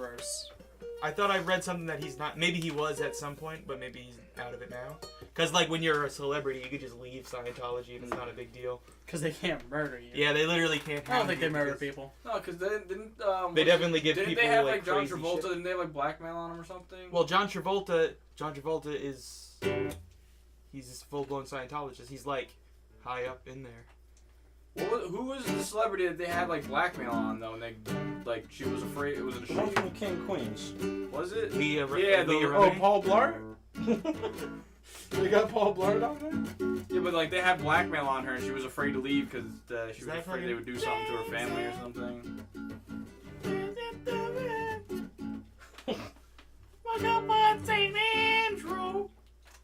gross. I thought I read something that he's not. Maybe he was at some point, but maybe he's out of it now. Because, like, when you're a celebrity, you could just leave Scientology and it's not a big deal. Because they can't murder you. Yeah, they literally can't. I don't think they murder people. No, because they didn't. They definitely give people. Didn't they have like John crazy Travolta? shit. Didn't they have like blackmail on him or something? Well, John Travolta is. He's this full-blown Scientologist. He's like high up in there. Who was the celebrity that they had like blackmail on though? And they like she was afraid it was a One from the King Queens. Was it? Leah Paul Blart? They got Paul Blart on there? Yeah, but like they had blackmail on her and she was afraid to leave because she was that afraid they would do something to her family or something. Look up on St. Andrew.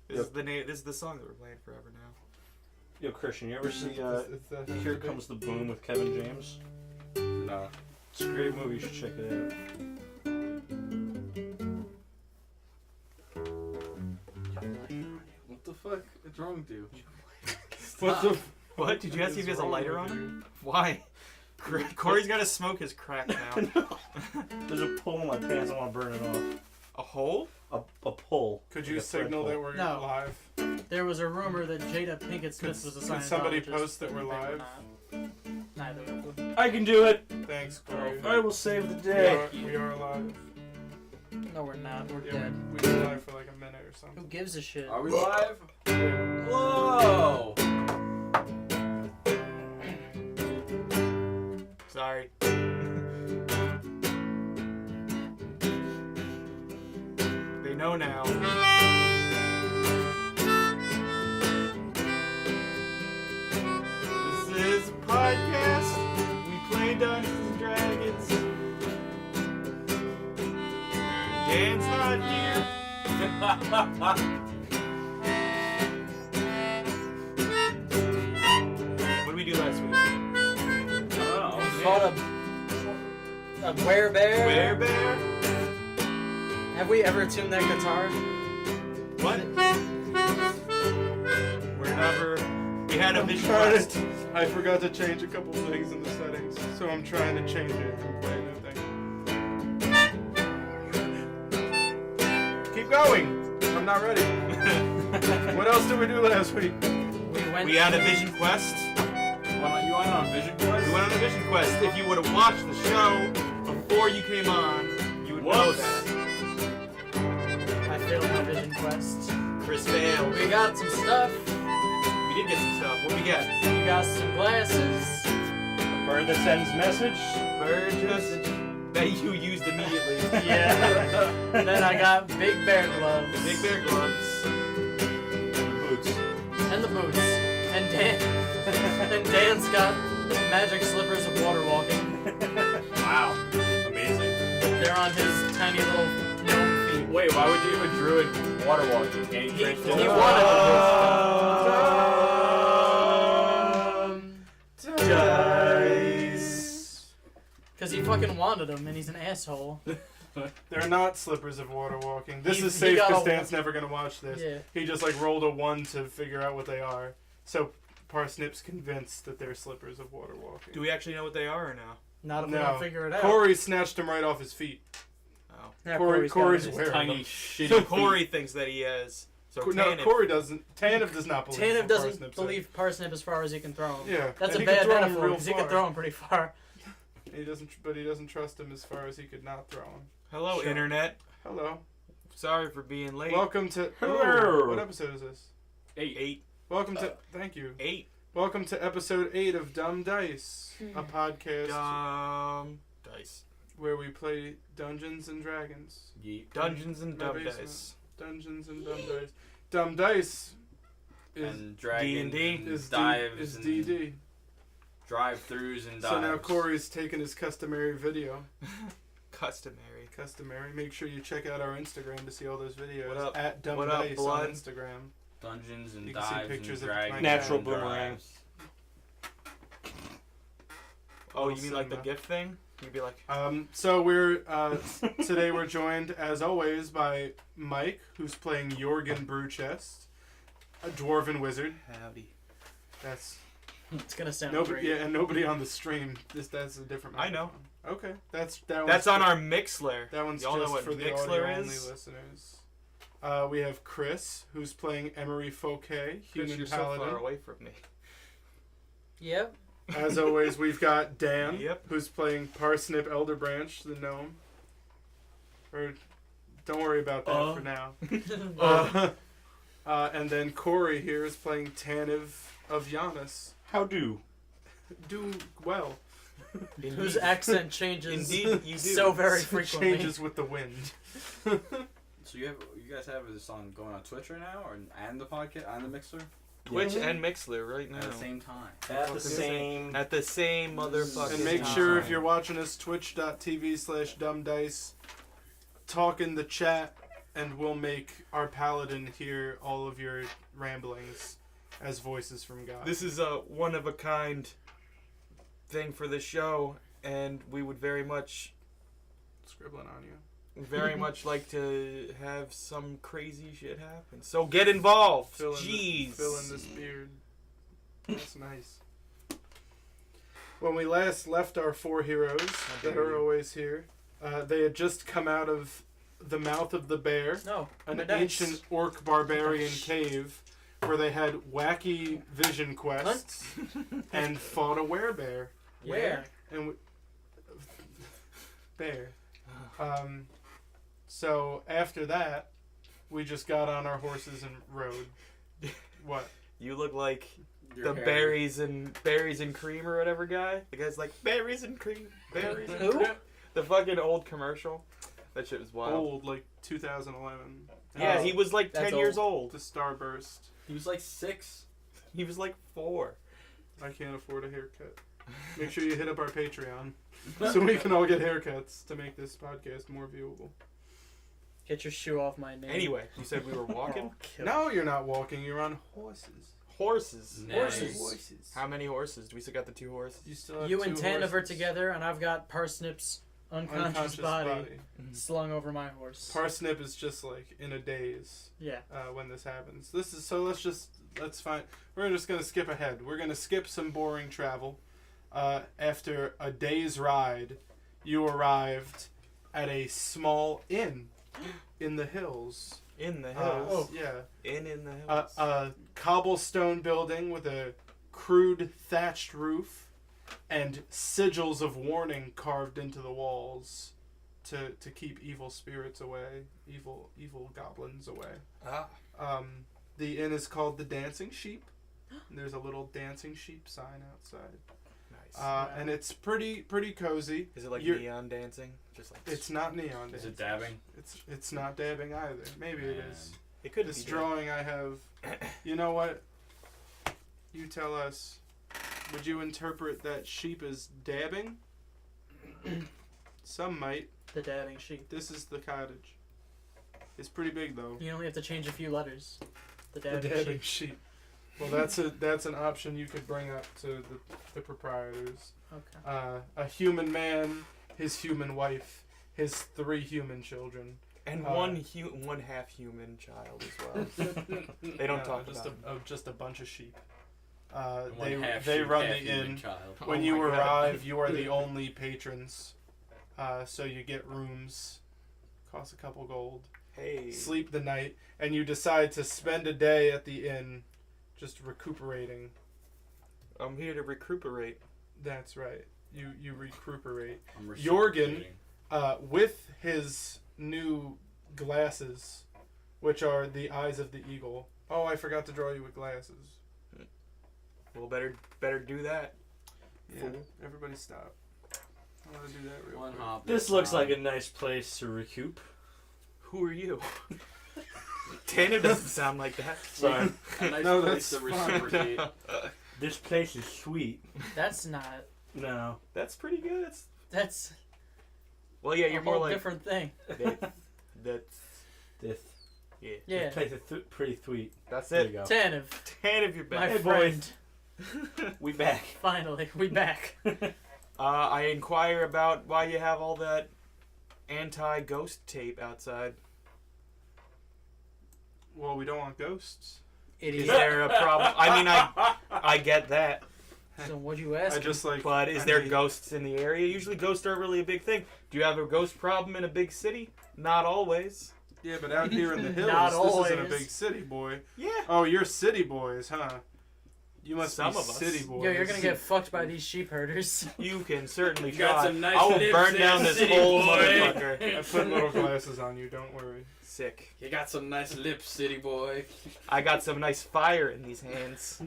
This is the name. This is the song that we're playing forever now. Yo, Christian, you ever see Here Comes the Boom with Kevin James? No. It's a great movie. You should check it out. What the fuck? What's wrong with you? What? Did you ask if he has a lighter on him? Why? Corey's got to smoke his crack now. There's a pull in my pants. I want to burn it off. A hole? A pull. Could you signal that we're live? There was a rumor that Jada Pinkett Smith was a Scientologist. Could somebody post that we're live? Neither of them. I can do it. Thanks, Corey. I will save the day. We are live. No, we're not. We're Yeah, dead. we were live for like a minute or something. Who gives a shit? Are we live? Whoa! Sorry. They know now. This is a podcast. We play Dungeons and Dragons. Dan's not here. What did we do last week? Fought a werebear. Werebear? Have we ever tuned that guitar? What? We had a vision quest. I forgot to change a couple things in the settings, so I'm trying to change it and play a new thing. Keep going! I'm not ready. What else did we do last week? We had a vision quest. You went on a vision quest? We went on a vision quest. If you would have watched the show before you came on, you would know that. I failed my vision quest. Chris failed. We got some stuff. We did get some stuff. What we got? We got some glasses. A bird that sends message. Brewchest that you used immediately. Yeah. And then I got big bear gloves. Big bear gloves. And the boots. And Dan's got magic slippers of water walking. Wow. Amazing. They're on his tiny little gnome feet. Wait, why would you give a druid water walking? Can he He wanted Dice. Because he fucking wanted them, and he's an asshole. They're not slippers of water walking. This He is safe got because a- Dan's never going to watch this. Yeah. He just like rolled a 1 to figure out what they are. So Parsnip's convinced that they're slippers of water walking. Do we actually know what they are or no? Not if we don't figure it out. Corey snatched them right off his feet. Oh. Yeah, Corey's got it. wearing tiny them. shitty So Corey thinks that he has. So No, Tannivh. Corey doesn't. Tannivh does not believe Tannivh what doesn't Parsnip said. believe Parsnip as far as he can throw him. Yeah, That's and a he can bad throw 'em metaphor real because he can far. throw him pretty far. But he doesn't trust him as far as he could not throw him. Hello, Sure. Internet. Hello. Sorry for being late. Welcome to. Hello. What episode is this? 8. Welcome to. Thank you. 8. Welcome to episode 8 of Dumb Dice, a podcast Dice. where we play Dungeons and Dragons. Yeet. Dungeons and My Dumb basement. Dice. Dungeons and Dumb Dice. Dumb Dice is And dragon D&D. and dives is and DD. drive-throughs and dives. So now Corey's taking his customary video. Customary. Make sure you check out our Instagram to see all those videos. What up? At Dumb What up, Dice blood? on Instagram. Dungeons and You can see dives pictures and of dragons. Natural and boomerang. drives. Oh, you mean like the gift thing? You'd be like, So we're today we're joined as always by Mike, who's playing Yohrgin Brewchest, a dwarven wizard. howdy. That's It's gonna sound nobody. great. Yeah, and nobody on the stream. That's a different. I know. Okay, that's on our Mixler. That one's Y'all know just what for the Mixler audio-only is? listeners. We have Chris, who's playing Emory Foquet, Chris, human you're paladin. so far away from me. Yep. As always, we've got Dan, Yep. who's playing Parsnip Elderbranch, the gnome. Or, don't worry about that for now. And then Corey here is playing Tannivh of Yanas. How do? Do well. Whose accent changes Indeed, you do. so very frequently. Changes with the wind. So you guys have this on going on Twitch right now, and the podcast, and the Mixer Twitch and Mixler right now. at the same time. At the same. At the same motherfucking And make time. sure if you're watching us, twitch.tv/dumbdice, talk in the chat, and we'll make our paladin hear all of your ramblings as voices from God. This is a one-of-a-kind thing for the show, and we would very much Scribbling on you. much like to have some crazy shit happen. So get involved. Fill in Jeez. this beard. That's nice. When we last left our four heroes that are always here, they had just come out of the mouth of the bear, No. an my dice. ancient orc barbarian cave where they had wacky vision quests and fought a werebear. Where? And bear. So after that, we just got on our horses and rode. What? You look like Your the hair- berries and cream or whatever guy. The guy's like berries and cream, berries and Who? cream. The fucking old commercial. That shit was wild. Old, like 2011. Yeah, he was like That's 10 years old. The Starburst. He was like 6. He was like 4. I can't afford a haircut. Make sure you hit up our Patreon so we can all get haircuts to make this podcast more viewable. Get your shoe off my name. Anyway, you said we were walking? Oh, kill. No, you're not walking. You're on horses. Horses. Nice. Horses. How many horses? We still got the 2 horses. You still have You and two Tannivh are horses. together, and I've got Parsnip's unconscious body slung over my horse. Parsnip is just like in a daze Yeah. when this happens. Let's find. We're just gonna skip ahead. We're gonna skip some boring travel. After a day's ride, you arrived at a small inn in the hills. In the hills. Yeah. In the hills. A cobblestone building with a crude thatched roof and sigils of warning carved into the walls to keep evil spirits away, evil goblins away. The inn is called the Dancing Sheep. There's a little dancing sheep sign outside. Nice. And it's pretty cozy. Is it like You're- neon dancing? Just like It's not neon Is dancing. it dabbing? It's not dabbing either. Maybe it Man. is. It could This be drawing I have. You know what? You tell us. Would you interpret that sheep as dabbing? Some might. The dabbing sheep. This is the cottage. It's pretty big though. You only have to change a few letters. The The dabbing dabbing sheep. sheep. Well, that's an option you could bring up to the proprietors. Okay. A human man, his human wife, his 3 human children. And one half human child as well. They don't talk just about just a bunch of sheep. One They run the inn. Child. When Oh you my God. arrive, you are the only patrons. So you get rooms, cost a couple gold, Hey. sleep the night, and you decide to spend a day at the inn just recuperating. I'm here to recuperate. That's right. You recuperate. I'm Yohrgin, reciprocating. with his new glasses, which are the eyes of the eagle. Oh, I forgot to draw you with glasses. Well, better do that. Yeah, Fool. everybody stop. I want to do that real One quick. hop. This looks like a nice place to recoup. Who are you? Tannivh doesn't sound like that. Sorry. a nice No, place that's to fine. reciprocate. This place is sweet. That's not. No. That's pretty good. That's Well, yeah, a you're whole more like different thing. that's This, yeah. Yeah. this place is pretty sweet. That's There it. you go. Tannivh, Tannivh, you're my back. Hey, friend. We back. Finally, we back. I inquire about why you have all that anti-ghost tape outside. Well, we don't want ghosts. Is Idiot. there a problem? I mean, I get that. So what you ask? I just like. But is there ghosts in the area? Usually ghosts aren't really a big thing. Do you have a ghost problem in a big city? Not always. Yeah, but out here in the hills, Not this isn't a always. big city, boy. Yeah. Oh, you're city boys, huh? You must Some be of us. city boys. Yo, you're gonna get fucked by these sheep herders. You can certainly You got try. some nice I will lips burn there, down this city whole boy. motherfucker. I put little glasses on you, don't worry. Sick. You got some nice lips, city boy. I got some nice fire in these hands.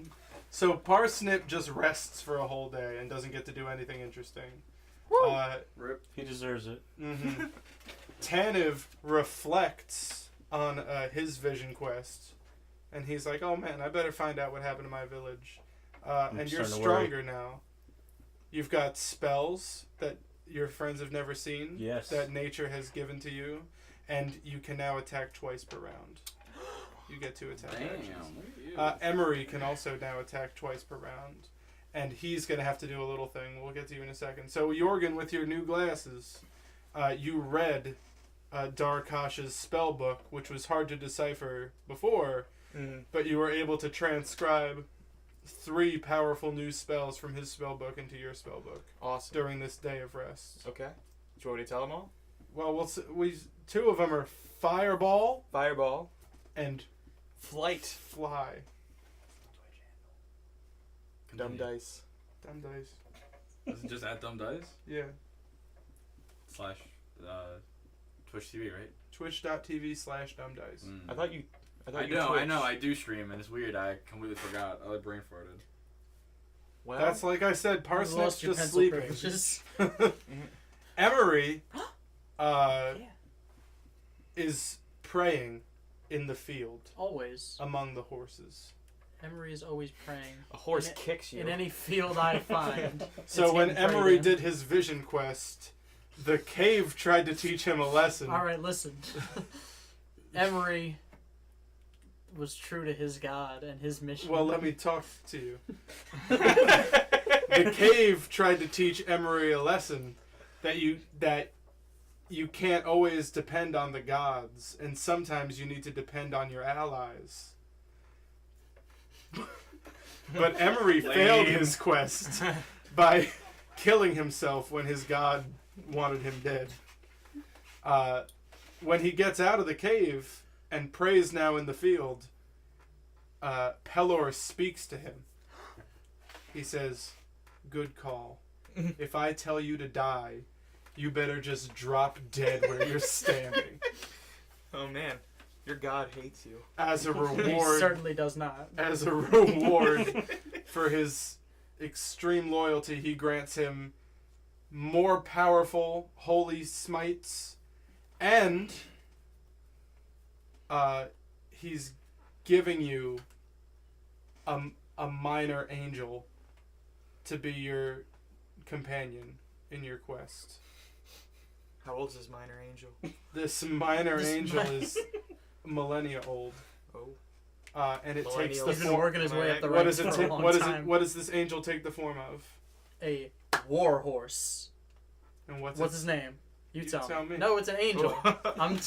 So Parsnip just rests for a whole day and doesn't get to do anything interesting. Rip. He deserves it. Mm-hmm. Tannivh reflects on his vision quest, and he's like, "Oh man, I better find out what happened to my village." And you're starting to worry. stronger now. You've got spells that your friends have never seen. Yes. That nature has given to you, and you can now attack twice per round. You get 2 attack actions. Damn. Look at you. Emery can also now attack twice per round, and he's gonna have to do a little thing. We'll get to you in a second. So Yohrgin, with your new glasses, you read Darkash's spell book, which was hard to decipher before, but you were able to transcribe 3 powerful new spells from his spell book into your spell book Awesome. during this day of rest. Okay. Do you want me to tell them all? Well, 2 of them are Fireball Fireball. and Flight. Fly. Dumb dice. Dumb dice. Is it just at Dumb Dice? Yeah. / Twitch TV, right? Twitch.tv/dumbdice. I thought you. I know. I do stream, and it's weird. I completely forgot. I brain farted. Well, That's like I said, You Parsnip's lost your just pencil sleeping. privileges. Emory is praying in the field Always. among the horses. Emory is always praying. a horse in it- kicks you. In any field I find. So it's when getting prayed Emory in. did his vision quest, the cave tried to teach him a lesson. Alright, listen. Emory was true to his god and his mission. Well, let me talk to you. The cave tried to teach Emory a lesson that you can't always depend on the gods, and sometimes you need to depend on your allies. But Emory failed his quest by killing himself when his god wanted him dead. When he gets out of the cave and prays now in the field, Pelor speaks to him. He says, "Good call. If I tell you to die, you better just drop dead where you're standing." Oh man, your god hates you. As a He reward, certainly does not. as a reward for his extreme loyalty, he grants him more powerful holy smites, and he's giving you a minor angel to be your companion in your quest. How old is this minor angel? This minor This angel mi- is millennia old. Oh. And it takes Millennial. the He's been form. working his way up the What ranks does it for a take? long What is time. it? What does this angel take the form of? A war horse. And what's What's his name? You tell me. me. No, it's an angel. I'm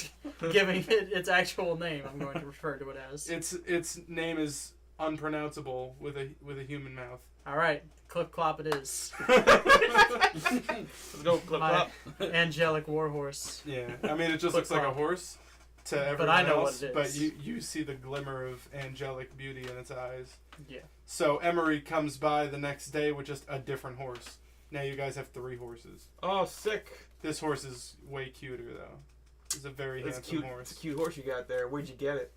giving it its actual name. I'm going to refer to it as. Its name is unpronounceable with a human mouth. All right, clip clop it is. Let's go clip My clop. angelic war horse. Yeah, I mean it just looks like a horse to everyone I know else, what it but is. you see the glimmer of angelic beauty in its eyes. Yeah. So Emory comes by the next day with just a different horse. Now you guys have 3 horses. Oh, sick. This horse is way cuter though. It's a very It's handsome cute. horse. It's a cute horse you got there. Where'd you get it?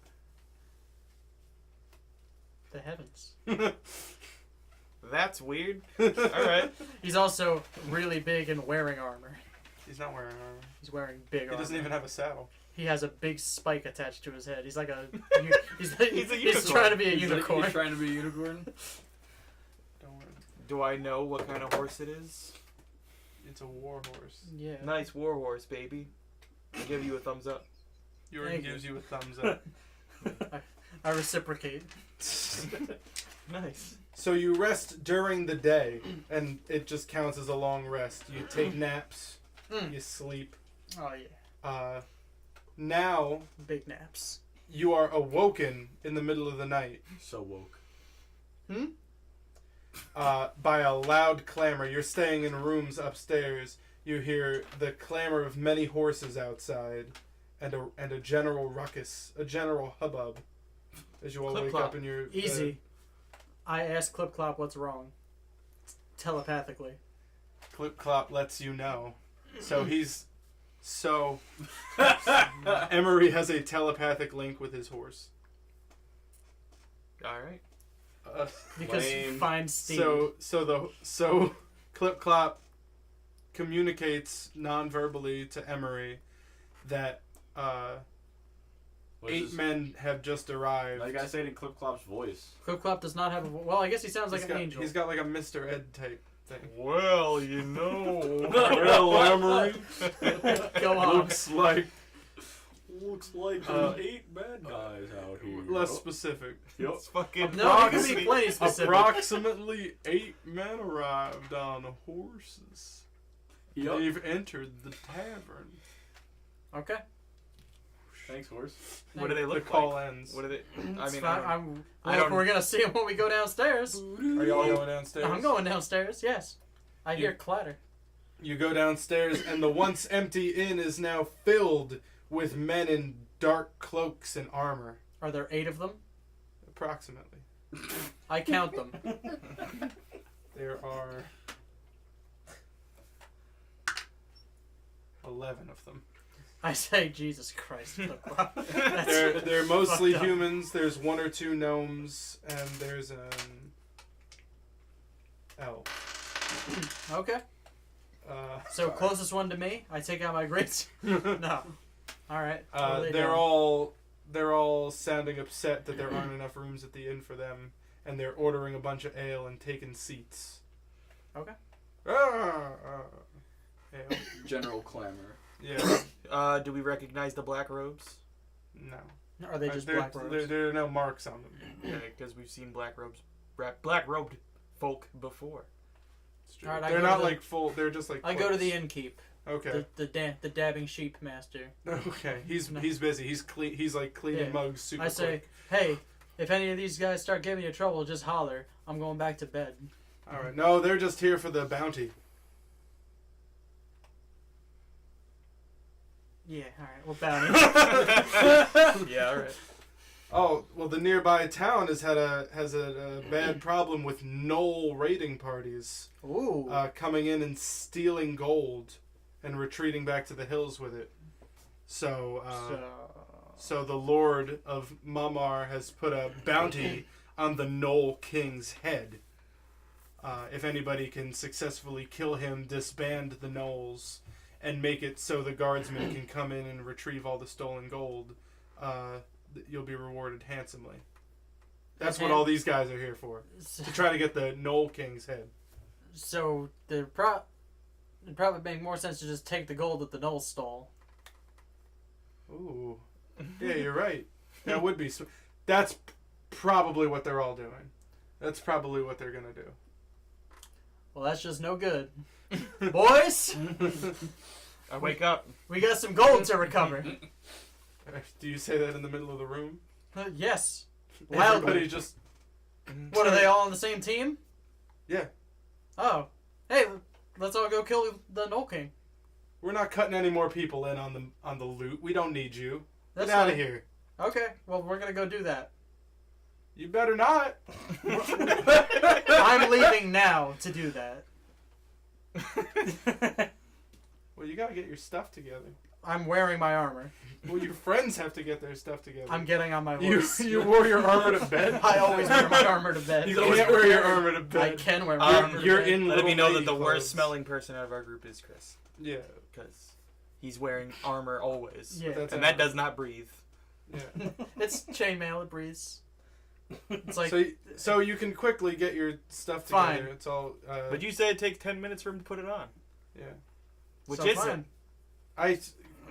The heavens. That's weird. All right. He's also really big and wearing armor. He's not wearing armor. He's wearing big He armor. doesn't even have a saddle. He has a big spike attached to his head. He's like a. He's a he's unicorn. trying to be a He's unicorn. He's trying to be a unicorn. Don't worry. Do I know what kind of horse it is? It's a war horse. Yeah. Nice war horse, baby. I give you a thumbs up. Yohrgin Thank you. gives you a thumbs up. I reciprocate. Nice. So you rest during the day, and it just counts as a long rest. You take naps, you sleep. Oh yeah. Now Big naps. you are awoken in the middle of the night. So woke. by a loud clamor. You're staying in rooms upstairs. You hear the clamor of many horses outside, and a general ruckus, a general hubbub, as you all wake up in your Easy. I ask Clip Clop what's wrong. Telepathically. Clip Clop lets you know. Emory has a telepathic link with his horse. All right. Because he finds Steve. So Clip Clop communicates non-verbally to Emory that 8 men have just arrived. Like I said in Clip Clop's voice. Clip Clop does not have a well, I guess he sounds like an angel. He's got like a Mr. Ed type thing. Well, you know. Well, Emory. Go on. Looks like there's 8 bad guys out here. less specific. Yep. It's fucking No, it can be plenty specific. Approximately 8 men arrived on horses. Yep. They've entered the tavern. Okay. Thanks, horse. What do they look The call like? ends. What do they? I It's mean, fine. I don't- We're gonna see him when we go downstairs. Are y'all going downstairs? I'm going downstairs. Yes. I hear clatter. You go downstairs, and the once empty inn is now filled with men in dark cloaks and armor. Are there 8 of them? Approximately. I count them. There are 11 of them. I say, Jesus Christ. They're mostly fucked up. humans. There's 1 or 2 gnomes, and there's an elf. Okay. So closest one to me, I take out my great. No. All right. They're all sounding upset that there aren't enough rooms at the inn for them, and they're ordering a bunch of ale and taking seats. Okay. Ale. General clamor. Yeah. do we recognize the black robes? No. Are they just black robes? There are no marks on them. Yeah, because we've seen black robed folk before. It's true. All right, I they're go not to the- like full. They're just like. I go to the cloaks. innkeep. Okay. The dabbing sheep master. Okay. He's busy. He's clean. He's like cleaning Yeah. mugs super I say, quick. hey, if any of these guys start giving you trouble, just holler. I'm going back to bed. All right. No, they're just here for the bounty. Yeah. All right. Well, bounty. Yeah, all right. Oh well, the nearby town has a bad problem with Gnoll raiding parties Ooh. coming in and stealing gold and retreating back to the hills with it. So the Lord of Mamar has put a bounty on the Gnoll King's head. If anybody can successfully kill him, disband the Gnolls, and make it so the guardsmen can come in and retrieve all the stolen gold, you'll be rewarded handsomely. That's what all these guys are here for. To try to get the Gnoll King's head. So it'd probably make more sense to just take the gold that the Gnolls stole. Ooh. Yeah, you're right. That would be... That's probably what they're all doing. That's probably what they're going to do. Well, that's just no good. Boys, I wake up. we got some gold to recover. Do you say that in the middle of the room? Yes. Everybody Loudly. just... What, are they all on the same team? Yeah. Oh. Hey, let's all go kill the Gnoll King. We're not cutting any more people in on the loot. We don't need you. That's Get out of fine. here. Okay, well, we're gonna go do that. You better not. I'm leaving now to do that. Well, you gotta get your stuff together. I'm wearing my armor. Well, your friends have to get their stuff together. I'm getting on my You, horse. you wore your armor to bed? I always wear my armor to bed. You can't wear your armor to bed. I can wear my armor to You're bed. in Let little me know that lady the clothes. worst smelling person out of our group is Chris, Yeah. because he's wearing armor always, Yeah. That's and that does not breathe. Yeah. It's chainmail, it breathes. It's like, So you can quickly get your stuff Fine. together. It's all. But you said it takes 10 minutes for him to put it on, Yeah. which so is fine.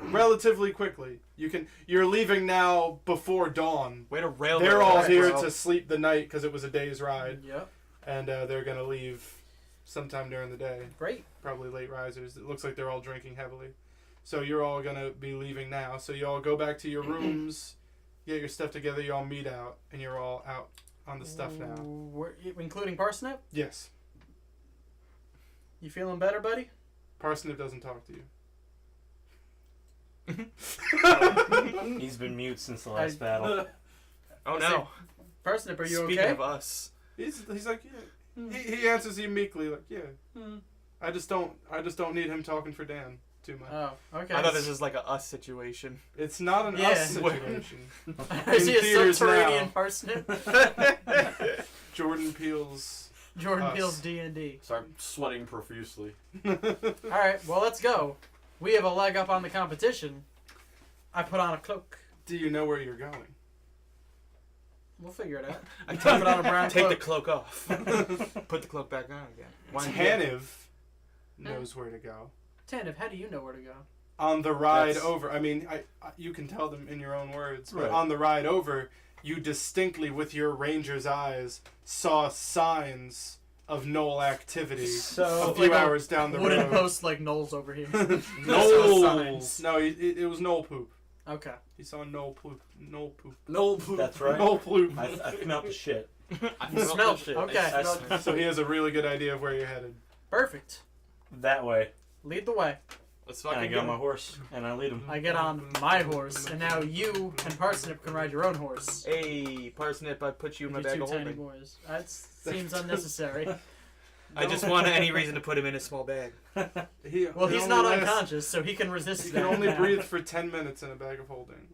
Relatively quickly. You're leaving now before dawn. Way to rail. They're their all ass, here bro. to sleep the night because it was a day's ride, Yep. and they're gonna leave sometime during the day. Great. Probably late risers. It looks like they're all drinking heavily. So you're all gonna be leaving now. So you all go back to your rooms, get your stuff together. You all meet out, and you're all out on the stuff now. Including Parsnip? Yes. You feeling better, buddy? Parsnip doesn't talk to you. He's been mute since the last battle. Oh no. Parsnip, are you Speaking okay? of us. He's like, yeah. He answers you meekly, like, yeah. I just don't need him talking for Dan too much. Oh, okay. I thought this was like a us situation. It's not an Yeah. us situation. I see a theaters subterranean now. Parsnip. Jordan Peele's. Jordan Us. Peele's D&D. Start sweating profusely. Alright, well, let's go. We have a leg up on the competition. I put on a cloak. Do you know where you're going? We'll figure it out. I Put on a brown take the cloak. cloak off. Put the cloak back on again. Tannivh knows where to go. Tannivh, how do you know where to go? On the ride That's- over, I mean, I you can tell them in your own words, but Right. on the ride over, you distinctly, with your ranger's eyes, saw signs of Gnoll activity So- a few Like a hours down the Wooden road. post like Gnolls over here. Gnolls! No, it was Gnoll poop. Okay. He saw Gnoll poop. Gnoll poop. No poop. That's right. Gnoll poop. I smelled the shit. You smelled it. Okay. So he has a really good idea of where you're headed. Perfect. That way. Lead the way. Let's And I fucking get on go. my horse and I lead him. I get on my horse, and now you and Parsnip can ride your own horse. Hey, Parsnip, I put you in my You bag two of tiny holding. boys. That seems unnecessary. I just want any reason to put him in a small bag. Well, He he's only not lasts- unconscious, so he can resist He that. can only now. breathe for 10 minutes in a bag of holding.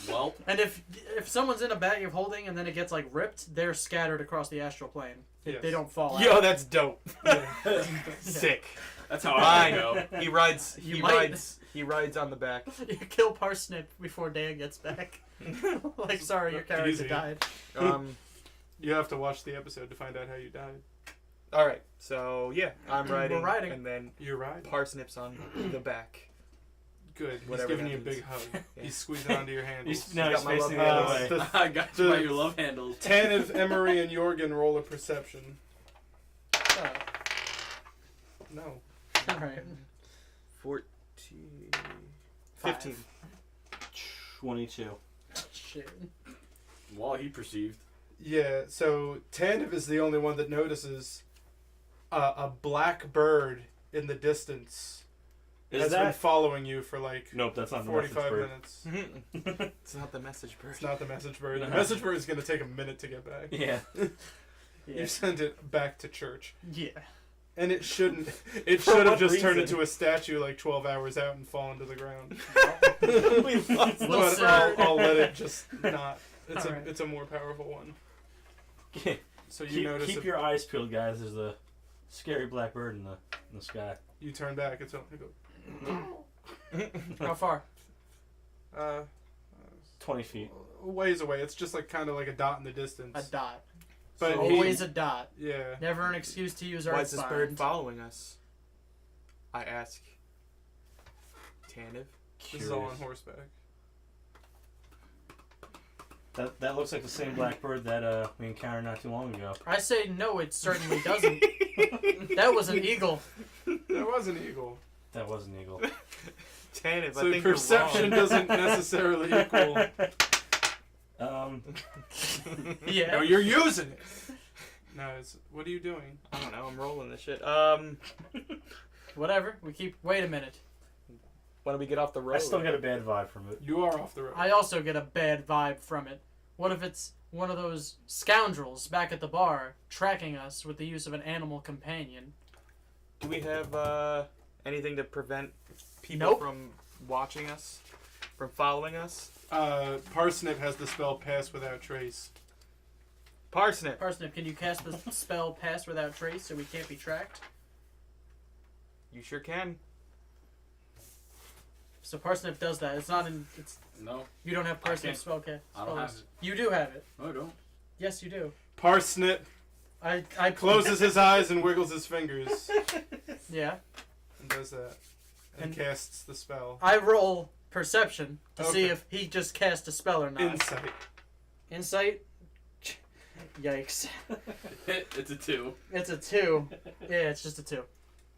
Well, And if someone's in a bag of holding and then it gets like ripped, they're scattered across the astral plane. Yes. They don't fall Yo, out. that's dope. Sick. that's how I Fine. go. He rides. You He might- rides. He rides on the back. You kill Parsnip before Dan gets back. Like, sorry, your character Easy. died. You have to watch the episode to find out how you died. All right. So yeah, I'm We're riding, riding. and then You're right. Parsnip's on the back. Good. He's Whatever giving you a that big means. hug. Yeah. He's squeezing onto your handles. He's, no, got he's my facing the love other way. handles. I got you by your love handles. Tannivh, Emory, and Yohrgin roll a perception. Oh, No. alright. 14. 5. 15. 22. Shit. Well, he perceived. Yeah, so Tannivh is the only one that notices a black bird in the distance Is has been that? following you for like Nope, that's not the 45 message bird. minutes. It's not the message bird. It's not the message bird. The No. message bird is going to take a minute to get back. Yeah. Yeah. You send it back to church. Yeah. And it shouldn't. It For should have what just turned reason? into a statue like 12 hours out and fallen to the ground. We lost Well, But sir. I'll let it just not. It's Alright. it's a more powerful one. Keep, So you notice keep if your eyes peeled, guys. There's a scary black bird in the sky. you turn back, it's only How far? uh 20 feet. a ways away. It's just like kind of like a dot in the distance. A dot. But So he- always a dot. Yeah. Never an excuse to use Why is this bird Earthbind. following us? I ask. Tannivh. This is all on Curious. horseback. That looks like the same black bird that we encountered not too long ago. I say no, it certainly doesn't. That was an eagle. That was an eagle. That was an eagle. Tannivh, So I think perception you're wrong. doesn't necessarily equal. Yeah. No, you're using it. No, it's. What are you doing? I don't know. I'm rolling this shit. Whatever. Wait a minute. Why don't we get off the road? I still get a bad vibe from it. You are off the road. I also get a bad vibe from it. What if it's one of those scoundrels back at the bar tracking us with the use of an animal companion? Do we have anything to prevent people Nope. from watching us, from following us? Parsnip has the spell Pass Without Trace. Parsnip. Parsnip, can you cast the spell Pass Without Trace so we can't be tracked? You sure can. So Parsnip does that. It's not in. It's No, you don't have I Parsnip can't. spell cast. I don't have it. You do have it. No, I don't. Yes, you do. Parsnip I closes his eyes and wiggles his fingers Yeah. and does that. And And- casts the spell. I roll perception to see Okay. if he just cast a spell or not. Insight. Insight. Yikes! It's a 2. It's a 2. Yeah, it's just a 2.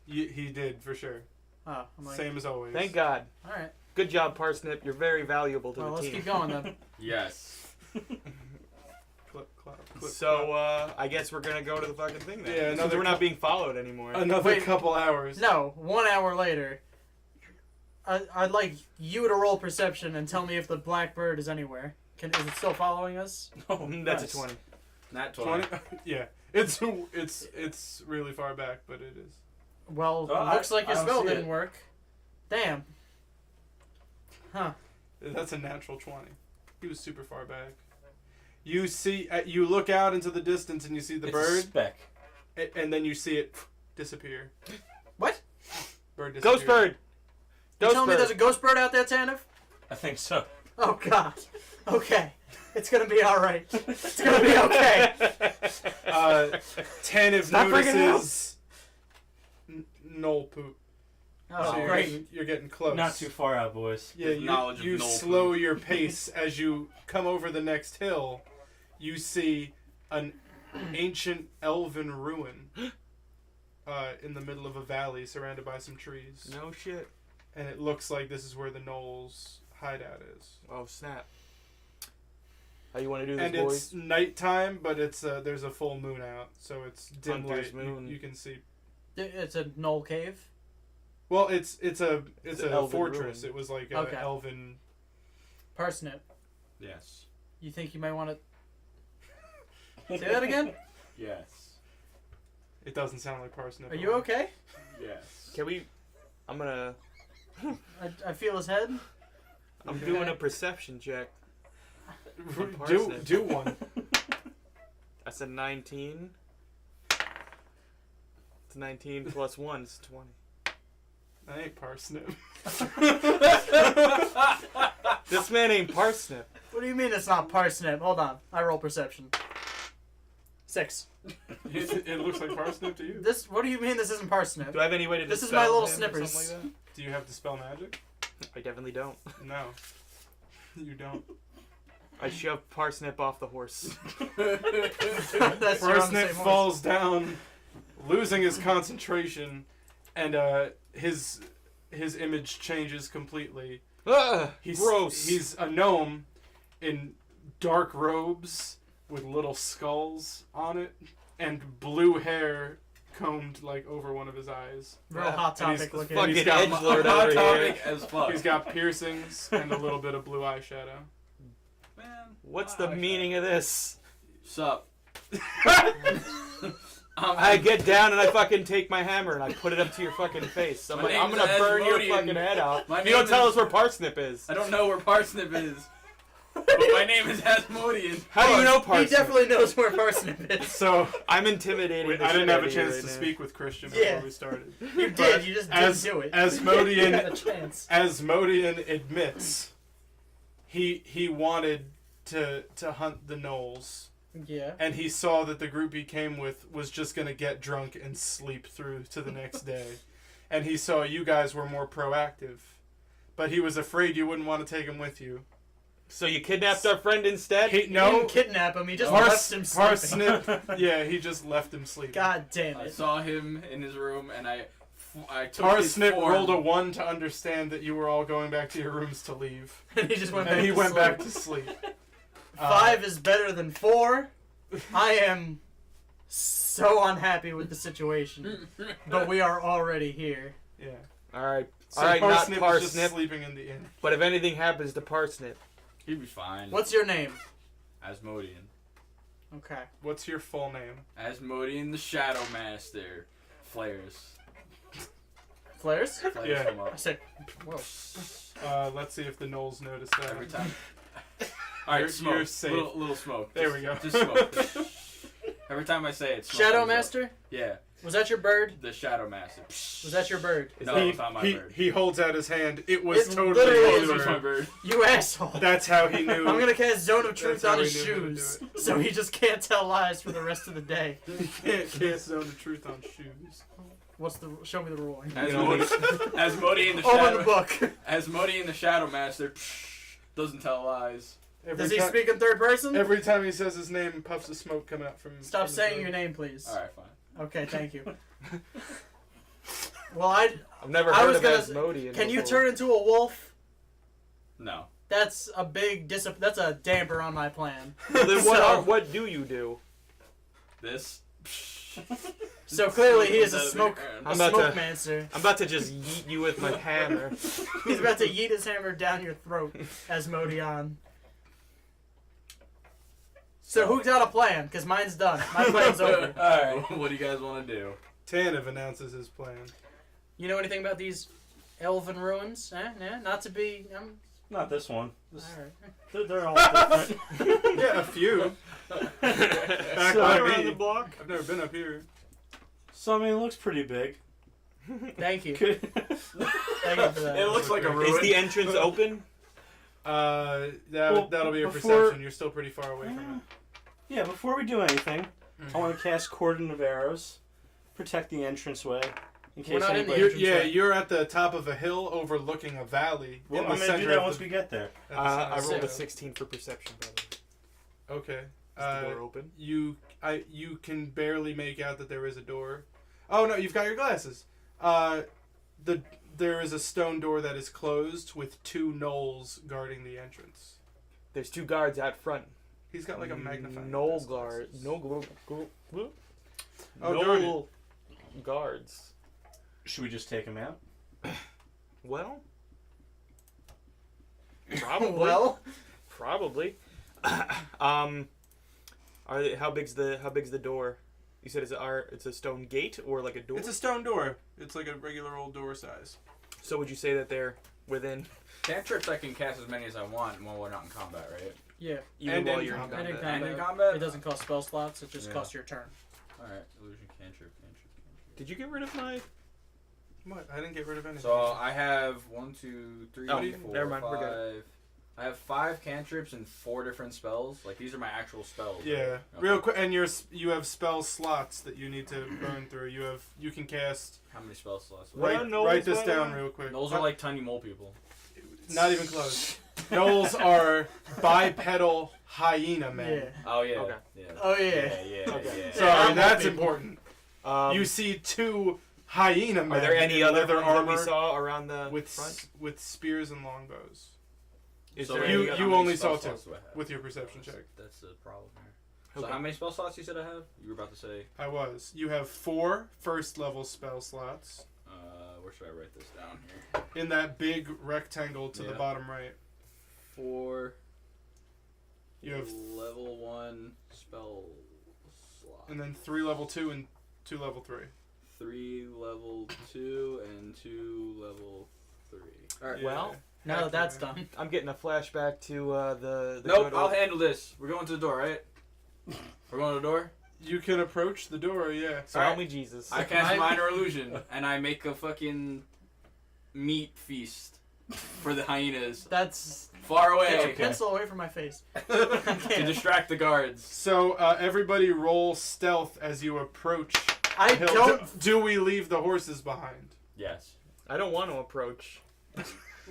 He did, for sure. Oh, I'm like, Same as always. Thank God. all right. Good job, Parsnip. You're very valuable to Well, the let's team. keep going then. Yes. Clip, clap, clip, So, I guess we're gonna go to the fucking thing then. Yeah, Since we're not being followed anymore. another Wait. couple hours. No, 1 hour later. I'd like you to roll perception and tell me if the black bird is anywhere. Is it still following us? Oh, that's nice. a 20. Not 20? 20. Yeah. It's really far back, but it is. Well, Oh, looks like your I don't spell see didn't it. work. Damn. Huh. That's a natural 20. He was super far back. You see, you look out into the distance and you see the It's a bird, speck. and then you see it disappear. What? Bird disappear. Ghost bird! You Ghost telling me bird! there's a ghost bird out there, Tannivh? I think so. Oh god. Okay. It's gonna be alright. It's gonna be okay. Tannivh Stop freaking notices Gnoll poop. Oh, So great. you're getting close. Not too far out, boys. Yeah, His knowledge of you Gnoll slow poop. your pace as you come over the next hill. You see an ancient elven ruin in the middle of a valley surrounded by some trees. No shit. And it looks like this is where the Gnolls' hideout is. Oh, snap. How you want to do this, And boys? it's nighttime, but it's there's a full moon out, so it's dim Hunter's light. moon. You can see. It's a Gnoll cave. Well, it's a an elven fortress. ruin. It was like Okay. an elven. Parsnip. Yes. You think you might want to say that again? Yes. It doesn't sound like parsnip. Are you okay? Yes. Can we... I'm gonna... I feel his head. I'm doing a perception check. do Parsnip. do one. That's a 19. It's 19 plus 1 is 20. That ain't parsnip. This man ain't Parsnip. What do you mean it's not parsnip? Hold on. I roll perception. 6. It looks like parsnip to you. This. What do you mean this isn't parsnip? Do I have any way to This is dispel my little him or snippers. something like Do you have dispel magic? that? I definitely don't. No, you don't. I shove Parsnip off the horse. That's you're on the Parsnip same horse. falls down, losing his concentration, and his image changes completely. Ugh, He's gross. He's a gnome in dark robes with little skulls on it, and blue hair combed like over one of his eyes. Real hot And he's topic looking. fucking He's got edgelord Hot over topic here. as fuck. He's got piercings and a little bit of blue eyeshadow. Man, What's why? the meaning of this? Sup? I get down and I fucking take my hammer and I put it up to your fucking face. I'm My like, I'm name's gonna burn your Asmodeon. fucking head off. My If you don't name tell is- us where Parsnip is. I don't know where Parsnip is. But my name is Asmodeon. How do you know He Parsnip? definitely knows where parsnip is. So I'm intimidating. the I didn't shit have out a of you chance right to now. speak with Christian Yeah. before we started. You But did. You just didn't do it. Asmodeon- You had a chance. Asmodeon admits he wanted to hunt the Gnolls, Yeah. and he saw that the group he came with was just gonna get drunk and sleep through to the next day, and he saw you guys were more proactive, but he was afraid you wouldn't want to take him with you. So you kidnapped our friend instead? He didn't kidnap him. He just left him sleeping. Parsnip. Yeah, he just left him sleeping. God damn I it. saw him in his room and I took Parsnip his form. rolled a 1 to understand that you were all going back to your rooms to leave, And he just went back and he to went sleep. back to sleep. 5 is better than 4. I am so unhappy with the situation. But we are already here. Yeah. Alright. So Alright, not Parsnip was just Parsnip. sleeping in the inn. But if anything happens to Parsnip, He'd be fine. What's your name? Asmodeon. Okay. What's your full name? Asmodeon the Shadow Master. Flares. Flares? Flares Yeah. come I up. said, whoa. Let's see if the Gnolls notice that. Every time. Alright, smoke. you're safe. Little smoke. There we go. Just smoke. Every time I say it, smoke Shadow comes up. Master? Yeah, Was that your bird? the Shadow Master. Was that your bird? No, he, it's not my he, bird. he holds out his hand. It was It totally literally his It was my bird. bird. You asshole. That's how he knew. I'm gonna cast Zone of Truth That's how on we his knew how to do shoes, so he just can't tell lies for the rest of the day. You can't cast Zone of Truth on shoes. Show me the ruling. Asmodeon the Open Shadow. the book. Asmodeon the Shadow Master doesn't tell lies. Does he speak in third person? Every time he says his name, puffs of smoke come out from. Stop from saying his your mouth. name, please. All right, fine. Okay, thank you. Well, I've never I heard was of gonna. Asmodeon Can you before. turn into a wolf? No. That's a big that's a damper on my plan. Then So- what do you do? This. So clearly he is a That'd be smoke grand. a I'm about to- smokemancer. I'm about to just yeet you with my hammer. He's about to yeet his hammer down your throat, Asmodeon. So who's got a plan? Because mine's done. My plan's over. Alright. What do you guys want to do? Tannivh announces his plan. You know anything about these elven ruins? Nah, not to be... Not this one. Alright. They're all different. Yeah, a few. Back So- by around me. the block. I've never been up here. So I mean, it looks pretty big. Thank you. Could- Thank you for that. It looks like a ruin. Is the entrance open? That'll be a before- perception. You're still pretty far away from Yeah, before we do anything, I want to cast Cordon of Arrows, protect the entranceway in case We're not in anybody. the it. Yeah, entranceway. you're at the top of a hill overlooking a valley. Well, in the I'm gonna do center that of once the- we get there. at the center I of the rolled a hill. 16 for perception, by the way. Okay. Is the door open? You can barely make out that there is a door. Oh no, you've got your glasses. There is a stone door that is closed with 2 gnolls guarding the entrance. There's 2 guards out front. He's got like a magnifying Gnoll glass. guard. No Oh, darn Gnoll guards. Should we just take him out? Well, probably. Well, Probably. How big's the door? You said it's a stone gate or like a door? It's a stone door. It's like a regular old door size. So would you say that they're within Cantrips, I can cast as many as I want while we're not in combat, right? yeah. even And while in you're in combat. And in combat? And in combat, combat? it doesn't cost spell slots. It just Yeah. costs your turn. Alright, illusion, cantrip. Did you get rid of my? What? I didn't get rid of anything. So I have 1, 2, 3, Oh, 4, never mind, we're good. 5. I have 5 cantrips and 4 different spells. Like these are my actual spells. yeah, right? Okay. real quick, and you have spell slots that you need to burn through. You can cast. How many spell slots? What Write, are gnolls, write this by the down way? real quick. Those are like tiny mole people. Not even close. Gnolls are bipedal hyena men. Yeah. Oh yeah. Okay. Yeah. Oh yeah. Yeah. Okay. Yeah. Sorry, Yeah, that's people. important. Um, You see 2 hyena men. are there any in other leather ones that armor we saw around the with front? with spears and longbows? Is So there wait, you- any how other- you many only spell saw 2 slots do I have? with your perception check. That's the problem here. So Okay. how many spell slots you said I have? You were about to say. I was. You have 4 first level spell slots Where should I write this down here? in that big rectangle to the Yeah. bottom right. 4. You have level 1 spell slot. and then 3 level 2 and 2 level 3. 3 level 2 and 2 level 3. All right. Yeah. Well, Now that that's done. I'm getting a flashback to the Nope, good I'll old- handle this. We're going to the door, right? We're going to the door. You can approach the door, yeah. So help me Jesus. I cast minor illusion and I make a fucking meat feast for the hyenas That's far get your away pencil away from my face. to distract the guards. So everybody roll stealth as you approach. I the hill. don't. Do we leave the horses behind? Yes. I don't want to approach.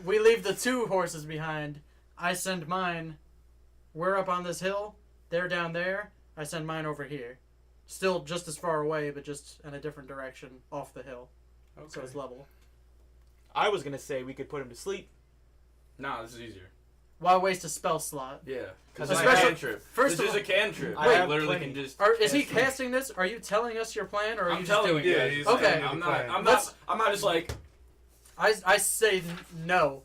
We leave the 2 horses behind. I send mine. We're up on this hill. They're down there. I send mine over here. Still just as far away, but just in a different direction off the hill. Okay. So it's level. I was gonna say we could put him to sleep. No, this is easier. Why waste a spell slot? Yeah. Because Especially- it's a cantrip. first this of is a cantrip. I I have literally plenty. can just. Is he cast it. casting this? Are you telling us your plan, or are I'm you just telling doing you. Yeah, it? he's Okay. telling you I'm the not. plan. I'm Let's- not. I'm not just like. I say no,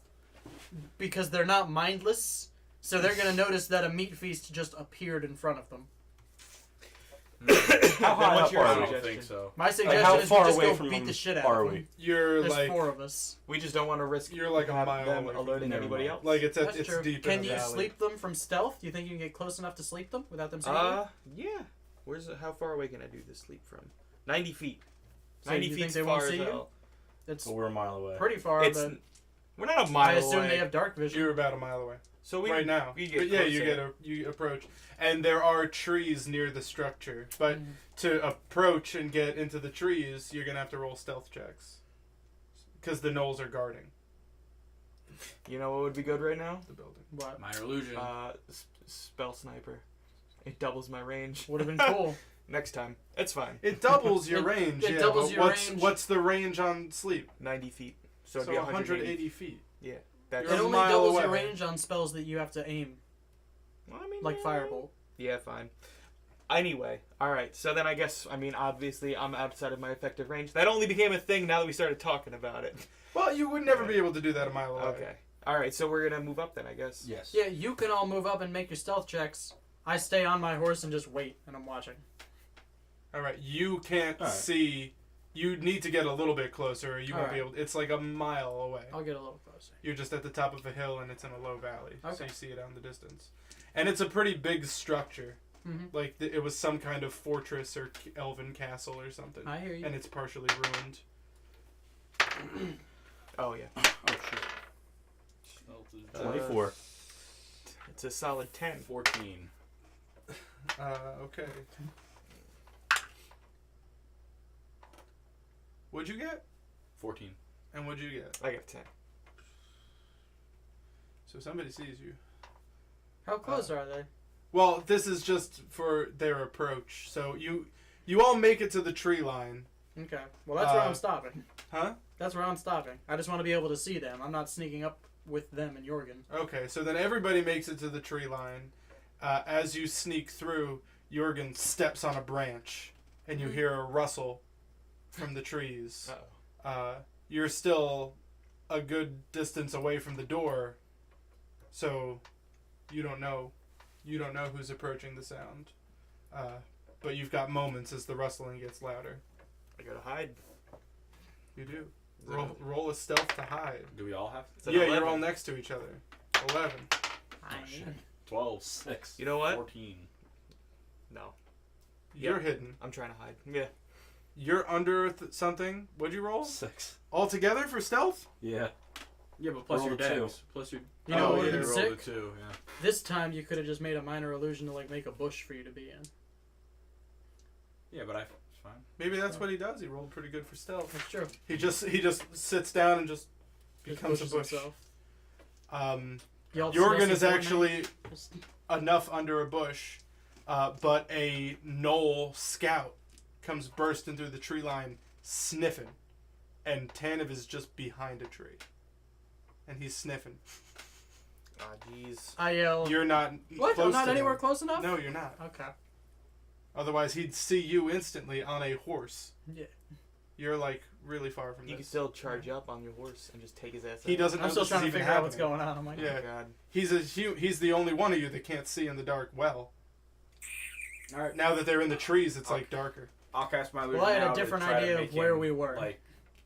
because they're not mindless, so they're gonna notice that a meat feast just appeared in front of them. How high what's up your I are don't we? suggestion? think so. My suggestion how is far we just away go from beat them the shit out are of we? them. You're There's like 4 of us. We just don't want to risk. You're like a have mile them away from alerting them. anybody else. like it's That's true. deep Can in the you valley. sleep them from stealth? Do you think you can get close enough to sleep them without them seeing you? Yeah. How far away can I do this sleep from? 90 feet. So 90 you feet think they as won't far see as you? hell. It's Well, we're a mile away. pretty far, It's but we're not a mile I assume away. they have dark vision. You're about a mile away so we right now. we get But yeah, closer. you approach, and there are trees near the structure. But to approach and get into the trees, you're gonna have to roll stealth checks, because the gnolls are guarding You know what would be good right now? the building. What? Minor illusion. Spell sniper. It doubles my range. Would have been cool. Next time. It's fine. It doubles your It- range. it yeah, doubles but your what's range. What's the range on sleep? 90 feet. So So it'd be 180. 180 feet. Yeah. That's It You're a only mile doubles away. your range on spells that you have to aim, Well, I mean, like yeah. Firebolt. Yeah, fine. Anyway, alright, so then I guess, I mean, obviously I'm outside of my effective range. That only became a thing now that we started talking about it. Well, you would never be able to do that a mile away. Okay. Alright, so we're gonna move up then, I guess. Yes. Yeah, you can all move up and make your stealth checks. I stay on my horse and just wait, and I'm watching. All right, you can't All right. see. You need to get a little bit closer, or you won't be All able. It's like a mile away. I'll get a little closer. You're just at the top of a hill, and it's in a low valley, so Okay. you see it out in the distance. And it's a pretty big structure. Mm-hmm. Like it was some kind of fortress or elven castle or something, I hear you. and it's partially ruined. Oh, yeah. Oh, shit. 24. It's a solid 10. 14. Okay. What'd you get? 14. And what'd you get? I got 10. So somebody sees you. How close are they? Well, this is just for their approach. So you all make it to the tree line. Okay. Well, that's where I'm stopping. Huh? That's where I'm stopping. I just want to be able to see them. I'm not sneaking up with them and Yohrgin. Okay, so then everybody makes it to the tree line. As you sneak through, Yohrgin steps on a branch, and you hear a rustle from the trees. Uh-oh. You're still a good distance away from the door, so you don't know who's approaching the sound. But you've got moments as the rustling gets louder. I gotta hide. You do. Is that Roll a stealth to hide. Do we all have? Is that Yeah, 11? you're all next to each other. 11. shit. 12. 6. You know what? 14. No. You're Yep. hidden. I'm trying to hide. Yeah. You're under something. What'd you roll? 6. All together for stealth? Yeah. Yeah, but plus Roll your the two. dex. Plus your. You know Oh, what would yeah, have been roll the sick? 2, yeah. This time you could have just made a minor illusion to like make a bush for you to be in. Yeah, but it's fine. Maybe that's what he does. He rolled pretty good for stealth. That's true. He just sits down and just Just becomes a pushes bush. himself. Y'all Yohrgin discussing is Fortnite? actually Just- enough under a bush, but a Gnoll scout comes bursting through the tree line, sniffing, and Tannivh is just behind a tree, and he's sniffing. Ah, jeez. I yell. You're not What? close I'm not to anywhere him. close enough? No, you're not. Okay. Otherwise, he'd see you instantly on a horse. Yeah. You're like really far from You can this. still charge up on your horse and just take his ass He out. doesn't know I'm still this trying to is even figure out what's happening. going on. I'm like, Yeah. Oh, God. He's the only one of you that can't see in the dark well. Alright. Now that they're in the trees, it's like darker. I'll cast my illusion. Well, I had a now to different try to idea make of where him, we were. Like,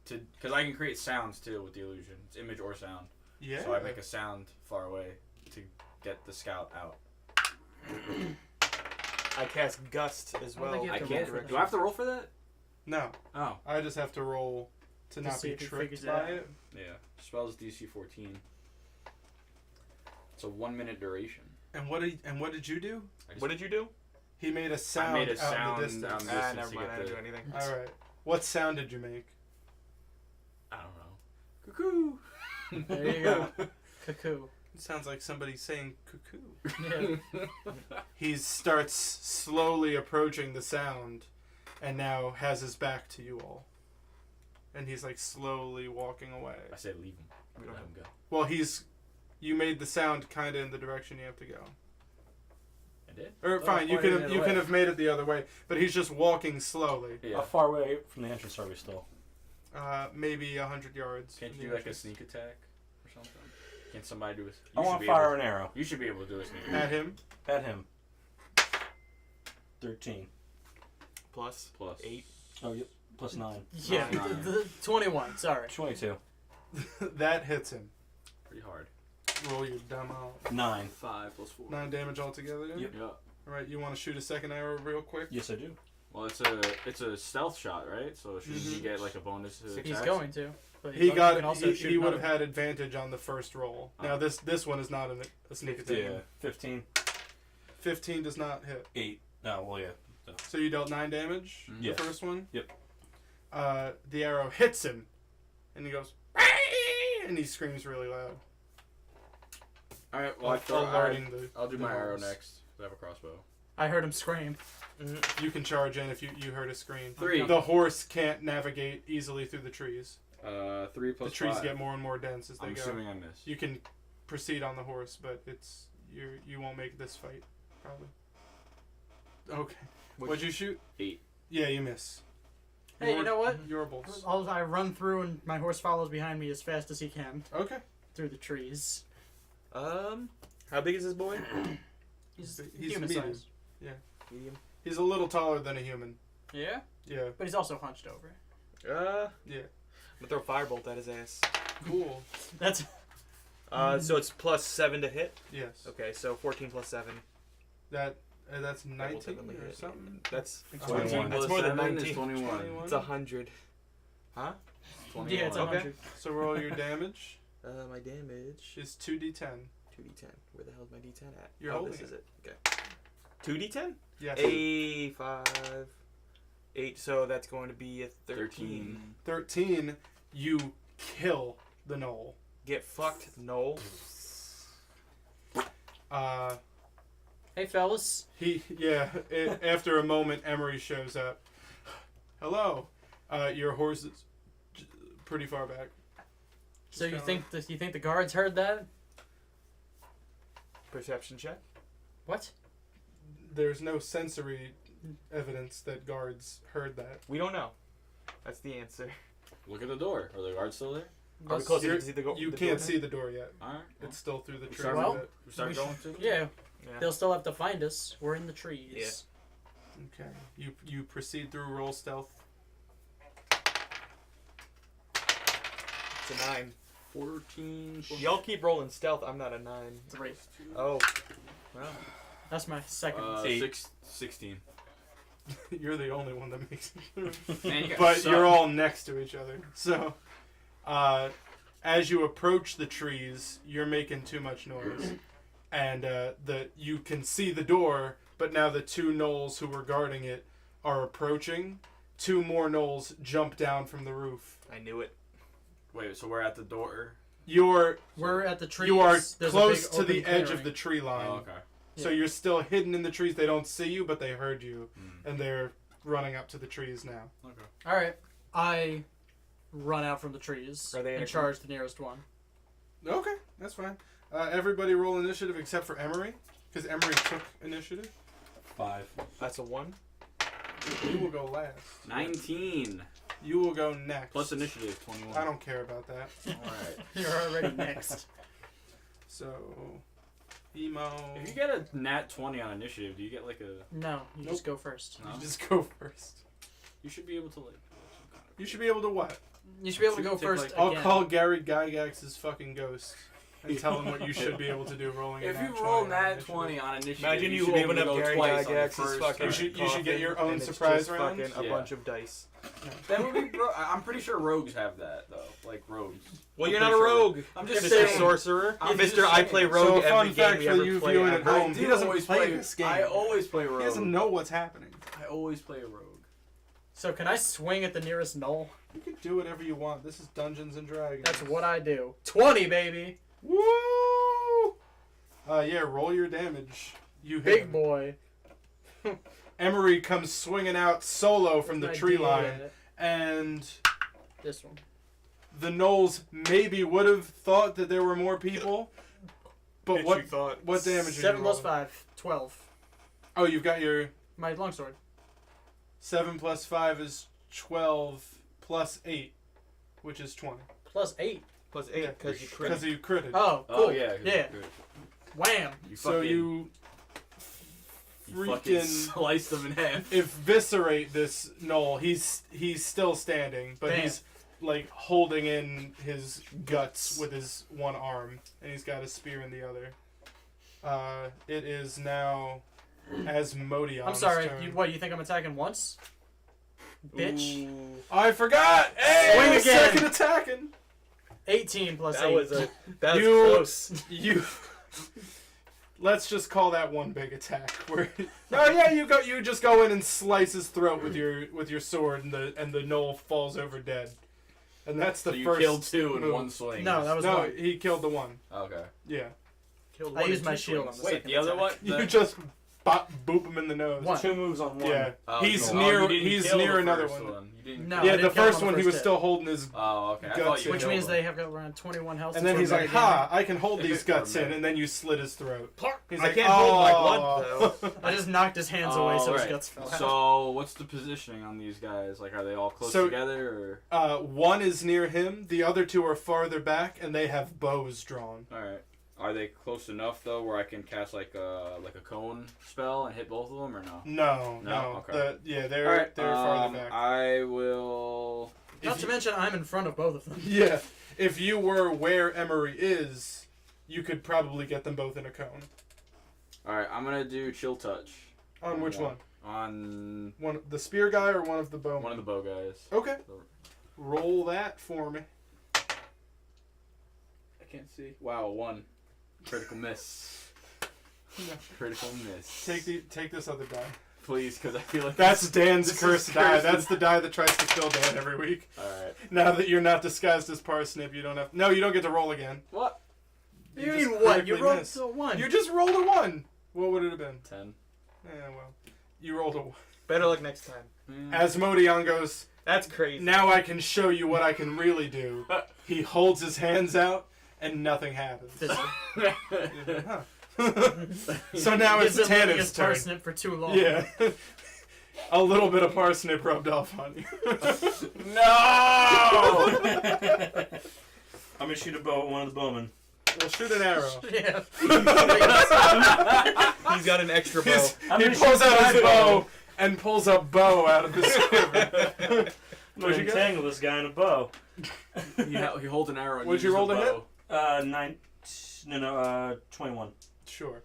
because I can create sounds too with the illusion. It's image or sound. Yeah. So I make a sound far away to get the scout out. I cast Gust as I don't think well. you I have to can't. roll for Do I have to roll for that? No, Oh. I just have to roll to To not see be if he tricked figures it by out. it. Yeah. Spells DC 14. It's a 1 minute duration. And what did you do? I just- What did you do? He made a sound made a out sound in the out distance. in the Ah, distance never to mind. get I didn't the- do anything. All right. What sound did you make? I don't know. Cuckoo. there you go. Cuckoo. It sounds like somebody saying cuckoo. Yeah. He starts slowly approaching the sound, and now has his back to you all. And he's like slowly walking away. I said leave him. We don't Let him go. Well, you made the sound kind of in the direction you have to go. I did? Or fine, you pointing can the you other can way. have made it the other way, but he's just walking slowly. Yeah. How far away from the entrance are we still? Maybe 100 yards. Can't from you the do like a entrance. sneak attack or something? Can't somebody do a... I You want should to fire be an arrow able, you should be able to do a sneak At attack. him. at him. 13. Plus Plus 8. Oh, yep. Plus 9. Yeah. Nine. The 21. Sorry. 22. That hits him. Pretty hard. Roll your dumb out. 9. 5 plus 4. 9 damage altogether. Yep. Yeah. Alright, you want to shoot a second arrow real quick? Yes, I do. Well, it's a stealth shot, right? So shouldn't he Mhm. get like a bonus to He's attacks? going to. But He can got. also shoot He would have another. had advantage on the first roll. Now Oh. this one is not a sneak attack. Yeah. 15. 15 does not hit. 8. No, well, yeah. So you dealt 9 damage. Mhm. The Yes. first one. Yep. The arrow hits him, and he goes, and he screams really loud. All right. Well, alerting the. I'll do the my arrow gnolls. next. 'Cause I have a crossbow. I heard him scream. You can charge in if you heard a scream. 3. The horse can't navigate easily through the trees. 3 plus The trees 5. get more and more dense as they I'm go. assuming I miss. You can proceed on the horse, but you won't make this fight probably. Okay. What'd you shoot? 8. Yeah, you miss. Hey, you know what? Yorbals. I run through and my horse follows behind me as fast as he can Okay. through the trees. How big is this boy? He's He's human medium. size. Medium. He's a little taller than a human. Yeah? Yeah. But he's also hunched over. Yeah. I'm gonna throw a firebolt at his ass. Cool. That's So it's plus 7 to hit. Yes. Okay, so 14 plus 7. That's That will 19 definitely or hit. something. That's 21 That's plus more than 7 is 19. 21. It's 100. Huh? 21. yeah, it's Okay. 100. So roll your damage. My damage Is 2d10. 2d10. Where the hell's my d10 at? You're oh, holding this it. is it. Okay. 2d10? Yes. 8, 5, 8. So that's going to be a 13. 13. You kill the gnoll. Get fucked, Gnoll. Hey, fellas. After a moment, Emory shows up. Hello. Your horse is pretty far back. So you Just think the guards heard that? Perception check. What? There's no sensory evidence that guards heard that. We don't know. That's the answer. Look at the door. Are the guards still there? Are we close enough to see the You the can't door see the door yet. Alright. It's still through the We trees. start, Well, but- we start we going to? Yeah. now? Yeah. They'll still have to find us. We're in the trees. Okay. You proceed through roll stealth. It's a 9. 14. Y'all keep rolling stealth. I'm not a 9. 3. Oh. Well. That's my second. 16. You're the only one that makes it through. Man, you guys But suck. you're all next to each other. So, as you approach the trees, you're making too much noise, and you can see the door. But now the two gnolls who were guarding it are approaching. 2 more gnolls jump down from the roof. I knew it. Wait, so we're at the door? We're at the trees. You are There's a close big to the open edge of clearing. the tree line. Oh, okay. So Yeah. you're still hidden in the trees. They don't see you, but they heard you, Mm. and they're running up to the trees now. Okay. All right. I run out from the trees Are they and in a- charge the nearest one. Okay, that's fine. Everybody roll initiative except for Emory, because Emory took initiative. 5. That's a 1. You will go last. 19. You will go next. Plus initiative, 21. I don't care about that. Alright. You're already next. So, emo. If you get a nat 20 on initiative, do you get like a... No, you Nope. just go first. No? You just go first. You should be able to like... some kind of- You should be able to what? You should be able to go Take, first like- again. I'll call Gary Gygax's fucking ghost and tell him what you should be able to do rolling a If you nat roll 20 on nat initiative. 20 on initiative, Imagine you should be open able up to go Gary twice on the Gygax's first fucking. turn. You should get your own and it's surprise just round? fucking a Yeah. bunch of dice. That would be... I'm pretty sure rogues have that, though. Like, rogues. Well, I'm you're not a pretty sure. rogue. I'm just Mr. saying. Sorcerer. I'm Mr. just I saying. play So, rogue fun every game fact we for ever you play. viewing at ever. home. I He do doesn't always play this game. I always play rogue. He doesn't know what's happening. I always play a rogue. So can I swing at the nearest knoll? You can do whatever you want. This is Dungeons and Dragons. That's what I do. 20, baby. Woo! Yeah, roll your damage. You hit Big him. boy. Emory comes swinging out solo from the My tree D line, at it. and This one. the gnolls maybe would have thought that there were more people. But Bitch, what you thought. what damage? 7 are you plus rolling? 5. 12. Oh, you've got your My longsword. 7 plus 5 is 12 plus 8, which is 20. Plus 8. Plus 8 because you crit. Because you critted. Oh, cool. Oh, yeah. Yeah. Good. Wham. You So fucking, you fucking freaking sliced them in half. eviscerate this gnoll. He's still standing, but Damn. he's like holding in his guts with his one arm, and he's got a spear in the other. It is now Asmodeon's I'm sorry. turn. You think I'm attacking once? Bitch. Ooh. I forgot. Hey, Swing again. second attacking. 18 plus That 8. was a. That was You- close. You. Let's just call that one big attack. Where, oh yeah, you just go in and slice his throat with your sword, and the gnoll falls over dead. And that's the So you first. killed 2 in move. one swing. No, that was No, one. he killed the one. Okay. Yeah. Killed I one used in my two shield on swings. the Wait, second the other attack. one? You The, just bop, boop him in the nose. One. 2 moves on 1. Yeah, Oh, he's no. near. You didn't He's kill near the another first one. You didn't. No. I Yeah, the didn't kill him first on one the he first was hit. still holding his. Oh, okay. I Guts thought you in. Which killed means him. they have got around 21 health. And then he's like, metagaming. "Ha! I can hold If these it were guts in," me. and then you slit his throat. He's I like, can't hold my "Oh." blood, I just knocked his hands away so his Alright. guts fell out. So, what's the positioning on these guys? Like, are they all close So- together, One is near him. The other two are farther back, and they have bows drawn. or? All right. Are they close enough though, where I can cast like a cone spell and hit both of them, or no? No, No? no. Okay. They're All right. farther back. I will. Not to mention, I'm in front of both of them. Yeah, if you were where Emory is, you could probably get them both in a cone. All right. I'm gonna do chill touch On which one? on One, the spear guy or one of the bowmen? one of the bow guys. Okay. Roll that for me. I can't see. Wow, 1 critical miss. Critical miss. Take this other die. Please, because I feel like That's Dan's this is cursed die. cursed. That's the die that tries to kill Dan every week. All right. Now that you're not disguised as Parsnip, you don't have. No, you don't get to roll again. What? You just mean what? You critically rolled missed. a 1. You just rolled a 1. What would it have been? 10. Yeah, well, you rolled a 1. Better luck next time. Asmodeon goes, That's crazy. "Now I can show you what I can really do." He holds his hands out, and nothing happens. Huh. So now it's He's been letting Tanniph's his turn. parsnip for too long. Yeah. A little bit of parsnip rubbed off on you. No! I'm gonna shoot a bow at one of the bowmen. Well, shoot an arrow. Yeah. He's got an extra bow. He pulls out his bow and pulls a bow out of his quiver. I'm gonna What'd you get? entangle this guy in a bow. He holds an arrow and Would you uses roll the to hit? bow. 21. Sure.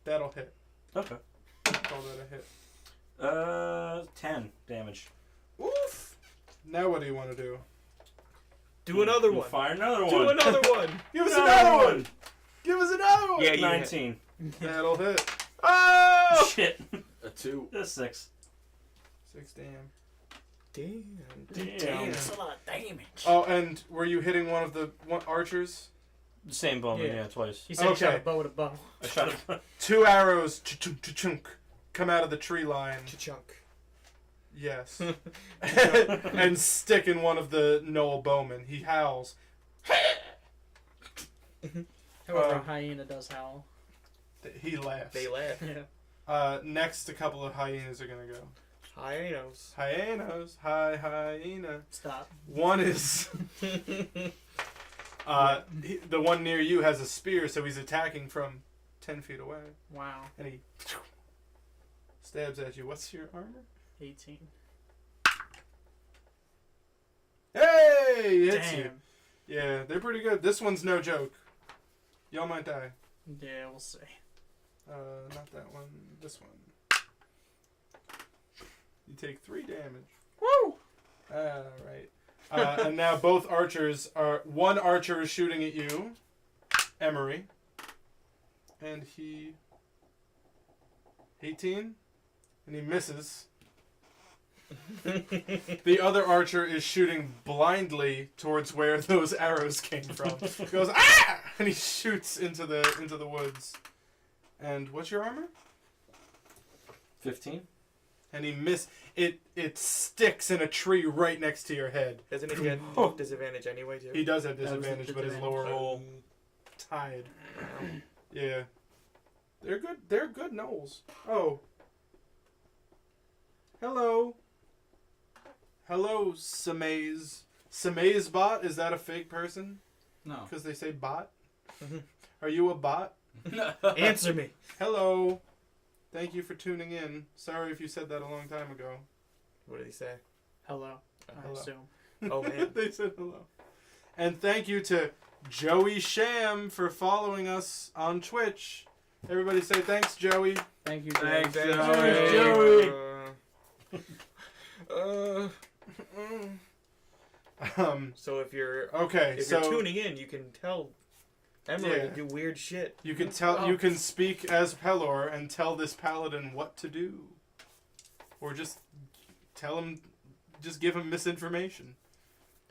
That'll hit. Okay. Call that a hit. 10 damage. Oof. Now what do you want to do? Do another We'll one. Fire another one. Do another one. Give us another one! Give us another one! Yeah, you 19. That'll hit. Oh! Shit. A 2. That's 6. 6 damn. Damn. That's a lot of damage. Oh, and were you hitting one of the archers? The same bowman, Yeah. yeah, twice. He said he shot Okay. a bow with a bow. I shot it. 2 arrows chunk come out of the tree line. Chunk. Yes. And stick in one of the Gnoll bowmen. He howls. However, a hyena does howl. He laughs. They laugh. Yeah. Next, a couple of hyenas are gonna go. Hyenas. Hyenas. Hi, hyena. Stop. One is. The one near you has a spear, so he's attacking from 10 feet away. Wow. And he stabs at you. What's your armor? 18. Hey! He hits you. Damn. Yeah, they're pretty good. This one's no joke. Y'all might die. Yeah, we'll see. Not that one. This one. You take 3 damage. Woo! Alright. And now both archers are... One archer is shooting at you, Emory. And he... 18? And he misses. The other archer is shooting blindly towards where those arrows came from. He goes, "Ah!" And he shoots into the woods. And what's your armor? 15. And he it sticks in a tree right next to your head. Doesn't he get disadvantage anyway, too? He does have That was the disadvantage, but his disadvantage. lower roll tied. Yeah. They're good gnolls. Oh. Hello. Hello, Samaze. Samaze bot? Is that a fake person? No. Because they say bot? Are you a bot? Answer me. Hello. Thank you for tuning in. Sorry if you said that a long time ago. What did he say? Hello. I Hello. assume. Oh, man. They said hello. And thank you to Joey Sham for following us on Twitch. Everybody say thanks, Joey. Thank you, Thanks, Dave. Joey. So if you're Okay, if so you're tuning in, you can tell Emory Yeah. to do weird shit. you can you can speak as Pelor and tell this paladin what to do, or just tell him, just give him misinformation.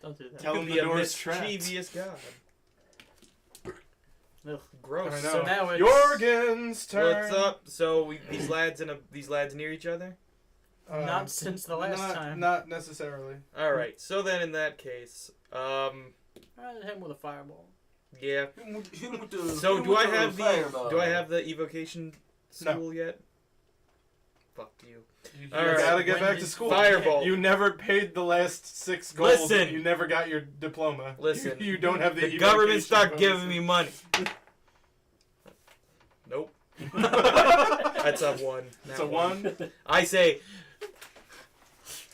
Don't do that. Tell Could him be the a door's trapped. mischievous god. Ugh. Gross. I know. So now it's Yohrgin's turn. What's up? So these lads near each other? Not since the last time. Not necessarily. All right. So then, in that case, I hit him with a fireball. yeah. So So do I have the evocation school yet? Fuck you. You All right. gotta get When back did- to school. Fireball. You never paid the last 6 gold. Listen. You never got your diploma. Listen. You don't have The government evocation stopped bonuses. giving me money. Nope. That's a 1. It's a 1. I say,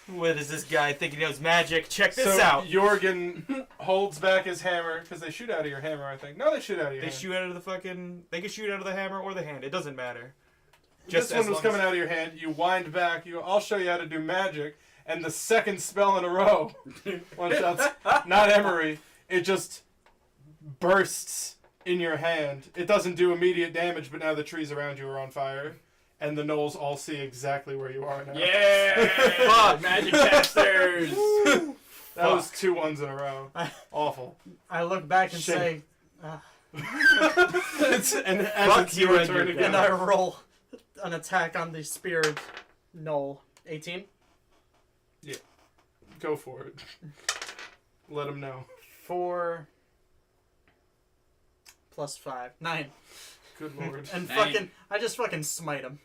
what is this guy thinking he knows magic? Check this So out. Jorgen holds back his hammer because they shoot out of your hammer. I think. No, they shoot out of your. They hand. shoot out of the fucking. They can shoot out of the hammer or the hand. It doesn't matter. This as one was long coming as- out of your hand. You wind back. I'll show you how to do magic. And the second spell in a row, one shots. Not Emory. It just bursts in your hand. It doesn't do immediate damage, but now the trees around you are on fire, and the gnolls all see exactly where you are now. Yeah! Fuck. Magic casters! That was 2 ones in a row. Awful. I look back and Shit. say, And as Fuck it's you your and turn your again. and I roll an attack on the spirit Gnoll. 18? Go for it. Let him know. 4 plus 5. 9. Good lord. And Dang. I just fucking smite him.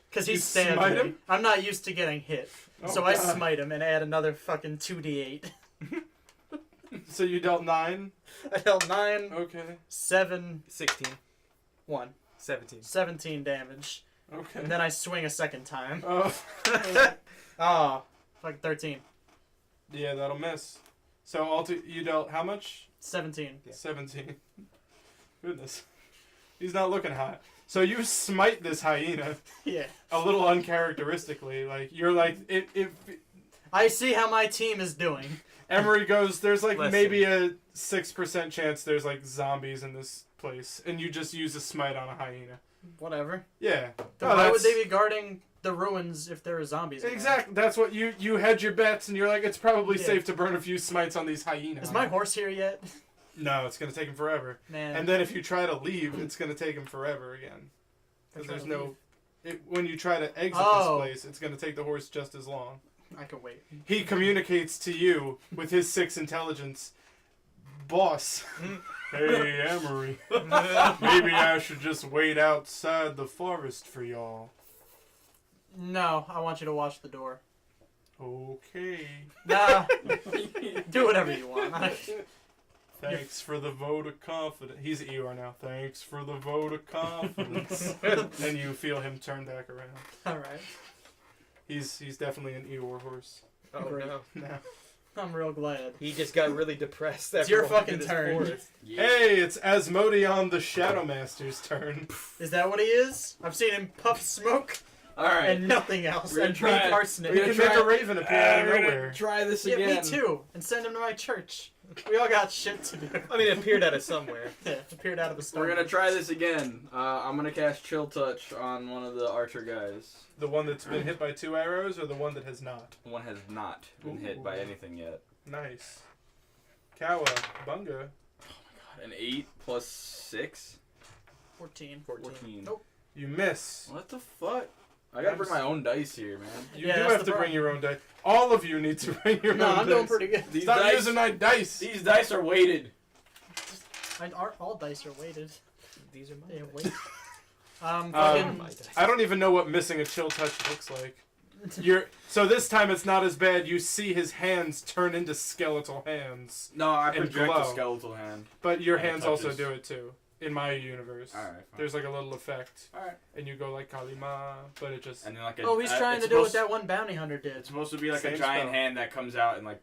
Because he You stabbed smite me. him? I'm not used to getting hit. Oh, so I God. smite him and add another fucking 2d8. So you dealt 9? I dealt 9, Okay. 7, 16, 1. 17. 17 damage. Okay. And then I swing a second time. Oh. Oh, fucking 13. Yeah, that'll miss. So you dealt how much? 17. Yeah. 17. Goodness. He's not looking hot. So you smite this hyena Yeah. a little uncharacteristically. Like, you're like, if I see how my team is doing. Emory goes, there's like Listen. maybe a 6% chance there's like zombies in this place. And you just use a smite on a hyena. Whatever. Yeah. Then why would they be guarding the ruins if there are zombies in there? Exactly. That's what you hedge your bets, and you're like, it's probably Yeah. safe to burn a few smites on these hyenas. Is my horse here yet? No, it's gonna take him forever. Man. And then if you try to leave, it's gonna take him forever again. Because there's no. When you try to exit Oh. this place, it's gonna take the horse just as long. I can wait. He communicates to you with his 6 intelligence. Boss. Hey, Emory. Maybe I should just wait outside the forest for y'all. No, I want you to watch the door. Okay. Nah. Do whatever you want. Thanks for the vote of confidence. He's Eeyore now. Thanks for the vote of confidence. And you feel him turn back around. Alright. He's definitely an Eeyore horse. Oh Great. no. Now. I'm real glad. He just got really depressed. It's your after walking fucking this turn. forest. Yeah. Hey, it's Asmodeon the Shadow Master's turn. Is that what he is? I've seen him puff smoke Alright. and nothing else. We're gonna And try be it. Parsnip. We gonna can make try- a raven appear out of We're gonna nowhere. try this Yeah, again. me too. And send him to my church. We all got shit to do. I mean, it appeared out of somewhere. Yeah, appeared out of the stone. We're gonna try this again. I'm gonna cast Chill Touch on one of the archer guys. The one that's been hit by 2 arrows or the one that has not? One has not been hit by anything yet. Nice. Kawa, Bunga. An 8 plus 6? 14. 14. Nope. You miss. What the fuck? I gotta bring my own dice here, man. You Yeah, do that's have the to problem. bring your own dice. All of you need to bring your No, own I'm dice. doing pretty good. These Stop dice, using my dice. these dice are weighted. All dice are weighted. These are my They dice. have weight. Fucking. My dice. I don't even know what missing a chill touch looks like. So this time it's not as bad. You see his hands turn into skeletal hands, No, I And project glow. a skeletal hand. but your And it hands also touches. do it too. In my universe, Alright, fine. there's like a little effect, Alright. and you go like Kalima, but it just And then like Oh, he's trying to do what that one bounty hunter did. It's supposed to be like Same a giant spell. hand that comes out and like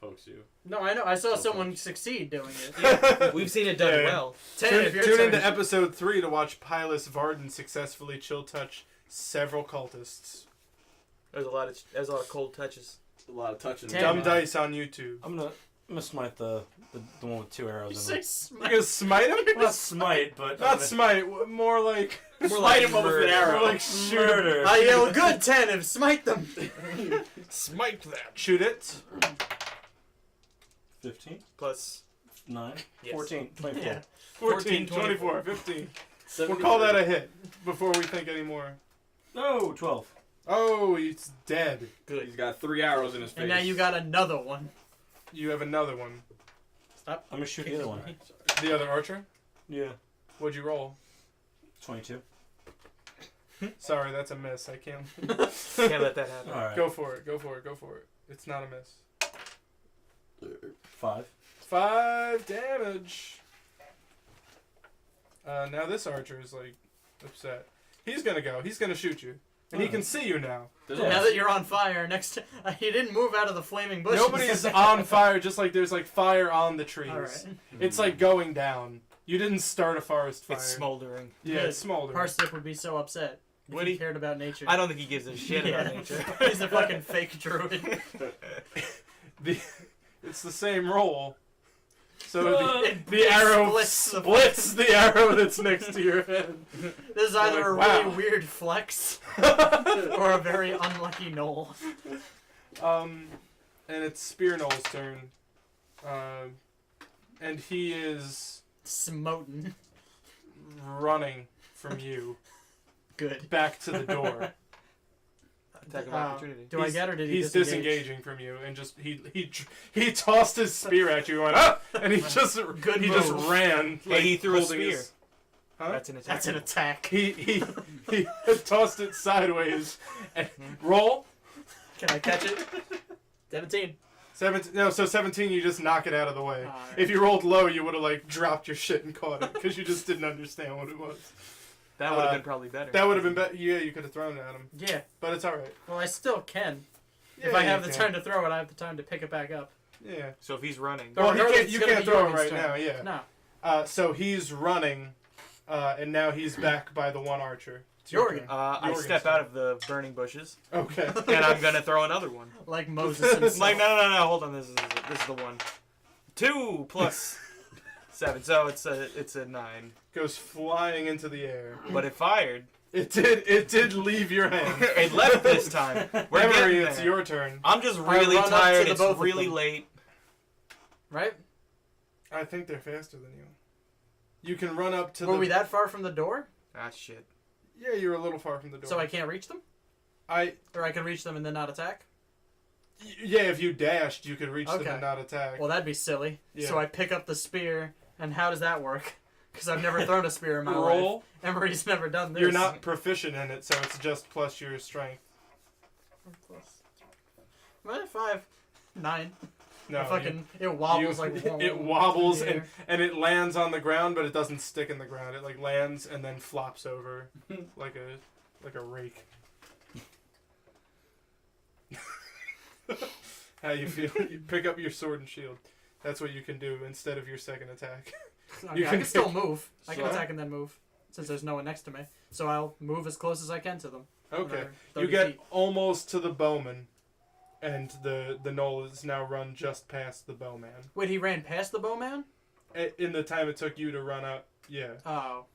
pokes you. No, I know. I saw So someone succeed doing it. We've seen it done Yeah. well. Tannivh, your Tune turn. into episode 3 to watch Pilus Varden successfully chill touch several cultists. There's a lot of cold touches. A lot of touching. Damn. Dumb dice on YouTube. I'm gonna smite the one with 2 You arrows in say it. smite. You gonna smite him? Not smite, but Not smite. More like Smite him with an arrow. More like shoot. murder. I yell, good, Tannivh, smite them. Smite that. Shoot it. 15. Plus 9? Yes. 14. 24. Yeah. 14, 24. 24, 15. We'll call that a hit before we think anymore. No, 12. Oh, it's dead. He's got 3 arrows in his face. And now you got another one. You have another one. Stop. I'm gonna shoot the other one. The other archer? Yeah. What'd you roll? 22. Sorry, that's a miss. I can't. Can't let that happen. Alright. Go for it. Go for it. Go for it. It's not a miss. 5. 5 damage. Now this archer is like upset. He's gonna go. He's gonna shoot you, and he can see you now. Now that you're on fire, he didn't move out of the flaming bushes. Nobody's on fire. Just like there's like fire on the trees. All right. It's like going down. You didn't start a forest fire. It's smoldering. Yeah, Good. it's smoldering. Parsnip would be so upset if Would he he? cared about nature. I don't think he gives a shit about nature. He's a fucking fake druid. It's the same roll. So the It arrow splits the arrow that's next to your head. This is either a Like, wow. really weird flex or a very unlucky Gnoll. And it's Spear Gnoll's turn. And he is Smoten. running from you Good. back to the door. Attack of opportunity. Do I get or did he He's disengage? disengaging from you and just he tossed his spear at you and went ah! And he just Good just move. ran. Hey, he threw a holding spear. his- Huh? That's an attack. That's an attack. He tossed it sideways and roll. Can I catch it? 17. 17. No, so 17. You just knock it out of the way. Alright. If you rolled low, you would have like dropped your shit and caught it because you just didn't understand what it was. That would have been probably better. That would have been better. Yeah, you could have thrown it at him, Yeah. but it's all right. Well, I still can. If Yeah, I have you the can. time to throw it, I have the time to pick it back up. Yeah. So if he's running, Well, no, it's you gonna can't be throw it Yohrgin's right turn. now. Yeah. No. So he's running, and now he's back by the one archer. It's your Yohrgin. turn. I Yohrgin's step turn. out of the burning bushes, Okay. and I'm gonna throw another one. Like Moses himself. I'm like, no, hold on, this is the one. 2 plus 7, so it's a 9. Goes flying into the air. But it fired. It did leave your hand. It left this time. We're Emory, getting it's there. your turn. I'm just really run up to tired. the It's both of really them. late. Right? I think they're faster than you. You can run up to Were the. we that far from the door? Ah, shit. Yeah, you're a little far from the door. So I can't reach them? I. Or I can reach them and then not attack? Yeah, if you dashed, you could reach them Okay. and not attack. Well, that'd be silly. Yeah. So I pick up the spear, and how does that work? Because I've never thrown a spear in my life. Roll. Emory's never done this. You're not proficient in it, so it's just plus your strength. Am I at 5? 9. No, It wobbles you- like it wobbles in the and, air. and it lands on the ground, but it doesn't stick in the ground. It like lands and then flops over like a rake. How you feel? You pick up your sword and shield. That's what you can do instead of your second attack. Okay, You I can can still pick- move. I can So? attack and then move. Since there's no one next to me. So I'll move as close as I can to them. Okay, Whatever, you 30 get feet. almost to the bowman, and the gnoll is now run just past the bowman. Wait, he ran past the bowman? In the time it took you to run up, yeah, Oh.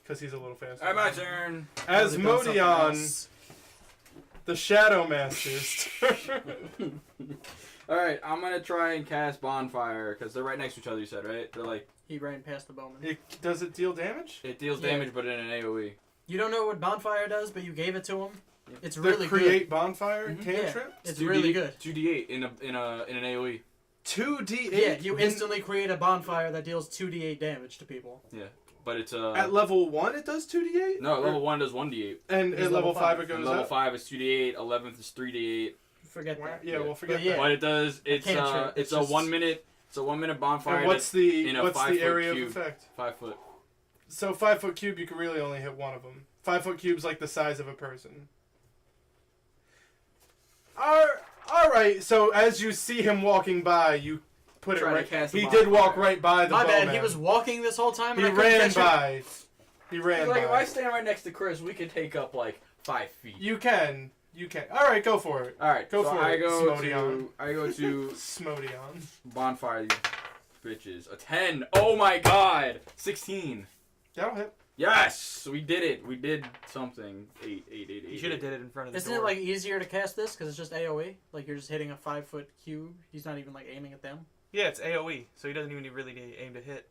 because he's a little faster. Alright, my turn. Would've done something Asmodeon, else. the Shadow Masters. Alright, I'm gonna try and cast Bonfire, because they're right next to each other, you said, right? They're like, He ran past the bowman. Does it deal damage? it deals Yeah. damage, but in an AoE. You don't know what bonfire does, but you gave it to him. Yeah. It's The really create bonfire Mhm. cantrip. good. It's really good. 2d8 in an AoE. 2d8. Yeah, you instantly create a bonfire that deals 2d8 damage to people. Yeah, but it's At level 1, it does 2d8. no, level 1 does 1d8. And Is at level level 5 it five. goes And level up. 5 is 2d8. 11th is 3d8. Forget Wow, that. yeah, well, forget But yeah. that. What it does, it's cantrip, it's it's a just- 1 minute. It's a 1 minute bonfire. And what's the in a 5 foot area cube. of effect? 5 foot? So 5 foot cube, you can really only hit one of them. 5 foot cube's like the size of a person. All right. So as you see him walking by, you put Try it to right. cast the He did walk bonfire. right by the My bad, bowman. he was walking this whole time and He I couldn't ran catch him? by. He ran Like if by. I stand right next to Chris, we could take up like 5 feet. You can. All right, go for it. All right, Go so for I it, go Asmodeon. to I go to Asmodeon. bonfire these bitches. A 10. Oh my god. 16. That'll hit. Yes, we did it. We did something. 8. You should have did it in front of the Isn't door. it like easier to cast this because it's just AoE? Like you're just hitting a 5 foot cube. He's not even like aiming at them. Yeah, it's AoE, so he doesn't even really aim to hit.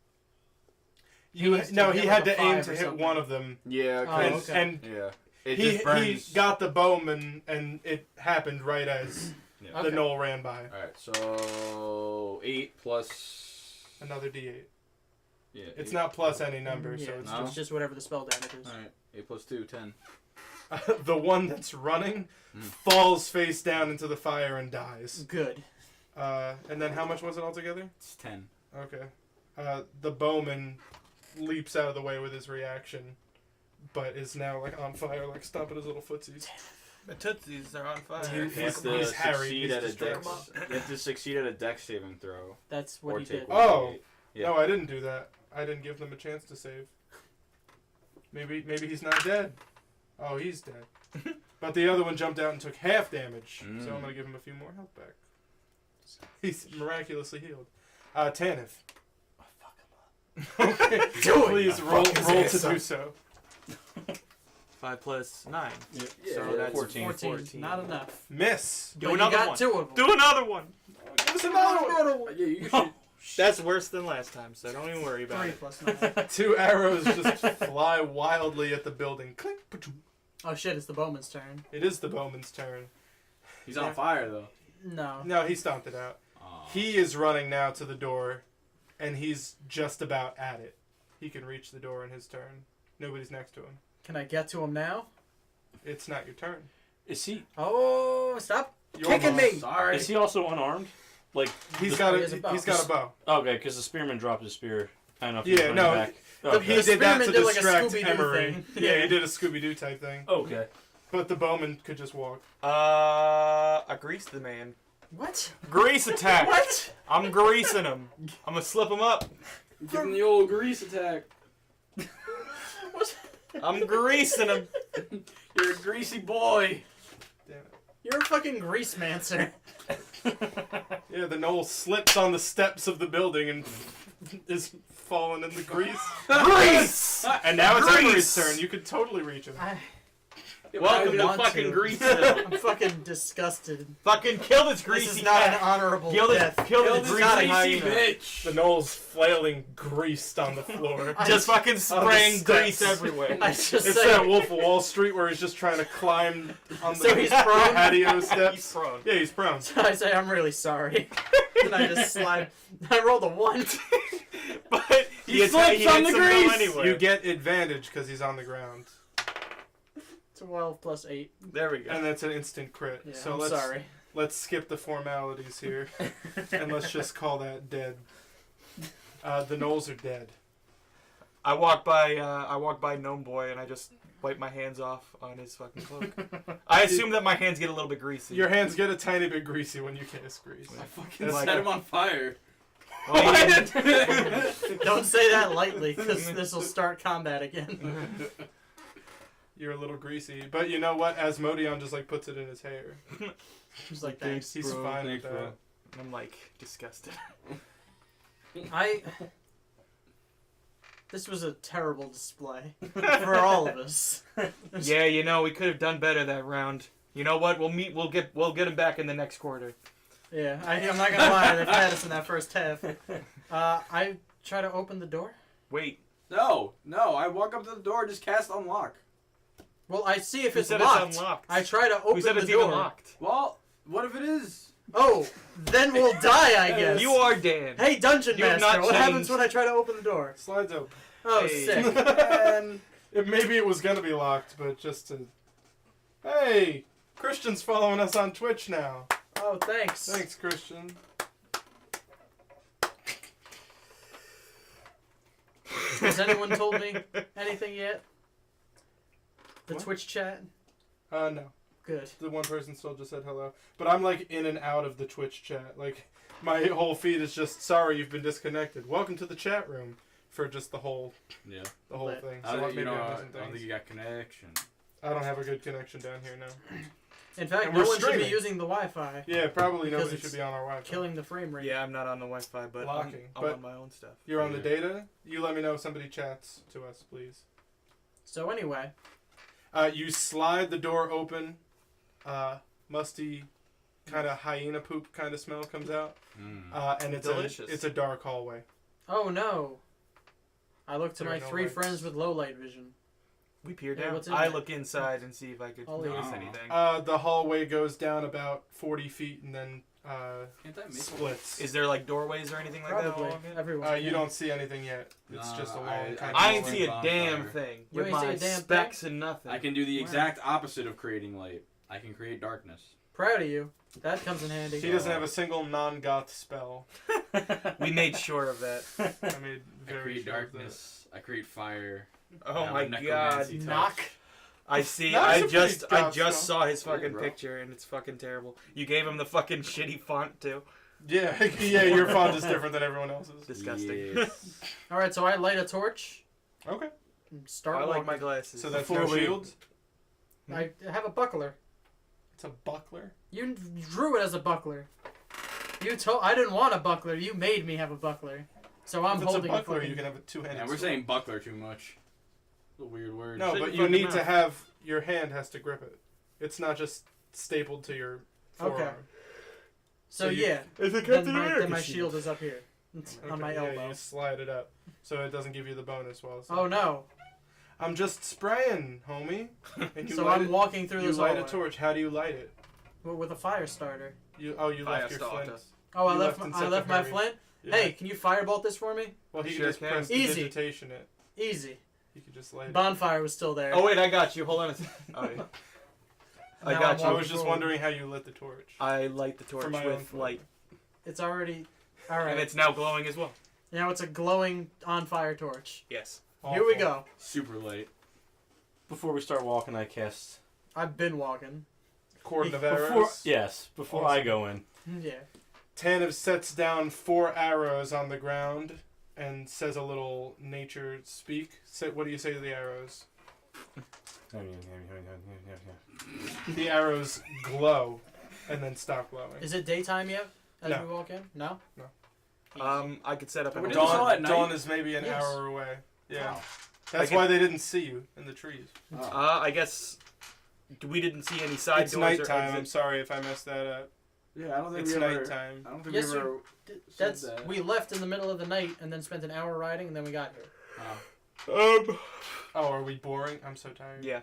He had to aim to hit one of them. Yeah, Oh, cause, okay. And yeah. It he just burns. got the bowman, and it happened right as Yeah. the Okay. gnoll ran by. Alright, so 8 plus. Another D8. Yeah. It's 8. not plus any number, Yeah, so it's No. it's just whatever the spell damage is. Alright, 8 plus 2, 10. the one that's running falls face down into the fire and dies. Good. And then how much was it altogether? It's 10. Okay. The bowman leaps out of the way with his reaction, but is now like on fire, like stomping his little footsies. The Tootsies are on fire. Dude, He has to he's Harry, succeed he's at a distracted. dex. You have to succeed at a dex saving throw. That's what Or he take did. 1 Oh. d8. Yeah. No, I didn't do that. I didn't give them a chance to save. Maybe he's not dead. Oh, he's dead. But the other one jumped out and took half damage, so I'm gonna give him a few more health back. He's miraculously healed. Tannivh. Oh, fuck him up. Okay, Do it. please roll to do so. 5 plus 9. Yeah. So Yeah, that's 14. 14. Not enough. Miss. Do But another you got one. 2 of them. Do another one. Give us another one. Yeah, you should. That's worse than last time, so don't even worry about 3 it. plus 9. 2 arrows just fly wildly at the building. Clink, pa-choom. Oh shit, it's the bowman's turn. It is the bowman's turn. He's on fire, though. No. No, he stomped it out. Aw. He is running now to the door, and he's just about at it. He can reach the door in his turn. Nobody's next to him. Can I get to him now? It's not your turn. Is he? Oh, stop Your kicking boss. me! Sorry. Is he also unarmed? Like He's the- got he has a bow. he's got a bow. Okay, because the spearman dropped his spear. I don't know if Yeah, he's running no, back. The Okay. He did that to spearman did like a distract Scooby-Doo Emory. thing. Yeah, Yeah. he did a Scooby-Doo type thing. Okay. But the bowman could just walk. I greased the man. What? Grease attack. What? I'm greasing him. I'm gonna slip him up. Give him the old grease attack. What? I'm greasing him. You're a greasy boy. Damn it. You're a fucking grease mancer. Yeah, the gnoll slips on the steps of the building and is falling in the grease. Grease! And now it's Grease! Emory's turn. You could totally reach him. Welcome to want fucking to. Grease Hill. I'm fucking disgusted. Fucking kill this This greasy is not an cat. honorable Kill death. this greasy hyena. bitch. The gnoll's flailing greased on the floor. Just fucking spraying steps. grease everywhere. I just It's say that Wolf of Wall Street where he's just trying to climb on the So he's prone? patio steps. He's prone. Yeah, he's prone. I say I'm really sorry. And I just slide. I rolled a 1. But He slips on the grease! Anyway. You get advantage because he's on the ground. 12 plus 8. There we go. And that's an instant crit. Yeah, so I'm let's sorry. let's skip the formalities here. And let's just call that dead. The Gnolls are dead. I walk by Gnome Boy and I just wipe my hands off on his fucking cloak. I assume that my hands get a little bit greasy. Your hands get a tiny bit greasy when you cast grease. I fucking That's set like him on fire. Well, Don't say that lightly, because this will start combat again. You're a little greasy. But you know what? Asmodeon just like puts it in his hair. He's like, thanks. He's bro, fine with thanks, bro. that. I'm like disgusted. This was a terrible display for all of us. Yeah, you know, we could have done better that round. You know what? We'll get him back in the next quarter. Yeah, I'm not gonna lie, they've had us in that first half. I try to open the door. Wait. No, I walk up to the door, just cast unlock. Well, I see if Who it's said locked. it's unlocked? I try to Who open said the it's door. even locked? Well, what if it is? Oh, then we'll die, I guess. You are Dan. Hey, Dungeon You have Master, not what happens changed. when I try to open the door? Slides open. Oh, Hey. sick. And Maybe it was gonna be locked, but just to. Hey, Christian's following us on Twitch now. Oh, thanks. Thanks, Christian. Has anyone told me anything yet? The What? Twitch chat? No. Good. The one person still just said hello. But I'm like in and out of the Twitch chat. Like, my whole feed is just, sorry you've been disconnected. Welcome to the chat room. For just the whole yeah, Lit. thing. I So don't, maybe I I'm don't missing think things. you got connection. I don't have a good connection down here now. In fact, And no we're one should be streaming. using the Wi-Fi. Yeah, probably Because nobody it's should be on our Wi-Fi. Killing the frame rate. Yeah, I'm not on the Wi-Fi, but Blocking, I'm but- on my own stuff. You're on the Yeah. data? You let me know if somebody chats to us, please. So anyway, You slide the door open. Musty kind of hyena poop kind of smell comes out. And Delicious. it's a dark hallway. Oh no! I look to There are my no 3 lights. friends with low light vision. We peer Yeah, down. what's in I there? look inside and see if I could I'll notice leave. anything. The hallway goes down about 40 feet and then Can't that make splits. Is there like doorways or anything like that? Probably. along it? Everyone. You don't see anything yet. It's Nah, just a long I- kind I of ain't hallway. see a Bonfire. damn thing You with ain't see my a damn specs and nothing. I can do the Wow. exact opposite of creating light. I can create darkness. Proud of you. That comes in handy. He doesn't have a single non-goth spell. We made sure of that. I made I very create sure of darkness. I create fire. I Oh have my a god. necromancy touch. Knock. I see. That's I a just pretty I goth just spell. saw his Yeah, fucking bro. picture and it's fucking terrible. You gave him the fucking shitty font too. that. Yeah, your font is different than everyone else's. Disgusting. Yes. All right, so I light a torch Okay. and start I like walking. my glasses. So that's Before no we- shields? I have a buckler. It's a buckler? You drew it as a buckler. I didn't want a buckler. You made me have a buckler. So I'm if it's a holding buckler, fucking- you can have a two-handed Yeah, we're sword. saying buckler too much. It's a weird word. No, Shut but your you need fucking to mouth. have... Your hand has to grip it. It's not just stapled to your forearm. Okay. So So you- yeah, It's a then my shield is up here. It's on my yeah, elbow. you slide it up. So it doesn't give you the bonus while it's Oh no. I'm just spraying, homie. And you So light I'm it, walking through you this light hallway. a torch. How do you light it? With a fire starter. You Fire left your starter. flint. Oh, I You left left my, I left my Inception flint. Yeah. Hey, can you firebolt this for me? Well, he Sure could just can. press Easy. digitation it. Easy. You could just light it. Bonfire was still there. Oh wait, I got you. Hold on a second. Oh, yeah. I Now got I'm you. I walking was just forward. wondering how you lit the torch. I light the torch For my own with flint. light, It's already. All right. and it's now glowing as well. Now it's a glowing on fire torch. Yes. Here we Awful. go. Super light. Before we start walking, I cast. I've been walking. Cordon of Before, arrows. yes, before Awesome. I go in. Yeah. Tannivh sets down 4 arrows on the ground and says a little nature speak. What do you say to the arrows? The arrows glow and then stop glowing. Is it daytime yet? As No. we walk in? No. I could set up We're an doing this all alarm. at night? Dawn is maybe an Yes. hour away. Yeah. Wow. That's I why they didn't see you in the trees. Oh. I guess we didn't see any side It's doors or nighttime. I'm exits. sorry if I messed that up. Yeah, I don't think It's we ever. nighttime. I don't think Yes, we ever. That's said that. we left in the middle of the night and then spent an hour riding and then we got here. Oh. Oh, are we boring? I'm so tired. Yeah.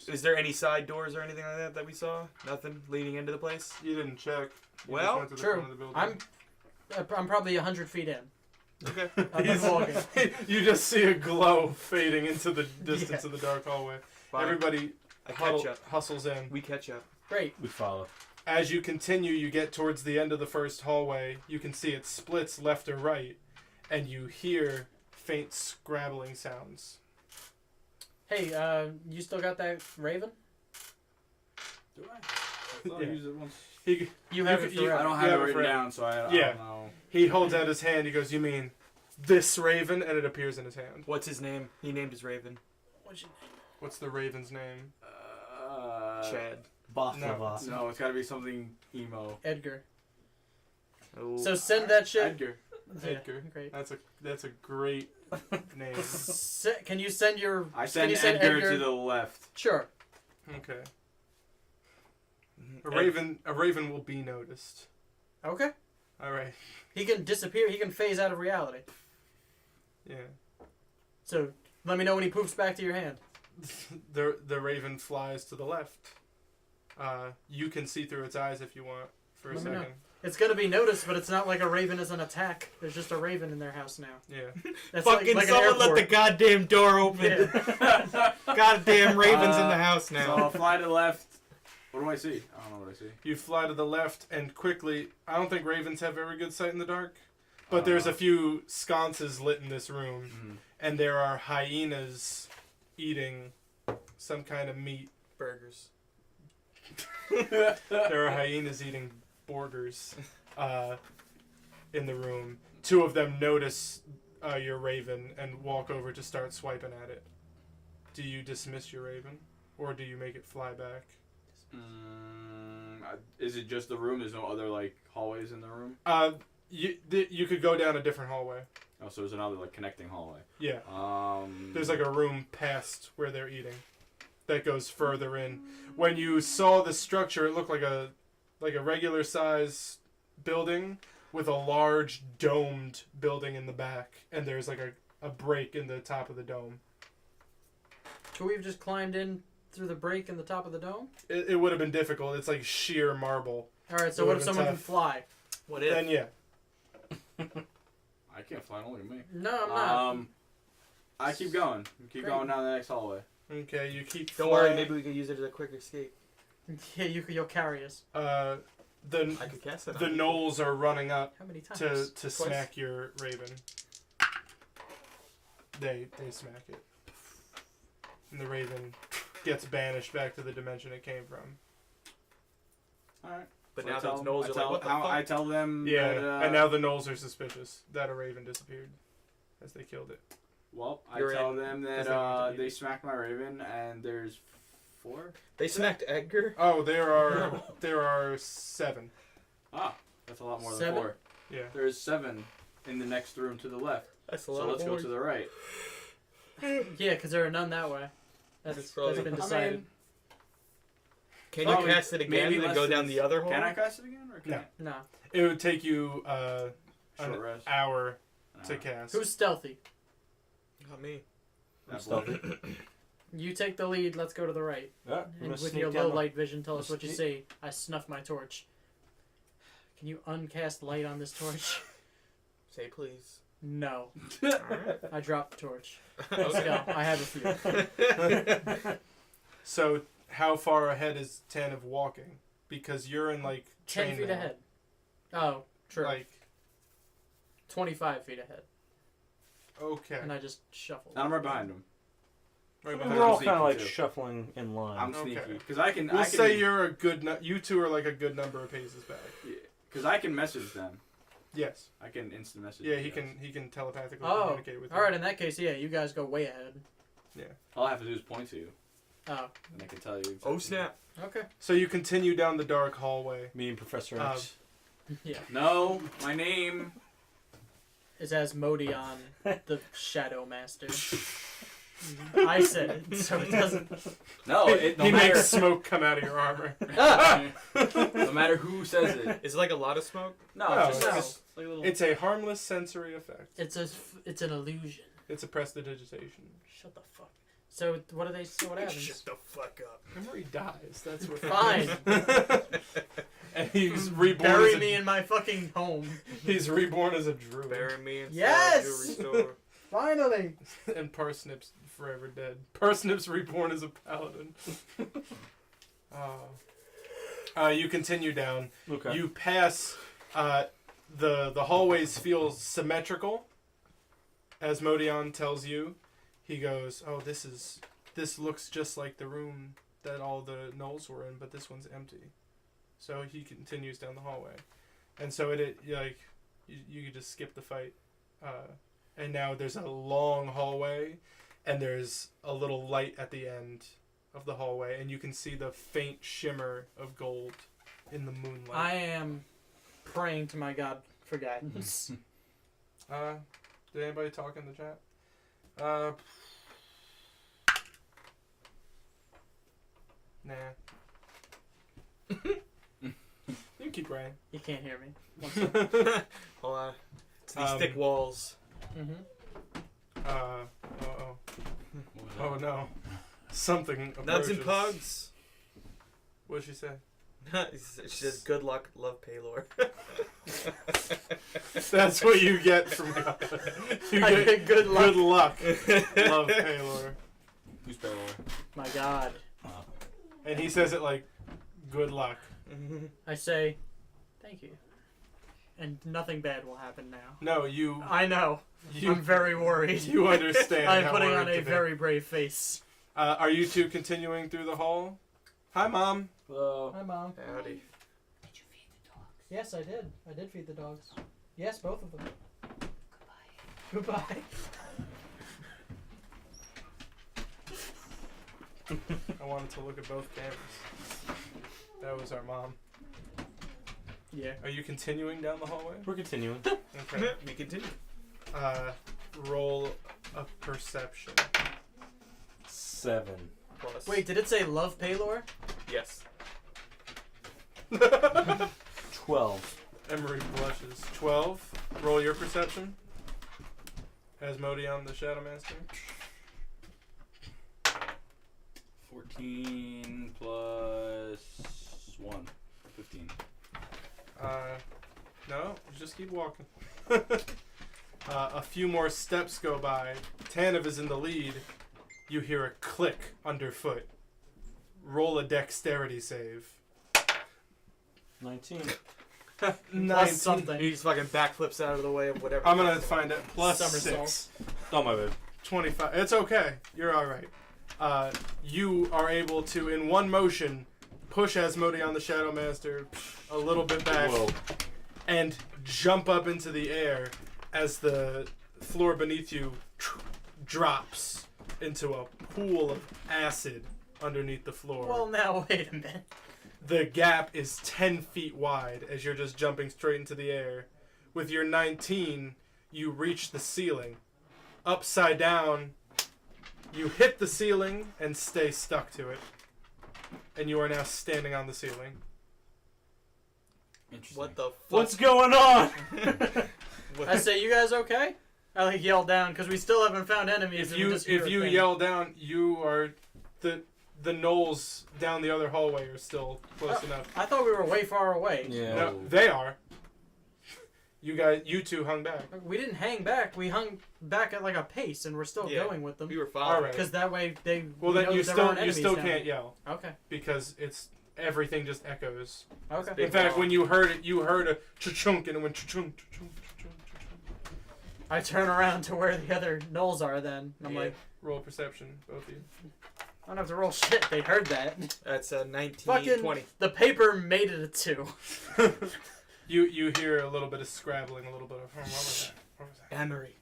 Is there any side doors or anything like that we saw? Nothing leading into the place. You didn't check. You Well, just went to the True. front of the building. I'm probably 100 feet in. Okay. I've been walking. You just see a glow fading into the distance of the dark hallway. Fine. Everybody I catch up. hustles in. We catch up. Great. We follow. As you continue, you get towards the end of the first hallway. You can see it splits left or right, and you hear faint scrabbling sounds. Hey, you still got that raven? Do I? I thought I Yeah. used it once. You have it you- forever. I don't You have have it it written forever. down, so I Yeah. don't know. He holds out his hand. He goes, "You mean this raven?" And it appears in his hand. What's his name? He named his raven. What's your name? What's the raven's name? Chad. Baklava. No, it's got to be something emo. Edgar. Oh. So send that shit. Edgar. Yeah, Edgar. great. That's a great name. Can you send your? I Can send you send Edgar to the left. Sure. Okay. Mhm. A raven will be noticed. Okay. All right. He can disappear. He can phase out of reality. Yeah. So let me know when he poofs back to your hand. The raven flies to the left. You can see through its eyes if you want for a Let me know. second. It's gonna be noticed, but it's not like a raven is an attack. There's just a raven in their house now. Yeah. That's Fucking like an someone let the airport. goddamn door open. Yeah. Goddamn ravens in the house So now. I'll fly to the left. What do I see? I don't know what I see. You fly to the left and quickly. I don't think ravens have very good sight in the dark, but there's a few sconces lit in this room, Mhm. and there are hyenas eating some kind of meat. Burgers. There are hyenas eating burgers in the room. 2 of them notice your raven and walk over to start swiping at it. Do you dismiss your raven, or do you make it fly back? Is it just the room? There's no other like hallways in the room. You could go down a different hallway. Oh, so there's another like connecting hallway. Yeah. Um. There's like a room past where they're eating that goes further in. When you saw the structure, it looked like a like a regular size building with a large domed building in the back, and there's like a break in the top of the dome. Could we have just climbed in through the break in the top of the dome? It would have been difficult. It's like sheer marble. All right. So It what would've if been someone tough. can fly? What if? Then yeah. I can't fly, only me. No, I'm not. I keep going. Keep Great. going down the next hallway. Okay, you keep Don't flying. worry, maybe we could use it as a quick escape. Yeah, you'll carry us. The I could cast it. the on you. Gnolls are running up How many times? to smack your raven. They smack it, and the raven gets banished back to the dimension it came from. All right. But So now I tell- those gnolls I are tell, like, what the how- fuck? I tell them. Yeah, that, and now the Gnolls are suspicious that a raven disappeared as they killed it. Well, I You're tell in, them 'cause that they wanted to they eat it. smacked my raven, and there's 4. They smacked Edgar? Oh, there are 7. Ah, that's a lot more 7? than 4. Yeah. There's 7 in the next room to the left. That's a So lot let's of go boys. to the right. Yeah, because there are none that way. That's probably- been I decided. mean, Can Probably you cast it again maybe and less go than- down the other hole? Can I cast it again, or can No. No. It would take you I? an Short rest. hour to Uh, cast. Who's stealthy? Not me. that Stealthy. boy. You take the lead. Let's go to the right. Yeah, I'm And gonna with sneak your down low the- light vision, tell us what you sneak- see. I snuff my torch. Can you uncast light on this torch? Say please. No. Alright. I dropped the torch. Let's go. I have a few. So, how far ahead is Tannivh walking? Because you're in like 10 feet chainmail. ahead. Oh, true. Like 25 feet ahead. okay, And I just shuffled. I'm right behind him. right We're behind all you. sneaky kind of like too. shuffling in line. I'm Okay. sneaky because I can. We'll I can, say you're a good. You two are like a good number of paces back. because I can message them. Yes. I can instant message. Yeah, you he guys. can. He can telepathically Oh, communicate with you. all right. In that case, yeah, you guys go way ahead. All I have to do is point to you, Oh, and I can tell you. Exactly. Oh snap. okay. So you continue down the dark hallway. Me and Professor X. Yeah. No, my name. It's Asmodeon, the Shadow Master. I said it, so it doesn't. No, it no he matter. makes smoke come out of your armor. No matter who says it. Is it like a lot of smoke? No, No, it's just it's- like a little. It's a harmless sensory effect. It's an illusion. It's a prestidigitation. Shut the fuck. So what do they? So what happens? Shut the fuck up. Emory dies. That's what. Fine. And he's reborn. Bury as a, me in my fucking home. He's reborn as a druid. Bury me inside Yes! a jewelry store. Finally. And Parsnip's forever dead. Parsnip's reborn as a paladin. You continue down. Okay. You pass. The hallways feel symmetrical. Asmodeon tells you. He goes, "Oh, this looks just like the room that all the Gnolls were in, but this one's empty." So he continues down the hallway, and so you could just skip the fight, and now there's a long hallway, and there's a little light at the end of the hallway, and you can see the faint shimmer of gold in the moonlight. I am praying to my god for guidance. Did anybody talk in the chat? Nah. You can keep writing. You can't hear me. Hold on. It's these thick Um, walls. Mm-hmm. Oh no. Something Nuts approaches. and pugs. What'd she say? She says, "Good luck, love Paylor." That's what you get from God. You I get get good luck. good luck. Love Paylor. Who's Paylor? My god. And he says it like, good luck. I say, thank you. And nothing bad will happen now. No, you I know. I'm very worried. you understand. I'm how putting on worried a to be. very brave face. Are you two continuing through the hall? Hi, Mom. Hello. Hi, Mom. Howdy. Did you feed the dogs? Yes, I did. I did feed the dogs. Yes, both of them. Goodbye. Goodbye. I wanted to look at both cameras. That was our mom. Yeah. Are you continuing down the hallway? We're continuing. Okay. We continue. Roll a perception. 7. Plus. Wait, did it say love Paylor? Yes. 12. Emory blushes. 12. Roll your perception. Asmodeon, the Shadow Master. 14 plus 1. 15. No, just keep walking. A few more steps go by. Tannivh is in the lead. You hear a click underfoot. Roll a dexterity save. 19. 19. something. He just fucking backflips out of the way of whatever. I'm gonna find it. Plus Somersault. 6. Oh, my bad. 25. It's okay. You're alright. You are able to, in one motion, push Asmodeon the Shadow Master a little bit back Whoa. and jump up into the air as the floor beneath you drops into a pool of acid underneath the floor. Well, now wait a minute. The gap is 10 feet wide as you're just jumping straight into the air. With your 19, you reach the ceiling. Upside down, you hit the ceiling and stay stuck to it. And you are now standing on the ceiling. Interesting. What the fuck? What's going on? I say, you guys okay? I like yell down because we still haven't found enemies. If and we just hear if a you thing. yell down, you are the Gnolls down the other hallway are still close enough. I thought we were way far away. Yeah. No, they are. You two hung back. We didn't hang back. We hung back at like a pace, and we're still Yeah. going with them. We were All following. right. Because that way they. Well, we then know you that there aren't still enemies down can't there. yell Okay. because it's everything just echoes. Okay. Big In fact, ball. when you heard it, you heard a cha-chunk and it went cha-chunk, cha-chunk, cha-chunk, cha-chunk. I turn around to where the other Gnolls are. Then and I'm Yeah. like, Roll perception, both of you. I don't have to roll shit. They heard that. That's 19, Fucking 20. The paper made it a 2. You hear a little bit of scrabbling, a little bit of what was that? What was that? Emory.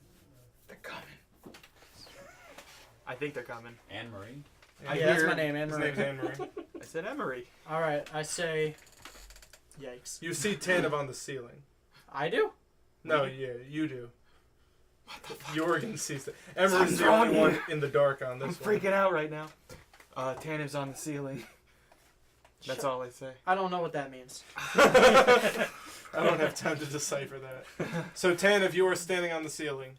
They're coming. I think they're coming. Anne Marie. I Yeah, that's hear- my name, His Emory. name's Anne-Marie. I said Emory. All right, I say, yikes. You see Tannivh on the ceiling. I do. No, yeah, you do. Yohrgin sees it. Emery's Something's the wrong only here. one in the dark on I'm this one. freaking out right now. Tanniv's on the ceiling. That's all I say. I don't know what that means. I don't have time to decipher that. So Tannivh, you are standing on the ceiling,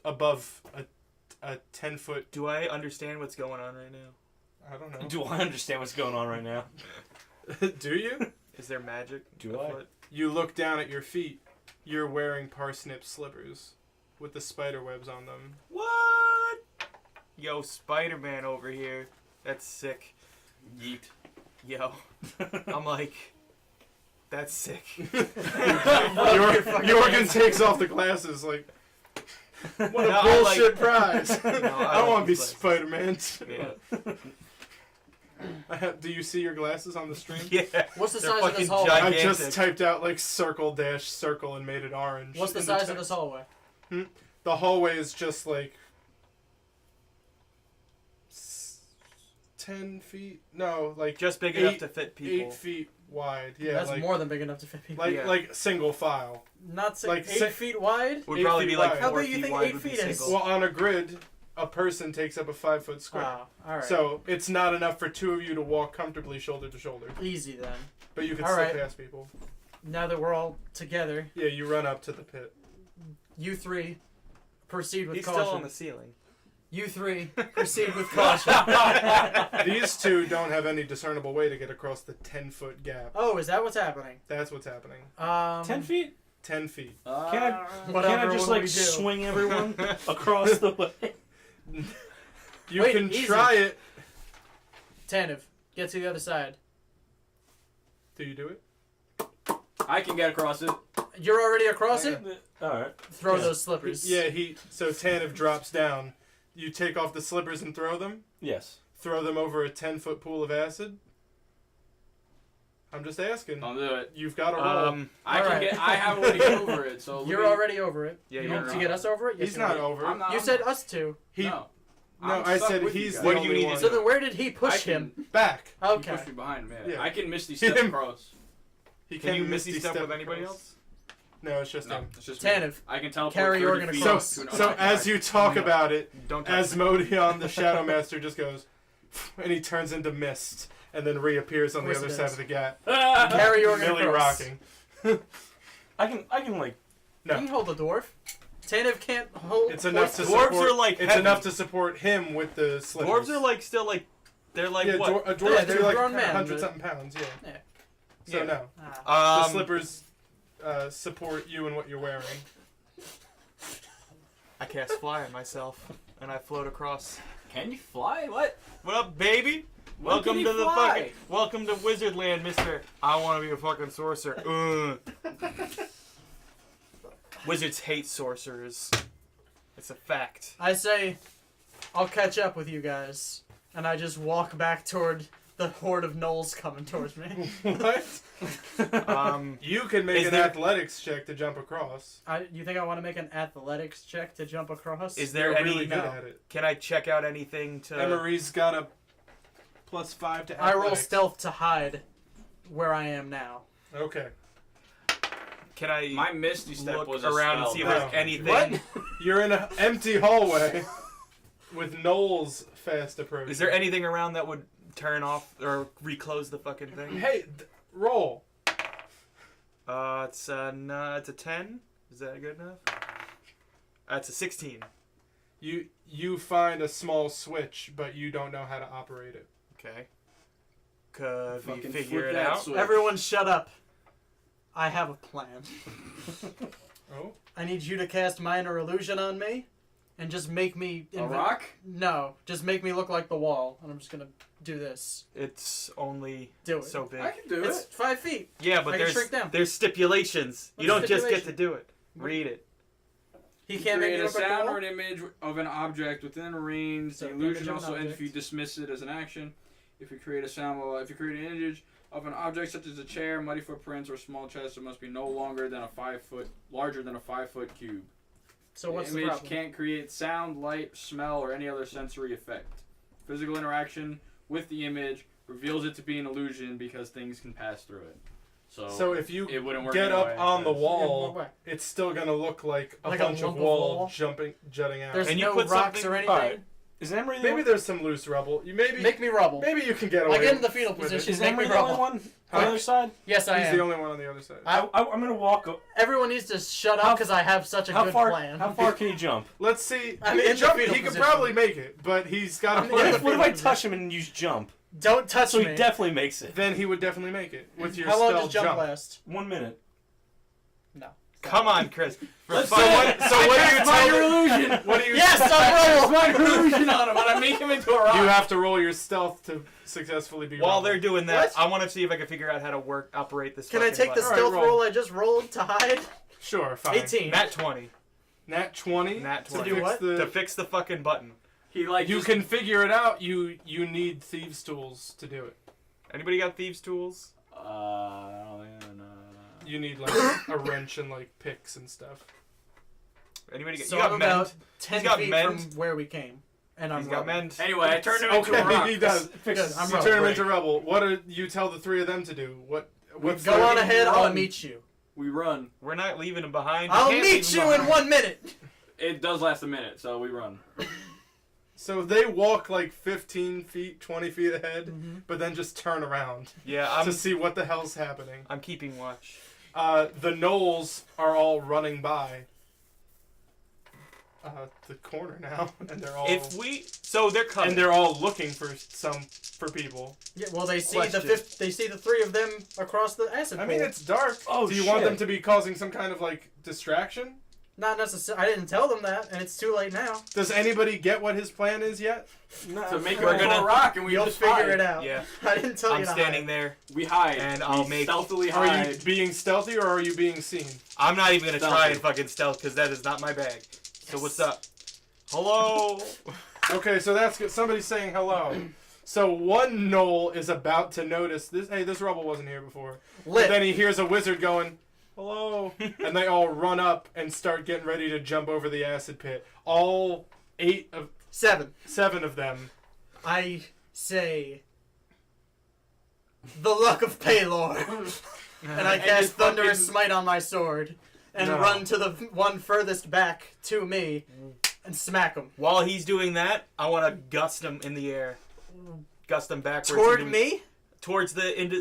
above a 10-foot. Do I understand what's going on right now? I don't know. Do I understand what's going on right now? Do you? Is there magic? Do I? afoot? You look down at your feet. You're wearing Parsnip slippers with the spider webs on them. What? Yo, Spider-Man over here. That's sick. Yeet. Yo. I'm like, that's sick. Yohrgin takes off the glasses like, what a No, I like- bullshit prize. No, I I don't like want to be these Spider-Man. Yeah. Do you see your glasses on the stream? Yeah. What's the They're size of fucking this hallway? I gigantic. just typed out like circle-circle and made it orange. What's the in size of text. this hallway? The hallway is just like 10 feet. No, like Just big enough Eight- to fit people. 8 feet wide. Yeah, That's like more than big enough to fit people. like Yeah. like single file. Not like 8 feet wide. Would 8 probably feet be like wide. 4 How big you feet think wide 8 would be feet is? single. Well, on a grid, a person takes up a 5-foot square. Wow. All right. So it's not enough for two of you to walk comfortably shoulder to shoulder. Easy then. But you can All still right. pass people. Now that we're all together, Yeah, you run up to the pit. you three proceed with He's caution. still on the ceiling. You three proceed with caution. These two don't have any discernible way to get across the 10-foot gap. Oh, is that what's happening? That's what's happening. 10 feet? 10 feet. Can I Whatever just will like we do? swing everyone across the way? You Wait, can easy. try it. Tannivh, get to the other side. Do you do it? I can get across it. You're already across it? Alright. Throw Yeah. those slippers. Yeah, so Tannivh drops down. You take off the slippers and throw them. Yes. Throw them over a 10-foot pool of acid. I'm just asking. I'll do it. You've got to roll. I can Alright. get. I have a way to get over it. So You're already over it. Yeah, you you're want to not. get us over it? Yes, He's you not are. over. I'm not. You said us two. He No. No, I'm I stuck said with you he's guys. the What do only you need to one. So then where did he push I can- him? Back. You Okay. push me behind, man. Yeah. I can misty step Him. across. He Can you can misty step with anybody across. else? No, it's just No, him. it's just me. Tannivh, I can teleport carry 30 Yohrgin feet across. to an So other as side. you talk No. about it, Don't touch me. Asmodeon, the Shadow Master, just goes, and he turns into mist. and then reappears on the Of other course it side does. of the gap. Carry Yohrgin Millie across. rocking. I can like. You can No, hold the dwarf. Tannivh can't hold. it's enough to Dwarves support. are like it's heavy. enough to support him with the slippers. Dwarves are like still like they're like yeah, what? a dwarf they're do like grown men, 100 but- something pounds. Yeah. Yeah. So Yeah. no, Ah. the slippers support you and what you're wearing. I cast fly on myself and I float across. Can you fly? What? What up, baby? When Welcome can to you the fly? fucking welcome to Wizardland, Mister. I want to be a fucking sorcerer. Wizards hate sorcerers. It's a fact. I say, I'll catch up with you guys, and I just walk back toward the horde of gnolls coming towards me. What? You can make Is an there- athletics check to jump across. You think I want to make an athletics check to jump across? Is there You're any? really good at it. Can I check out anything to? Emory's got a +5 to I roll athletics. stealth to hide where I am now. Okay. Can I My Misty Step look was a around and spell. see if there's No. anything? What? You're in an empty hallway with Gnolls fast approaching. Is there anything around that would turn off or reclose the fucking thing? Hey, roll. It's a 10. Is that good enough? That's a 16. You find a small switch, but you don't know how to operate it. Okay. Could we Fucking figure flip it that out? switch. Everyone shut up. I have a plan. Oh. I need you to cast Minor Illusion on me, and just make me... A rock? No, just make me look like the wall, and I'm just gonna do this. It's only Do it. so big. I can do It's it. 5 feet. Yeah, I but can shrink down. there's stipulations. What's You don't just get stipulation? to do it. Read it. He can't make Create me a look like the sound wall? or an image of an object within range. So, The image illusion of an also ends if object. you dismiss it as an action. If you create a sound, if you create an image of an object such as a chair, muddy footprints, or small chest, it must be no longer than larger than a 5-foot cube. So what's the the image problem? can't create sound, light, smell, or any other sensory effect. Physical interaction with the image reveals it to be an illusion because things can pass through it. So if you it wouldn't work get up anyway, on the because- wall, Yeah, what way? it's still gonna look like a Like a bunch of lump of wall wall? jutting out. There's And you no put rocks something- or anything. Alright. Is Emory the Maybe only, there's some loose rubble. You maybe Make me rubble. maybe you can get away. I get in the fetal with it. position. is Make Emory me the only rubble. one on the other side? Yes, I He's am. the only one on the other side. I'm gonna walk. Everyone needs to shut How- up because I have such a How good far? plan. How far can you jump? Let's see. I'm He in can the jump. fetal He could position. probably make it, but he's got I'm a in What the if, plan. what if I fetal touch position. him and use jump? Don't touch So me. he definitely makes it. Then he would definitely make it with your How long stealth does jump last? 1 minute. No. Come on, Chris. Let's so do what, it. so what do you Minor tell me? illusion. What do you? Yes, I'm Minor illusion on him, and I make him into a rock. You have to roll your stealth to successfully be. While rubble. they're doing that, What? I want to see if I can figure out how to operate this. Can I fucking take the button. Alright, stealth roll. roll I just rolled to hide? Sure, fine. 18. Nat 20 Nat 20. Nat to 20. fix what? the- to fix the fucking button. He like you just- can figure it out. You need thieves' tools to do it. Anybody got thieves' tools? no. You need like a wrench and like picks and stuff. Anybody got? So You got I'm mend. about 10 got feet mend. from where we came. And I'm He's got rubbing. mend. Anyway, I turned him into a rock. Okay, he does. Good, I'm You rubbing. turn him into rubble. What do you tell the three of them to do? What's Go their- on ahead, I'll Run. meet you. We run. We're not leaving him behind. I'll can't meet leave you him in behind. 1 minute! It does last a minute, so we run. So they walk like 15 feet, 20 feet ahead, Mhm. but then just turn around Yeah, to see what the hell's happening. I'm keeping watch. The Gnolls are all running by the corner now, and they're all So they're coming. and they're all looking for people. Yeah, well, they see Question. they see the three of them across the acid I pool. mean, it's dark. Oh, Do you want shit. them to be causing some kind of like distraction? Not necessarily. I didn't tell them that, and it's too late now. Does anybody get what his plan is yet? To make We're him into gonna- a rock, and we You'll just figure hide. it out. Yeah. I didn't tell I'm you to standing hide. there. We hide, And we I'll make- stealthily Are hide. you being stealthy or are you being seen? I'm not even gonna try Stealthy. and fucking stealth because that is not my bag. So what's up? Hello. Okay, so that's good. Somebody's saying hello. So one Gnoll is about to notice this. Hey, this rubble wasn't here before. But Lit. then he hears a wizard going, "Hello," and they all run up and start getting ready to jump over the acid pit. All 7 of them. I say, the luck of Paylor, and I And cast just Thunderous fucking- Smite on my sword, and No. run to the one furthest back to me, and smack him. While he's doing that, I want to gust him in the air. Gust him backwards. Toward into- me? towards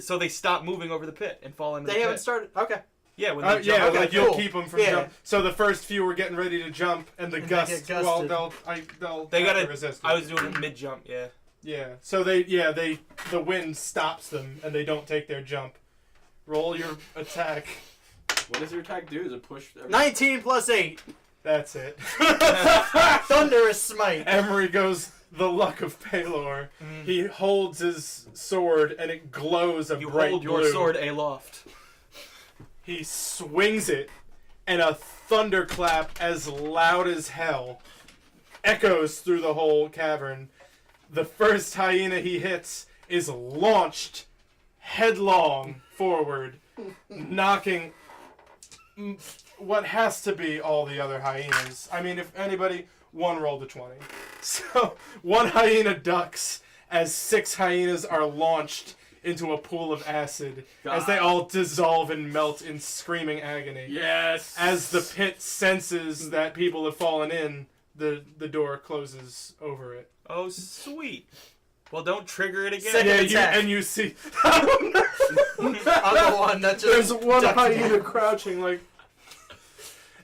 so they stop moving over the pit and fall into the They haven't pit. started. Okay. Yeah, when they jump. okay, like you'll cool. keep them from Yeah. jump. So the first few were getting ready to jump, and the And they gust. get Well, gusted. they'll They have to gotta. resist. I it. was doing it mid jump. Yeah. Yeah. So the wind stops them, and they don't take their jump. Roll your attack. What does your attack do? Does it push? 19 plus 8. That's it. Thunderous smite. Emory goes the luck of Palor. He holds his sword, and it glows a You bright hold your blue. sword aloft. He swings it, and a thunderclap as loud as hell echoes through the whole cavern. The first hyena he hits is launched headlong forward, knocking what has to be all the other hyenas. I mean, if anybody, one rolled a 20. So one hyena ducks as 6 hyenas are launched into a pool of acid as they all dissolve and melt in screaming agony. Yes. As the pit senses that people have fallen in, the door closes over it. Oh, sweet. Well, don't trigger it again. Second attack. You see I'm the one that just. there's one ducked hyena in. crouching like,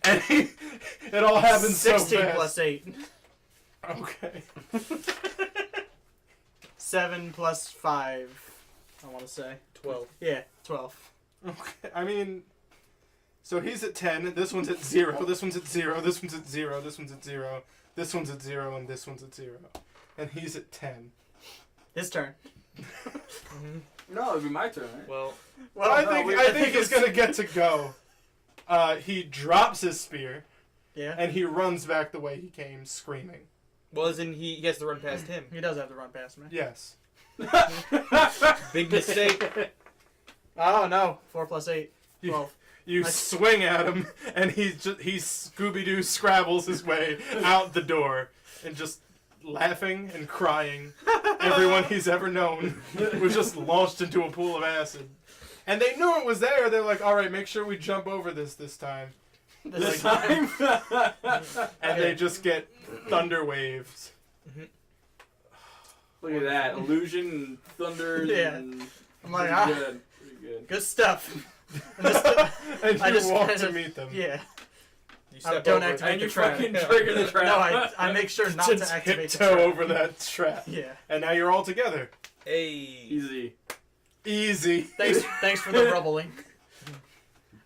and it all happens 16 so fast. plus 8. Okay. 7 plus 5. I want to say 12. Yeah, 12. Okay. I mean, so he's at 10. This one's at 0. This one's at 0. This one's at 0. This one's at 0. This one's at 0, and this one's at 0. And he's at 10. His turn. No, it'd be my turn, right? Well, Well, I no, think he's it's- gonna get to go. He drops his spear Yeah. and he runs back the way he came, screaming. isn't he has to run past him? He does have to run past me. Yes. Big mistake. Oh no! 4 plus 8. 12. You I- swing at him, and he Scooby-Doo scrabbles his way out the door, and just laughing and crying. Everyone he's ever known was just launched into a pool of acid. And they knew it was there. They're like, all right, make sure we jump over this time. This Like- time. And they just get thunder waved. Look at that illusion, and thunder. Yeah. And I'm like, pretty good. Pretty good. good stuff. And this- And I you just walk kind to of- meet them. yeah. You I don't over it. activate And the you trap. fucking trigger the trap. No, I make sure not to activate the tiptoe trap. over that trap. Yeah. And now you're all together. Hey. Easy. Easy. Thanks for the rubbling.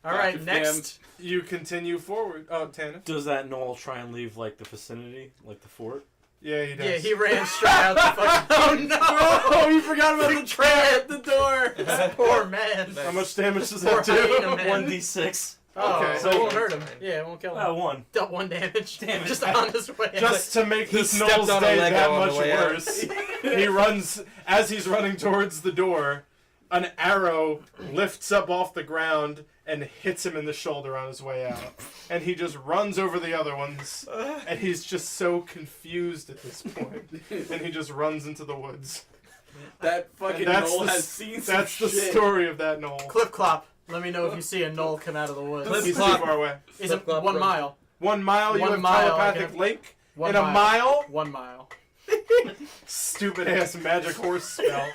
All right, Dr. next. You continue forward. Oh, Tannivh. Does that Gnoll try and leave like the vicinity, like the fort? Yeah, he does. Yeah, he ran straight out the fucking. Oh no! Oh, you forgot about the trap at the door. Poor man. How much damage does Poor that do? hyena man. 1d6. Oh, Okay. so it won't hurt him. Yeah, it won't kill him. 1. Dealt 1 damage. Damn it. Just on his way. Just to make He this stepped Gnoll's on a day Lego that on the much way out. worse, he runs, as he's running towards the door, an arrow lifts up off the ground and hits him in the shoulder on his way out. And he just runs over the other ones, and he's just so confused at this point. And he just runs into the woods. That fucking And that's Gnoll the- has seen some That's the shit. story of that Gnoll. Clip clop. Let me know if you see a Gnoll come out of the woods. Clip He's too clop. far away. Is it Clip clop 1 run. mile? 1 mile, you 1 have mile, telepathic okay. link? 1 In a mile? 1 mile. Stupid ass magic horse spell.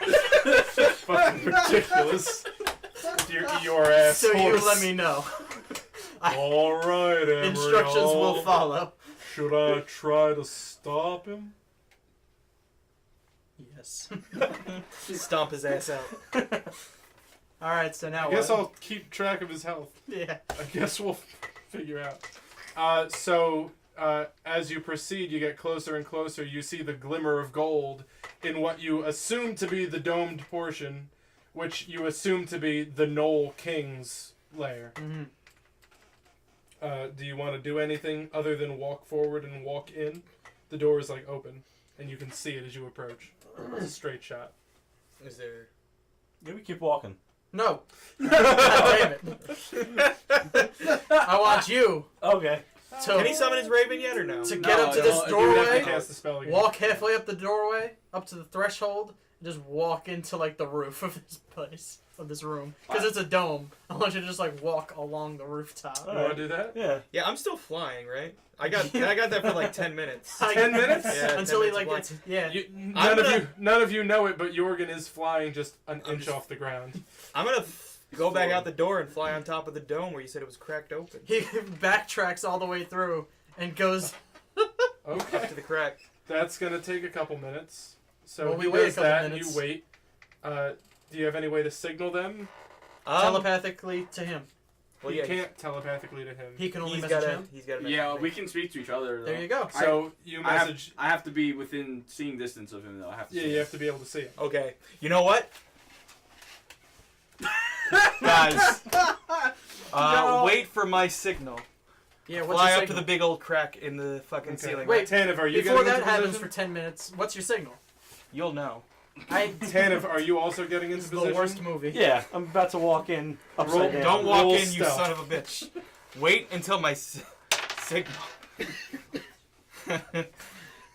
Fucking ridiculous. Your ass So horse. you let me know. Alright, Emory. Instructions will follow. Should I try to stop him? Yes. Stomp his ass out. All right. So now I guess what? I'll keep track of his health. Yeah. I guess we'll figure out. As you proceed, you get closer and closer. You see the glimmer of gold in what you assume to be the domed portion, which you assume to be the Gnoll King's lair. Mm-hmm. Do you want to do anything other than walk forward and walk in? The door is like open, and you can see it as you approach. It's a straight shot. Is there? Yeah, we keep walking. No. God damn it. I want you Okay. Can he to summon his raven yet or no? get up to No, this you You would have to doorway. cast the spell again. Walk halfway up the doorway, up to the threshold, just walk into like the roof of this place, of this room, because it's a dome. I want you to just like walk along the rooftop. You want to do that? Yeah. Yeah, I'm still flying, right? I got that for like 10 minutes. 10 minutes? Yeah, 10 Until he minutes like flying. gets yeah. None of you know it, but Yohrgin is flying just an inch off the ground. I'm gonna go back out the door and fly on top of the dome where you said it was cracked open. He backtracks all the way through and goes. Up Okay. to the crack. That's going to take a couple minutes. So Well, we he wait a does couple that, minutes. you wait. Do you have any way to signal them? Telepathically to him. Well, You yeah, can't telepathically to him. He can only he's message got him. He's got Yeah, we can speak to each other. Though. There you go. So you message... I have to be within seeing distance of him, though. I have to. Yeah, see you him. have to be able to see him. Okay. You know what? Guys, No. wait for my signal. Yeah, what's Fly your up to the signal? big old crack in the fucking Okay. ceiling. Wait, Tannivh, are you Before getting that into happens for position? 10 minutes, what's your signal? You'll know. Tannivh, are you also getting This into is the position? worst movie. Yeah, I'm about to walk in upside down. Don't walk Roll in, you stealth. son of a bitch. Wait until my signal.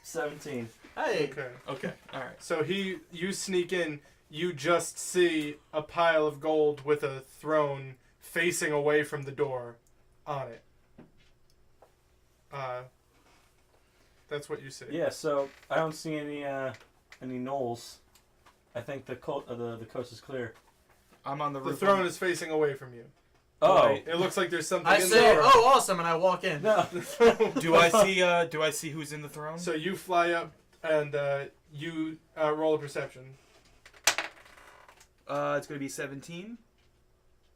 17. Hey. Okay. Okay. All right. So you sneak in, you just see a pile of gold with a throne facing away from the door on it. That's what you see. Yeah, so I don't see any gnolls. I think the coast is clear. I'm on the The roof. throne is facing away from you. Oh. It looks like there's something I in say, there. oh, awesome, and I walk in. No. Do I see who's in the throne? So you fly up and you roll a perception. It's gonna be 17.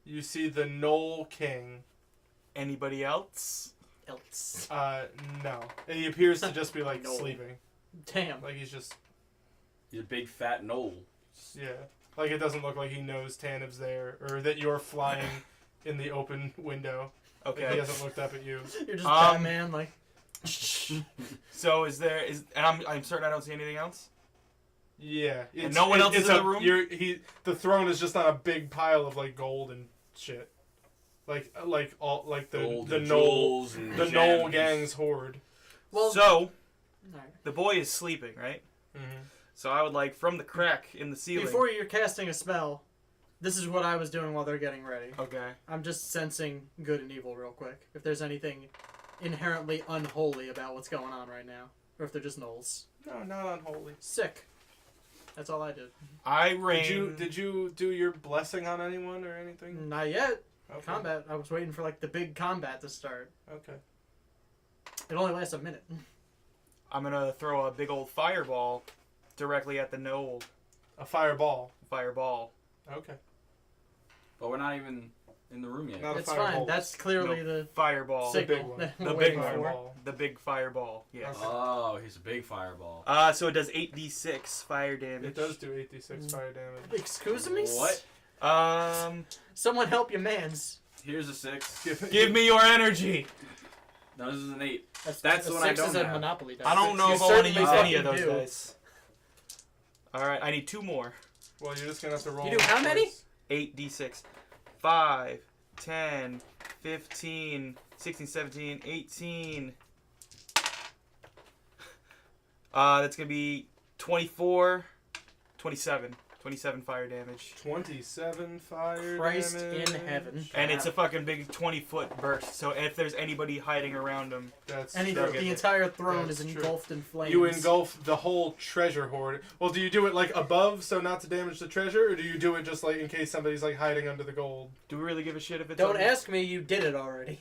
You see the Gnoll King. Anybody else? Else. No. He appears to just be like Gnoll. sleeping. Damn. Like he's just, He's a big fat gnoll. yeah. Like it doesn't look like he knows Tannivh's there or that you're flying in the open window. Like, he Okay. hasn't looked up at you. You're just Um, Batman, like. So and I'm certain I don't see anything else. Yeah. And no one else is in the room? The throne is just on a big pile of like gold and shit. Like all like the Gold the and Gnoll jewels and the Gnoll gems. gang's horde. Well, So alright. the boy is sleeping, right? Mm-hmm. So I would like from the crack in the ceiling. Before you're casting a spell, this is what I was doing while they're getting ready. Okay. I'm just sensing good and evil real quick. If there's anything inherently unholy about what's going on right now. Or if they're just gnolls. No, not unholy. Sick. That's all I did. I rain. Did you do your blessing on anyone or anything? Not yet. Okay. Combat. I was waiting for like the big combat to start. Okay. It only lasts a minute. I'm gonna throw a big old fireball directly at the gnoll. A fireball. Fireball. Okay. But we're not even in the room yet. Not a It's fireball. fine. That's clearly the Fireball. Sig- signal one. that The we're big waiting one. for. Fireball. The big fireball. Yes. Okay. Oh, he's a big fireball. So it does 8d6 fire damage. It does do 8d6 fire damage. Excuse me? What? Someone help your mans. Here's a 6. Give me your energy. No, this is an 8. That's the a one I 6 is don't a have. Monopoly dice. I don't know You if I want to certainly use any of fucking those do. dice. Alright, I need 2 more. Well, you're just gonna have to roll. You do how many? twice. 8d6. 5, 10, 15, 16, 17, 18. That's going to be 24, 27. 27 fire damage. 27 fire Christ damage. in heaven. And it's a fucking big 20-foot burst. So if there's anybody hiding around him, That's And They'll the get it. entire throne That's is true. engulfed in flames. you engulf the whole treasure hoard. Well, do you do it like above so not to damage the treasure, or do you do it just like in case somebody's like hiding under the gold? do we really give a shit if it's Don't on- ask me, you did it already.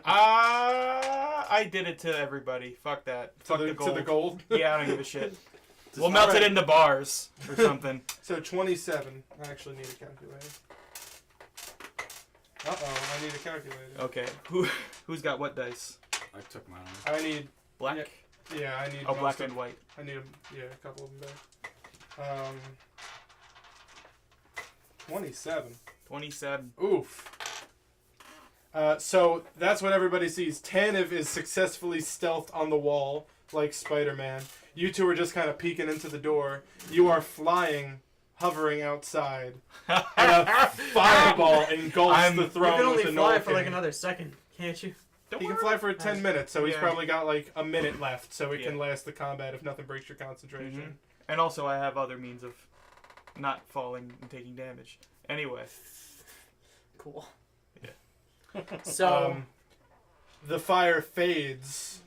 I did it to everybody. Fuck that. Fuck the gold. To the gold. Yeah, I don't give a shit. We'll melt it Alright. into bars or something. So 27. I actually need a calculator. I need a calculator. Okay. Who's got what dice? I took mine. I need. Black? Yeah, I need. Oh, most black of- and white. I need a couple of them back. 27. 27. Oof. So that's what everybody sees. Tannivh is successfully stealthed on the wall like Spider-Man. You two are just kind of peeking into the door. You are flying, hovering outside. And a fireball engulfs the You throne can only with the fly Gnoll for like King. another second, can't you? Don't He can worry fly about for 10 minutes, so he's Yeah. probably got like a minute left, so it can Yeah. last the combat if nothing breaks your concentration. And also, I have other means of not falling and taking damage. Anyway. Cool. Yeah. So the fire fades,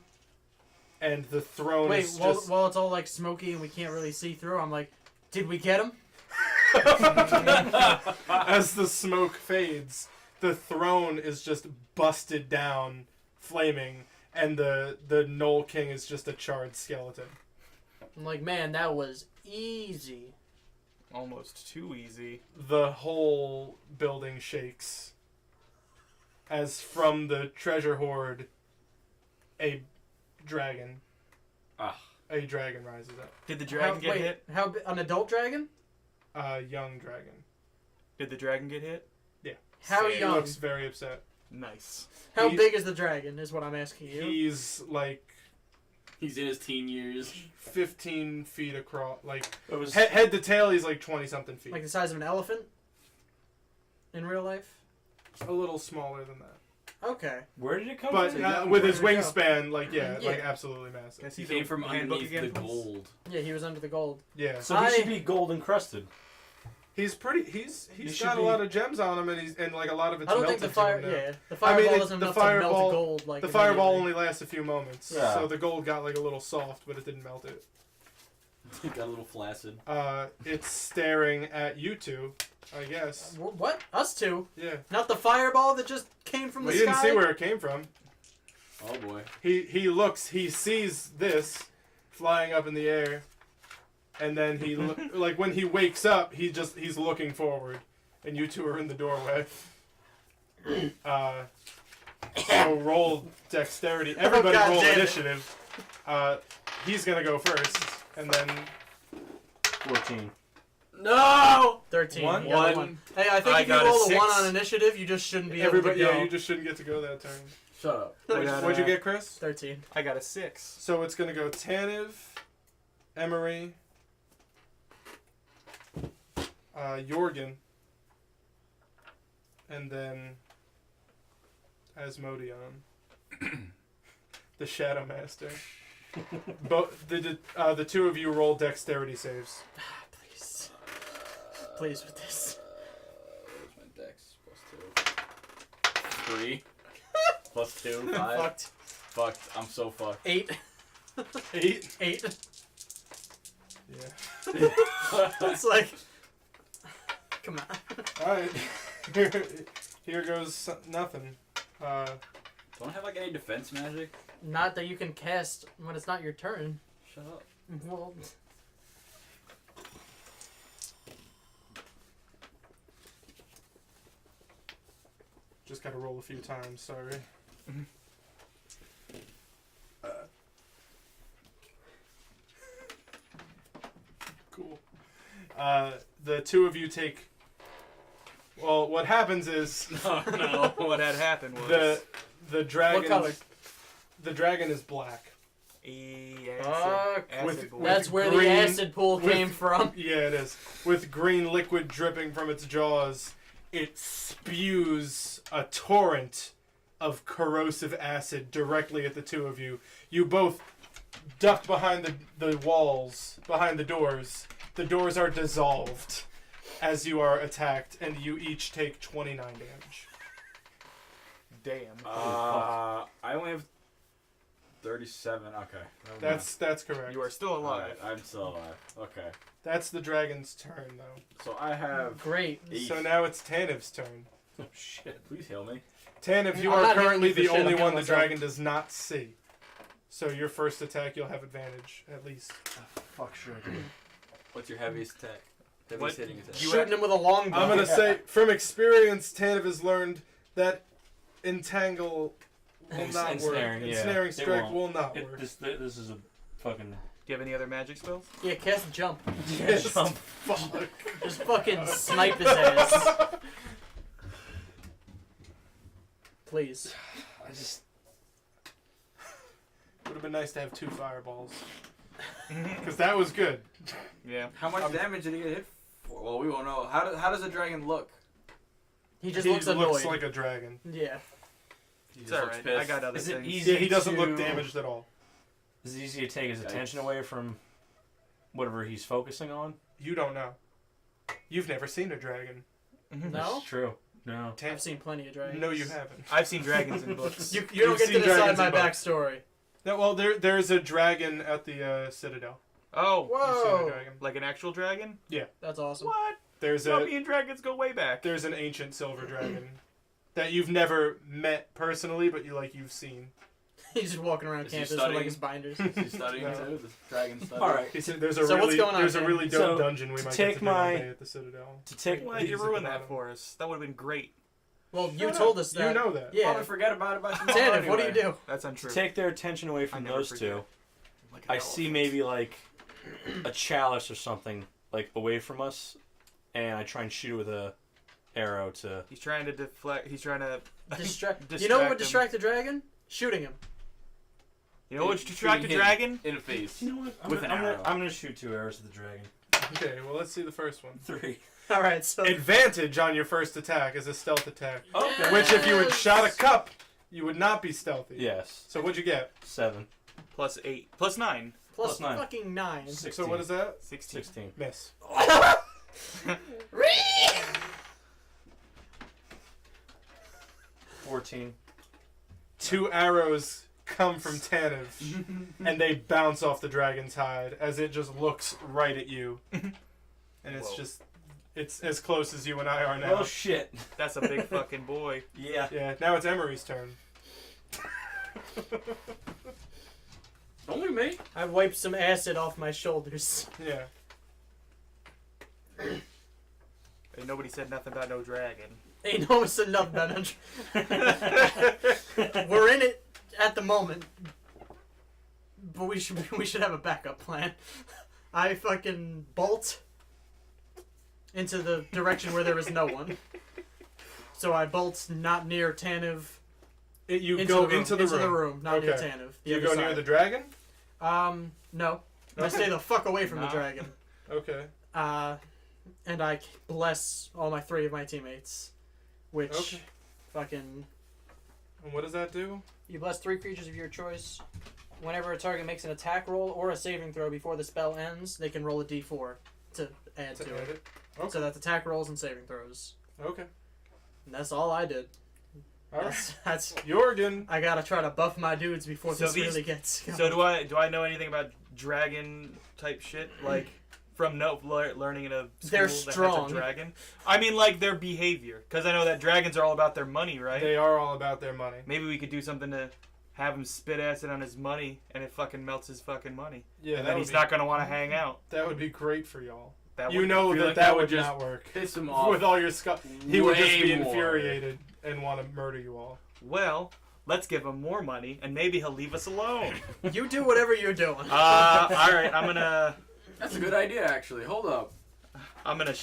and the throne wait, is while, just... while it's all like smoky and we can't really see through, I'm like, did we get him? As the smoke fades, the throne is just busted down, flaming, and the Gnoll King is just a charred skeleton. I'm like, man, that was easy. Almost too easy. The whole building shakes as from the treasure hoard, a dragon rises up. Did the dragon get hit? An adult dragon? Young dragon. Did the dragon get hit? Yeah. How He young? looks very upset. Nice. How He- big is the dragon? Is what I'm asking you. He's like He's in his teen years. 15 feet across. Like It was head to tail, he's like 20-something feet. Like the size of an elephant? In real life? A little smaller than that. Okay. where did it come But from? with his Where did it wingspan, like Yeah. like absolutely massive. Guess He he's came a from handbook underneath again, the please? gold. Yeah, he was under the gold. Yeah. So he should be gold encrusted. He's pretty. He's should got a be- lot of gems on him, and like a lot of it's I don't melted think the to him fire. now. Yeah, the I fireball mean, isn't the enough to melt fireball- gold like. The fireball immediately. only lasts a few moments, Yeah. so the gold got like a little soft, but it didn't melt it. He got a little flaccid. It's staring at you two, I guess. What? Us two? Yeah. Not the fireball that just came from Well, the you sky. didn't see where it came from. Oh boy. He looks. He sees this flying up in the air, and then he like when he wakes up, he's looking forward, and you two are in the doorway. So roll dexterity. Everybody God roll damn it. initiative. He's gonna go first, and then 14. No! 13. One? You got a One. Hey, I think I if you got a roll a 6. 1 on initiative, you just shouldn't be everybody. able to go. Yeah, you just shouldn't get to go that turn. Shut up. What'd you get, Chris? 13. I got a 6. So it's gonna go Tannivh, Emory, Yohrgin, and then Asmodeon, the Shadow Master. The two of you roll dexterity saves. Please. Please with this. Where's my dex? +2. 3. +2. 5. Fucked. Fucked. I'm so fucked. 8. 8. 8. Yeah. It's like. Come on. All right. Here goes nothing. Don't I have like any defense magic? Not that you can cast when it's not your turn. Shut up. Well, Just gotta roll a few times. Sorry. Cool. The two of you take. Well, what happens is Oh no! What had happened was the dragon. What color? The dragon is black. Fuck. Acid With- boy. That's where green- the acid pool with- came from. Yeah, it is. With green liquid dripping from its jaws, it spews a torrent of corrosive acid directly at the two of you. You both duck behind the walls, behind the doors. The doors are dissolved as you are attacked, and you each take 29 damage. Damn. I only have 37. Okay. Never mind. That's correct. You are still alive. Alright, I'm still alive. Okay. That's the dragon's turn, though. So I have. Great. 8. So now it's Tanniv's turn. Oh shit! Please heal me. Tannivh, you I'm are not currently healing you the for shit, only I'm one healing the myself. dragon does not see. So your first attack, you'll have advantage, at least. Fuck sure. What's your heaviest attack? Heaviest What? hitting attack. You Shooting him with a longbow. I'm going to say, from experience, Tannivh has learned that Entangle will not work. Ensnaring, yeah. Ensnaring It Strike won't. will not work. This is a fucking. Do you have any other magic spells? Yeah, cast jump. Yes. Jump. Fuck. Just fucking snipe his ass. Please. I just. Would have been nice to have 2 fireballs. Because that was good. Yeah. How much damage did he get hit for? Well, we won't know. How does a dragon look? He just He looks annoyed. like a dragon. Yeah. He It's just looks alright. pissed. I got other Is it things. easy? Yeah, he doesn't to- look damaged at all. Is it easy to take his Yikes. attention away from whatever he's focusing on. You don't know. You've never seen a dragon. No? That's true. No. I've seen plenty of dragons. No, you haven't. I've seen dragons in books. You don't You've get to seen decide dragons my in books. backstory. No, well, there's a dragon at the Citadel. Oh, You've seen a Whoa. dragon. like an actual dragon? That's awesome. What? There's Zombie and dragons go way back. there's an ancient silver dragon that you've never met personally, but you've seen. He's just walking around Is he campus with studying? like his binders. Is he studying No. too? The dragon study? All right. He said there's a So what's really going on, there's a Ken? really dope So, dungeon we to might take get to do my- one day at the Citadel. To take Why did you He's at ruin the that bottom. for us? That would have been great. Well, you Shut told up. us that. You know that. Yeah. Probably forget about it by tomorrow. Tannivh, what do you anyway. do? That's untrue. to take their attention away I from never those forget. two, Like an I see elephant. maybe like a chalice or something like away from us, and I try and shoot it with a arrow to. He's trying to deflect. He's trying to Distract. distract You know what would him. distract the dragon? Shooting him. You know what would distract a Shooting him dragon? in the face. You know what? I'm With gonna, an I'm arrow. gonna, I'm gonna shoot 2 arrows at the dragon. Okay, well let's see the first one. 3. All right, so Advantage on your first attack is a stealth attack. Okay. Which, if you had shot a cup, you would not be stealthy. Yes. So what'd you get? 7. Plus 8. Plus 9. plus plus 9. fucking 9. 16. So what is that? 16. 16. Miss. 14. 2 arrows come from Tannivh, and they bounce off the dragon's hide as it just looks right at you. And it's Whoa. just, it's as close as you and I are now. Oh shit. That's a big fucking boy. Yeah. Yeah, now it's Emory's turn. Only me. I wiped some acid off my shoulders. Yeah. And nobody said nothing about no dragon. Ain't no said nothing about it. We're in it at the moment, but we should have a backup plan. I fucking bolt into the direction where there is no one. So I bolt not near Tannivh. You go into the room. not near Okay. Tannivh. You go near the dragon? No. I Okay. stay the fuck away from the No. dragon. Okay. And I bless all 3 of my teammates, which Okay. fucking. And what does that do? You bless 3 creatures of your choice. Whenever a target makes an attack roll or a saving throw before the spell ends, they can roll a d4 to add to add it. it? Okay. So that's attack rolls and saving throws. Okay. And that's all I did. Alright. That's Yohrgin. I gotta try to buff my dudes before So this these- really gets going. So do I know anything about dragon type shit? Like from learning in a school They're that strong. has a dragon? I mean like their behavior. Because I know that dragons are all about their money, right? They are all about their money. Maybe we could do something to have him spit acid on his money and it fucking melts his fucking money. Yeah, And that then would he's be, not going to want to hang out. that would be great for y'all. That You would- know feel that like that that would would just not work. Piss him off. With all your he would just be way more. infuriated and want to murder you all. Well, let's give him more money and maybe he'll leave us alone. You do whatever you're doing. All right, I'm going to... That's a good idea, actually. Hold up. I'm going to...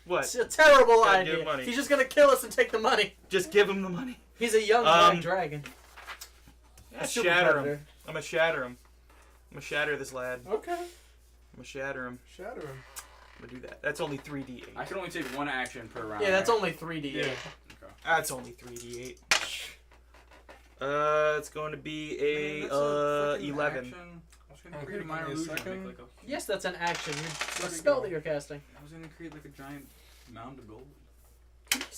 What? It's a terrible Gotta give idea. money. He's just gonna kill us and take the money. Just give him the money. He's a young black dragon. Yeah, A super shatter predator. him. I'm going to shatter him. I'm going to shatter this lad. Okay. I'm going to shatter him. Shatter him. I'm going to do that. That's only 3d8. I can only take 1 action per round. Yeah, that's right? only 3D. Yeah. That's only 3d8. It's going to be Man, a that's fucking 11. action. I was gonna Okay, create a give minor me a illusion. second. Make like a, Yes, that's an action. A Where'd it spell go? that you're casting. I was gonna create like a giant mound of gold.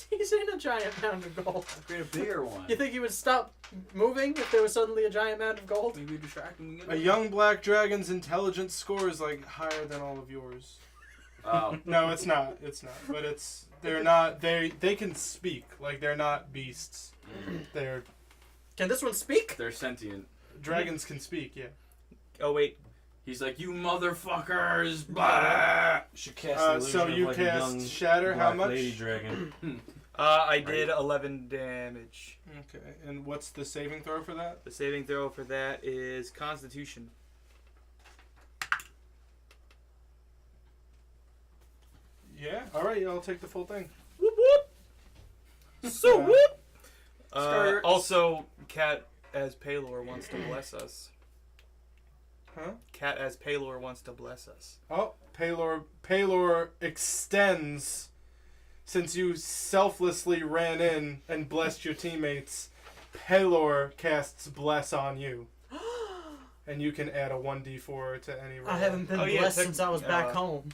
He's in a giant mound of gold. I'll create a bigger one. You think he would stop moving if there was suddenly a giant mound of gold? Maybe distract him. A young black dragon's intelligence score is like higher than all of yours. Oh. No, it's not. It's not. But it's they're not they can speak. Like they're not beasts. They're Can this one speak? They're sentient. dragons can speak, yeah. Oh, wait. He's like, you motherfuckers! Blah! Should cast the illusion So of, you like, a cast young Shatter, how black much? lady dragon. I did 11 damage. Okay. And what's the saving throw for that? The saving throw for that is Constitution. Yeah. All right, I'll take the full thing. Whoop whoop! So Yeah. whoop! Skirt. Also, Cat as Palor wants to bless us. Huh? Cat as Palor wants to bless us. Oh, Palor extends. Since you selflessly ran in and blessed your teammates, Palor casts Bless on you. and you can add a 1d4 to any roll. I haven't been Oh, yeah, blessed since I was back uh, home.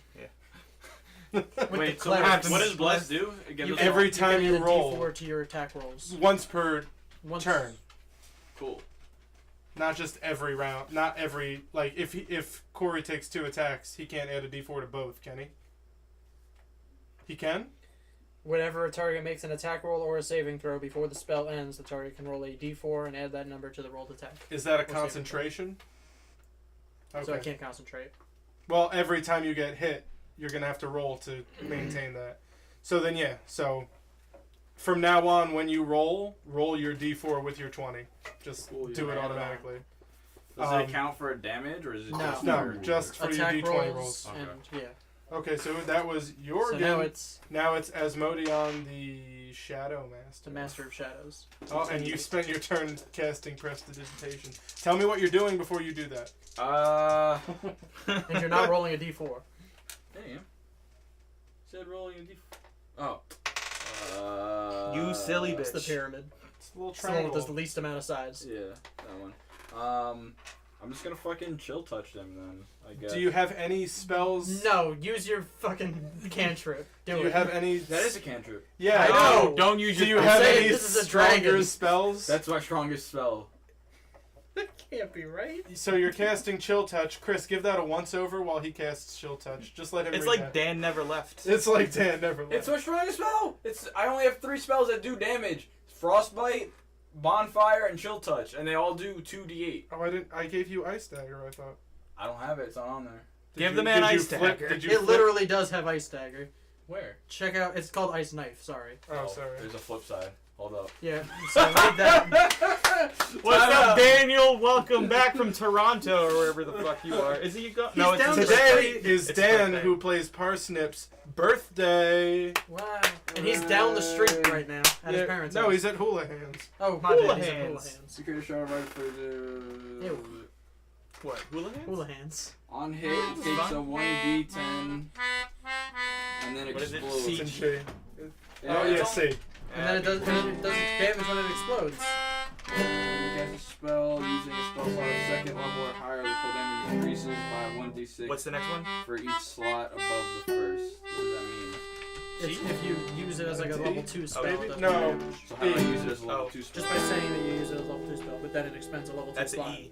Wait, the so what clerics. does bless do? Again, You this can- Every one? time you you can roll. add a D4 to your attack rolls. Once per Once- turn. Cool. Not just every round. Not every... Like, if Corey takes 2 attacks, he can't add a d4 to both, can he? He can? Whenever a target makes an attack roll or a saving throw before the spell ends, the target can roll a D4 and add that number to the rolled attack. Is that a saving throw. concentration? Okay. So I can't concentrate. Well, every time you get hit, you're going to have to roll to maintain that. So then, yeah. So, from now on, when you roll your d4 with your 20. Just Cool, you do it add it on. automatically. Does it count for a damage, or is it No. just No, for- just for your Attack d20 rolls, rolls. Okay. and yeah. Okay, so that was your So game. now it's Now it's Asmodeon, the Shadow Master. the Master of Shadows. Oh, and you spent your turn casting Prestidigitation. Tell me what you're doing before you do that. And you're not rolling a D4. Damn. Said rolling a d4. Oh. You silly It's the bitch. pyramid. It's a little It's the one with triangle. the least amount of sides. Yeah, that one. I'm just gonna fucking chill touch them then. I guess. Do you have any spells? No, use your fucking cantrip. Do you have any? That is a cantrip. Yeah, I I know. know. Don't use Do your. you have saying any this is a stronger dragon. spells? That's my strongest spell. That can't be right. So you're casting Chill Touch. Chris, give that a once over while he casts Chill Touch. Just let him. It's read like that. Dan never left. It's like Dan never left. It's my strongest spell. I only have 3 spells that do damage: Frostbite, Bonfire, and Chill Touch, and they all do 2d8. Oh, I didn't. I gave you Ice Dagger. I thought. I don't have it. It's not on there. Give the man did you Ice flip- Dagger. Did you It flip- literally does have Ice Dagger. Where? Check out. It's called Ice Knife. Sorry. Oh, sorry. There's a flip side. Hold up. Yeah. So read that. What's up, Daniel? Welcome back from Toronto or wherever the fuck you are. Is he go? No, He's it's down the Today street. is It's Dan, birthday. who plays Parsnip's birthday. Wow. And he's down the street right now at his parents' No, house. he's at Hula Hands. Oh, my bad. He's at Hula Hula Hands. Hands. Secret shot right for the. Ew. What? Hula hands? Hula Hands. On hit, it takes a 1d10, and then What is it? explodes. C? And she- Yeah, Oh, it's yeah, all- see. And then it does damage when it explodes. When you cast a spell using a spell slot of second level or higher, the full damage increases by 1d6 What's the next one? for each slot above the first. What does that mean? If you use it as like a level 2 spell, maybe? it does No. damage. So how do I use it as a level Oh. 2 spell? Just by saying that you use it as a level 2 spell, but then it expends a level 2 That's slot. an E.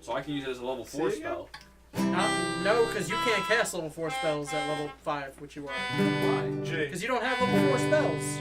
So I can use it as a level 4 Say it again? spell. No, because you can't cast level 4 spells at level 5, which you are. Why? G. Because you don't have level 4 spells.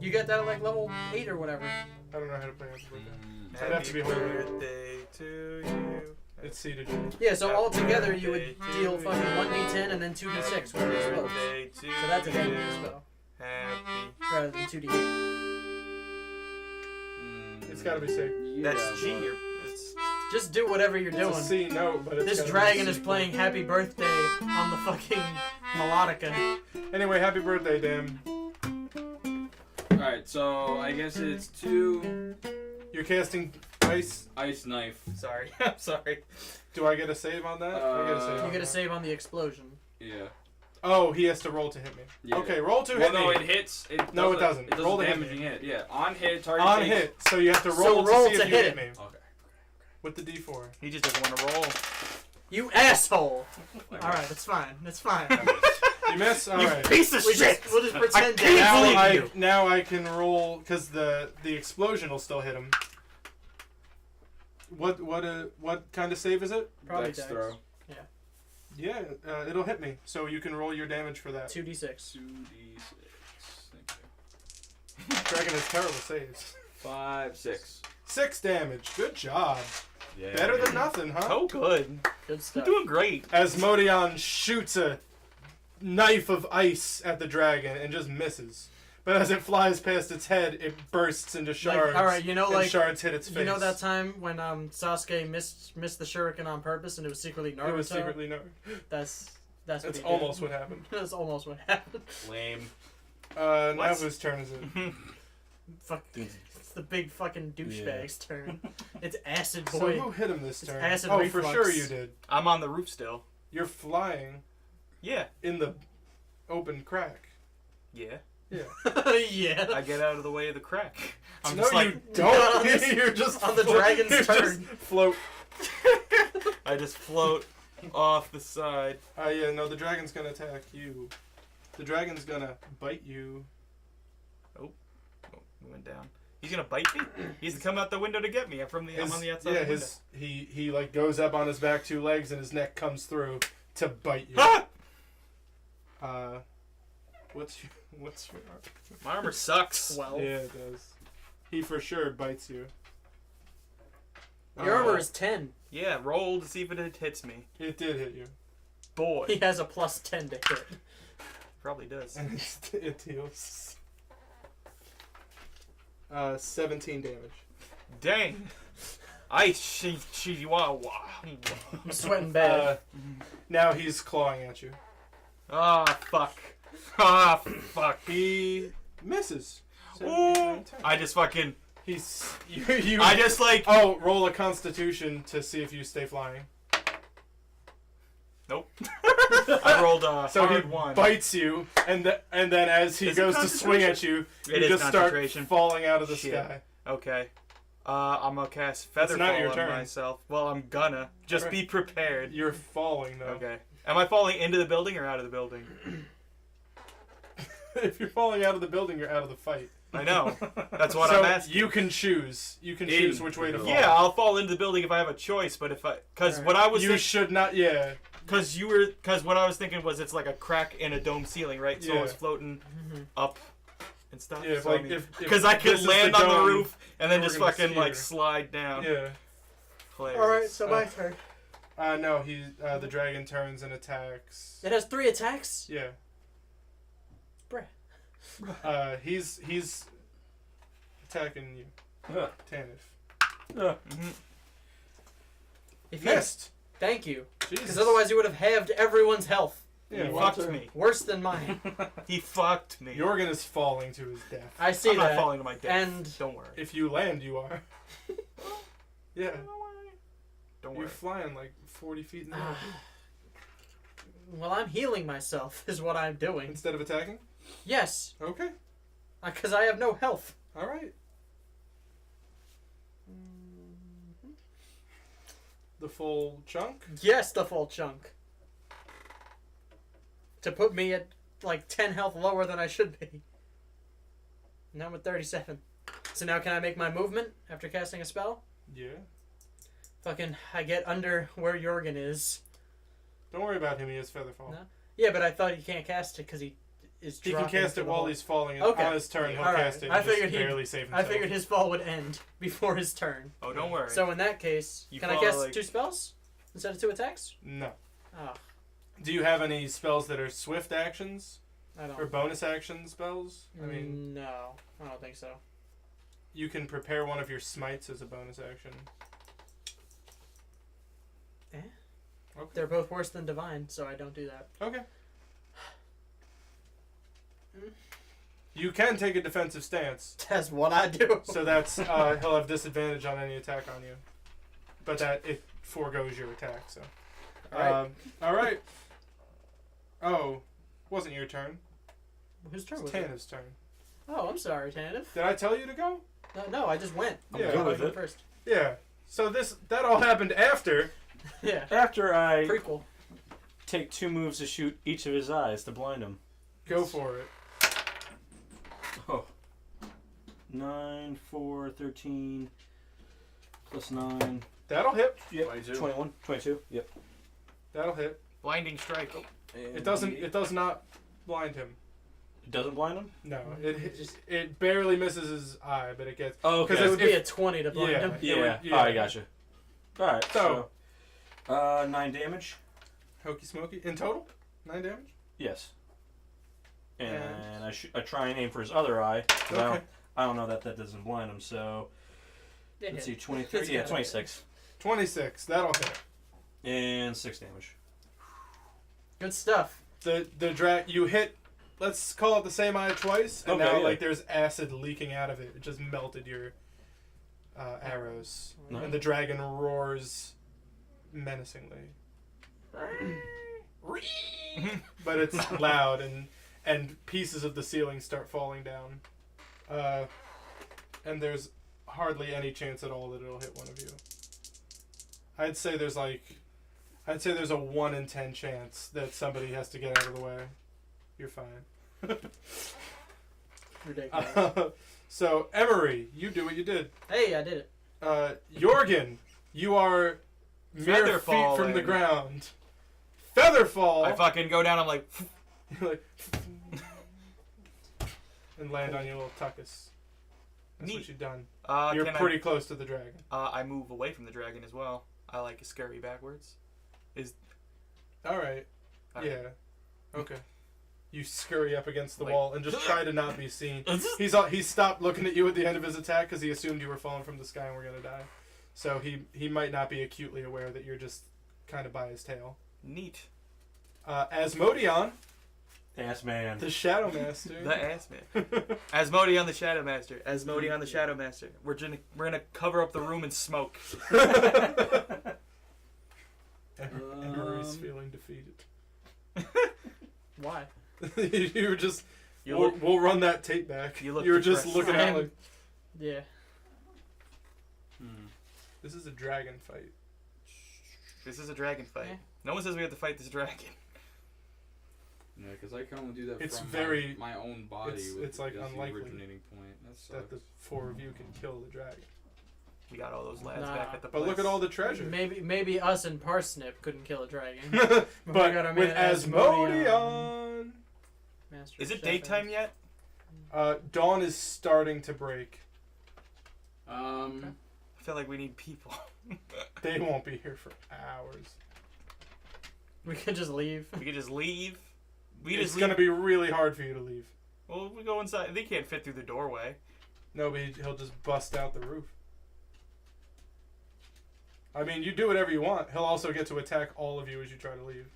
You get that at like level 8 or whatever. I don't know how to play Happy Birthday. Mm. I'd have to be holy. birthday to you. It's C to G. Yeah, so Happy altogether you would birthday deal to fucking you. 1d10 and then 2d6 when it explodes. Birthday to So that's a damage you. spell, Happy. rather than 2d8. It's gotta be C. That's G. but- It's Just do whatever you're It's doing. a C note, but it's This gotta be dragon C. is playing Happy Birthday on the fucking melodica. Anyway, happy birthday, Dan. Alright, so I guess it's 2 You're casting Ice. ice knife. sorry. I'm sorry. Do I get a save on that? I get a save. You on get a that. save on the explosion. Yeah. Oh, he has to roll to hit me. Yeah. Okay, roll to Well, hit no, me. it hits. No, it doesn't. It does Roll a to hit damaging me. hit. Yeah. On hit, target On takes... hit, so you have to So roll roll to see to if you hit hit it. me Okay. with the D4. He just doesn't want to roll. You asshole! Alright, it's fine. It's fine. You miss. All right. Piece of We'll just pretend can't Now believe I you. now I can roll because the explosion will still hit him. What kind of save is it? Probably Dex dex. throw. Yeah, it'll hit me. So you can roll your damage for that. 2d6. 2d6. Thank you. Dragon has terrible saves. 5, 6. 6 damage. Good job. Yeah. Better than nothing, huh? So good. Good You're stuff. doing great. Asmodeon shoots a knife of ice at the dragon and just misses. But as it flies past its head, it bursts into shards. Alright, you know, and like, shards hit its face. you know that time when Sasuke missed the shuriken on purpose and it was secretly Naruto? It was secretly no. That's what That's he almost did. what happened. That's almost what happened. Lame. Now What? whose turn is it? Fuck. It's the big fucking douchebag's turn. It's Acid So Boy. who hit him this It's turn? acid oh, reflux. for sure you did. I'm on the roof still. You're flying Yeah. in the open crack. Yeah. Yeah. Yeah. I get out of the way of the crack. I'm no, just like, you don't. on this- You're just on the float- dragon's you turn. Just float I just float off the side. Yeah, no, the dragon's gonna attack you. The dragon's gonna bite you. Oh, we went down. He's gonna bite me? He's come out the window to get me. I'm on the outside Yeah, of the window. he like goes up on his back 2 legs and his neck comes through to bite you. Ah! What's your My armor sucks. 12. Yeah, it does. He for sure bites you. Your armor is 10. Yeah, roll to see if it hits me. It did hit you. Boy. He has a plus 10 to hit. Probably does. And it heals. 17 damage. Dang. Wow. I'm sweating bad. Now he's clawing at you. Ah, fuck. Ah, fuck. He misses. So Ooh. I just fucking... he's you. I just like... Oh, roll a Constitution to see if you stay flying. Nope. I rolled a So he hard 1. bites you, and then as he Is it goes to swing at you, It you is just start concentration. falling out of the Shit. sky. Okay. I'm gonna cast Featherfall not your on turn. myself. Well, I'm gonna. Just Alright. be prepared. You're falling though. Okay. Am I falling into the building or out of the building? If you're falling out of the building, you're out of the fight. I know. That's what so I'm asking. you can choose. You can choose which way to fall. Yeah, I'll fall into the building if I have a choice, but if because what I was You should not. Yeah. because what I was thinking was it's like a crack in a dome ceiling, right? So I was Yeah. floating up and stuff. Yeah. So, Because I could land on the roof and then we're just gonna fucking steer. like slide down. Yeah. Hilarious. Alright, so my turn. No. The dragon turns and attacks. It has 3 attacks? Yeah. Bruh. He's attacking you, Ugh. Tannivh. Mhm. If you, Missed. thank you. Jesus. Because otherwise you would have halved everyone's health. He Yeah. fucked me. Worse than mine. He fucked me. Yohrgin is falling to his death. I see I'm not that. falling to my death. And Don't worry. If you land, you are. Yeah. Don't You're worry. flying like 40 feet in the air. well, I'm healing myself, is what I'm doing. Instead of attacking? Yes, Okay. because I have no health. Alright. The full chunk? Yes, the full chunk. To put me at like 10 health lower than I should be. Now I'm at 37. So now can I make my movement after casting a spell? Yeah. Fucking, I get under where Yohrgin is. Don't worry about him, he has Featherfall. No. Yeah, but I thought he can't cast it because he is He can dropping cast to it the while hole. he's falling. And Okay. on his turn, he'll Alright. cast it. I and just figured he'd- barely save I himself. figured his fall would end before his turn. Oh, don't worry. So in that case, You can I follow, cast like- 2 spells instead of 2 attacks? No. Oh, Do you have any spells that are swift actions? I don't. Or bonus action spells? I mean, no, I don't think so. you can prepare one of your smites as a bonus action. They're both worse than divine, so I don't do that. Okay. You can take a defensive stance, That's what I do. so that's he'll have disadvantage on any attack on you, but that it foregoes your attack. So, Alright. all right. Oh, wasn't your turn? Whose turn It's was it? Tanniv's turn. Oh, I'm sorry, Tannivh. Did I tell you to go? No, I just went. I'm Yeah. good I with went it. first. Yeah. So that all happened after. Yeah. After I Prequel. take 2 moves to shoot each of his eyes to blind him. Go for it. Oh. 9, 4, 13, plus 9. That'll hit. Yep. 22. 21, 22. Yep. That'll hit. Blinding strike. It doesn't. It does not blind him. It doesn't blind him? No. It barely misses his eye, but it gets. Oh, okay. Because it would be if- a 20 to blind yeah. him. It Yeah. would- yeah. Alright, gotcha. Alright, So- so 9 damage. Hokey smoky. In total, 9 damage. Yes. And And- I try and aim for his other eye. 'Cause Okay. I don't know that doesn't blind him. So It let's hit. see, 23. It's Yeah, good. 26. 26. That'll hit. And 6 damage. Good stuff. The you hit. Let's call it the same eye twice, and Okay, now yeah. like there's acid leaking out of it. It just melted your arrows, Nice. and the dragon roars menacingly. But it's loud, and pieces of the ceiling start falling down, and there's hardly any chance at all that it'll hit one of you. I'd say there's a 1 in 10 chance that somebody has to get out of the way. You're fine. Ridiculous. So Emory, you do what you did. Hey, I did it. Yohrgin, you are mere Feather feet from the falling. ground. Featherfall. I fucking go down. I'm like, You're like, and land on your little tuckus. That's Neat. what you've done. can You're pretty close to the dragon. I move away from the dragon as well. I like scurry backwards. All right. All Yeah. Okay. You scurry up against the Like- wall and just try to not be seen. He stopped looking at you at the end of his attack because he assumed you were falling from the sky and were gonna die. So he might not be acutely aware that you're just kind of by his tail. Neat. Asmodeon, Ass man. the Shadow Master. The ass man. Asmodeon the Shadow Master. Asmodeon the Shadow Master. We're gonna cover up the room in smoke. Emory's feeling defeated. Why? You were just. You we'll, look- we'll run that tape back. You look were just depressed. looking at I'm- like Yeah. this is a dragon fight. This is a dragon fight. Yeah. No one says we have to fight this dragon. Yeah, because I can only do that It's from very- my own body. it's like that's the unlikely originating point. That sucks. That the 4 of you can kill the dragon. We got all those lads Nah. back at the But place. look at all the treasure. Maybe us and Parsnip couldn't kill a dragon. but we got our with man Asmodeon, Master Is it Chef daytime and- yet? dawn is starting to break. I feel like we need people. They won't be here for hours. We could just leave. We could just leave. It's gonna be really hard for you to leave. Well, we go inside. They can't fit through the doorway. No, but he'll just bust out the roof. I mean, you do whatever you want. He'll also get to attack all of you as you try to leave.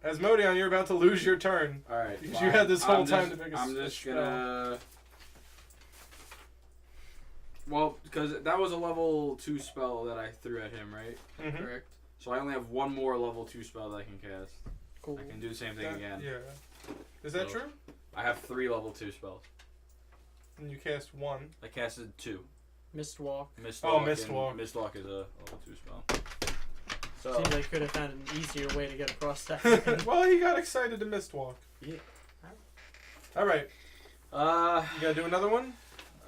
Asmodeon, you're about to lose your turn. All right. Because you had this whole time to pick a I'm a just spell. gonna. Well, because that was a level 2 spell that I threw at him, right? Mhm. Correct. So I only have one more level 2 spell that I can cast. Cool. I can do the same thing That- again. Yeah. Is that So- true? I have 3 level 2 spells. And you cast 1. I casted 2. Mistwalk. Mistwalk. and Mistwalk. Mistwalk is a level 2 spell. So. Seems like could have found an easier way to get across that. Well, he got excited to mistwalk. Yeah. All right. Uh. You gotta do another one?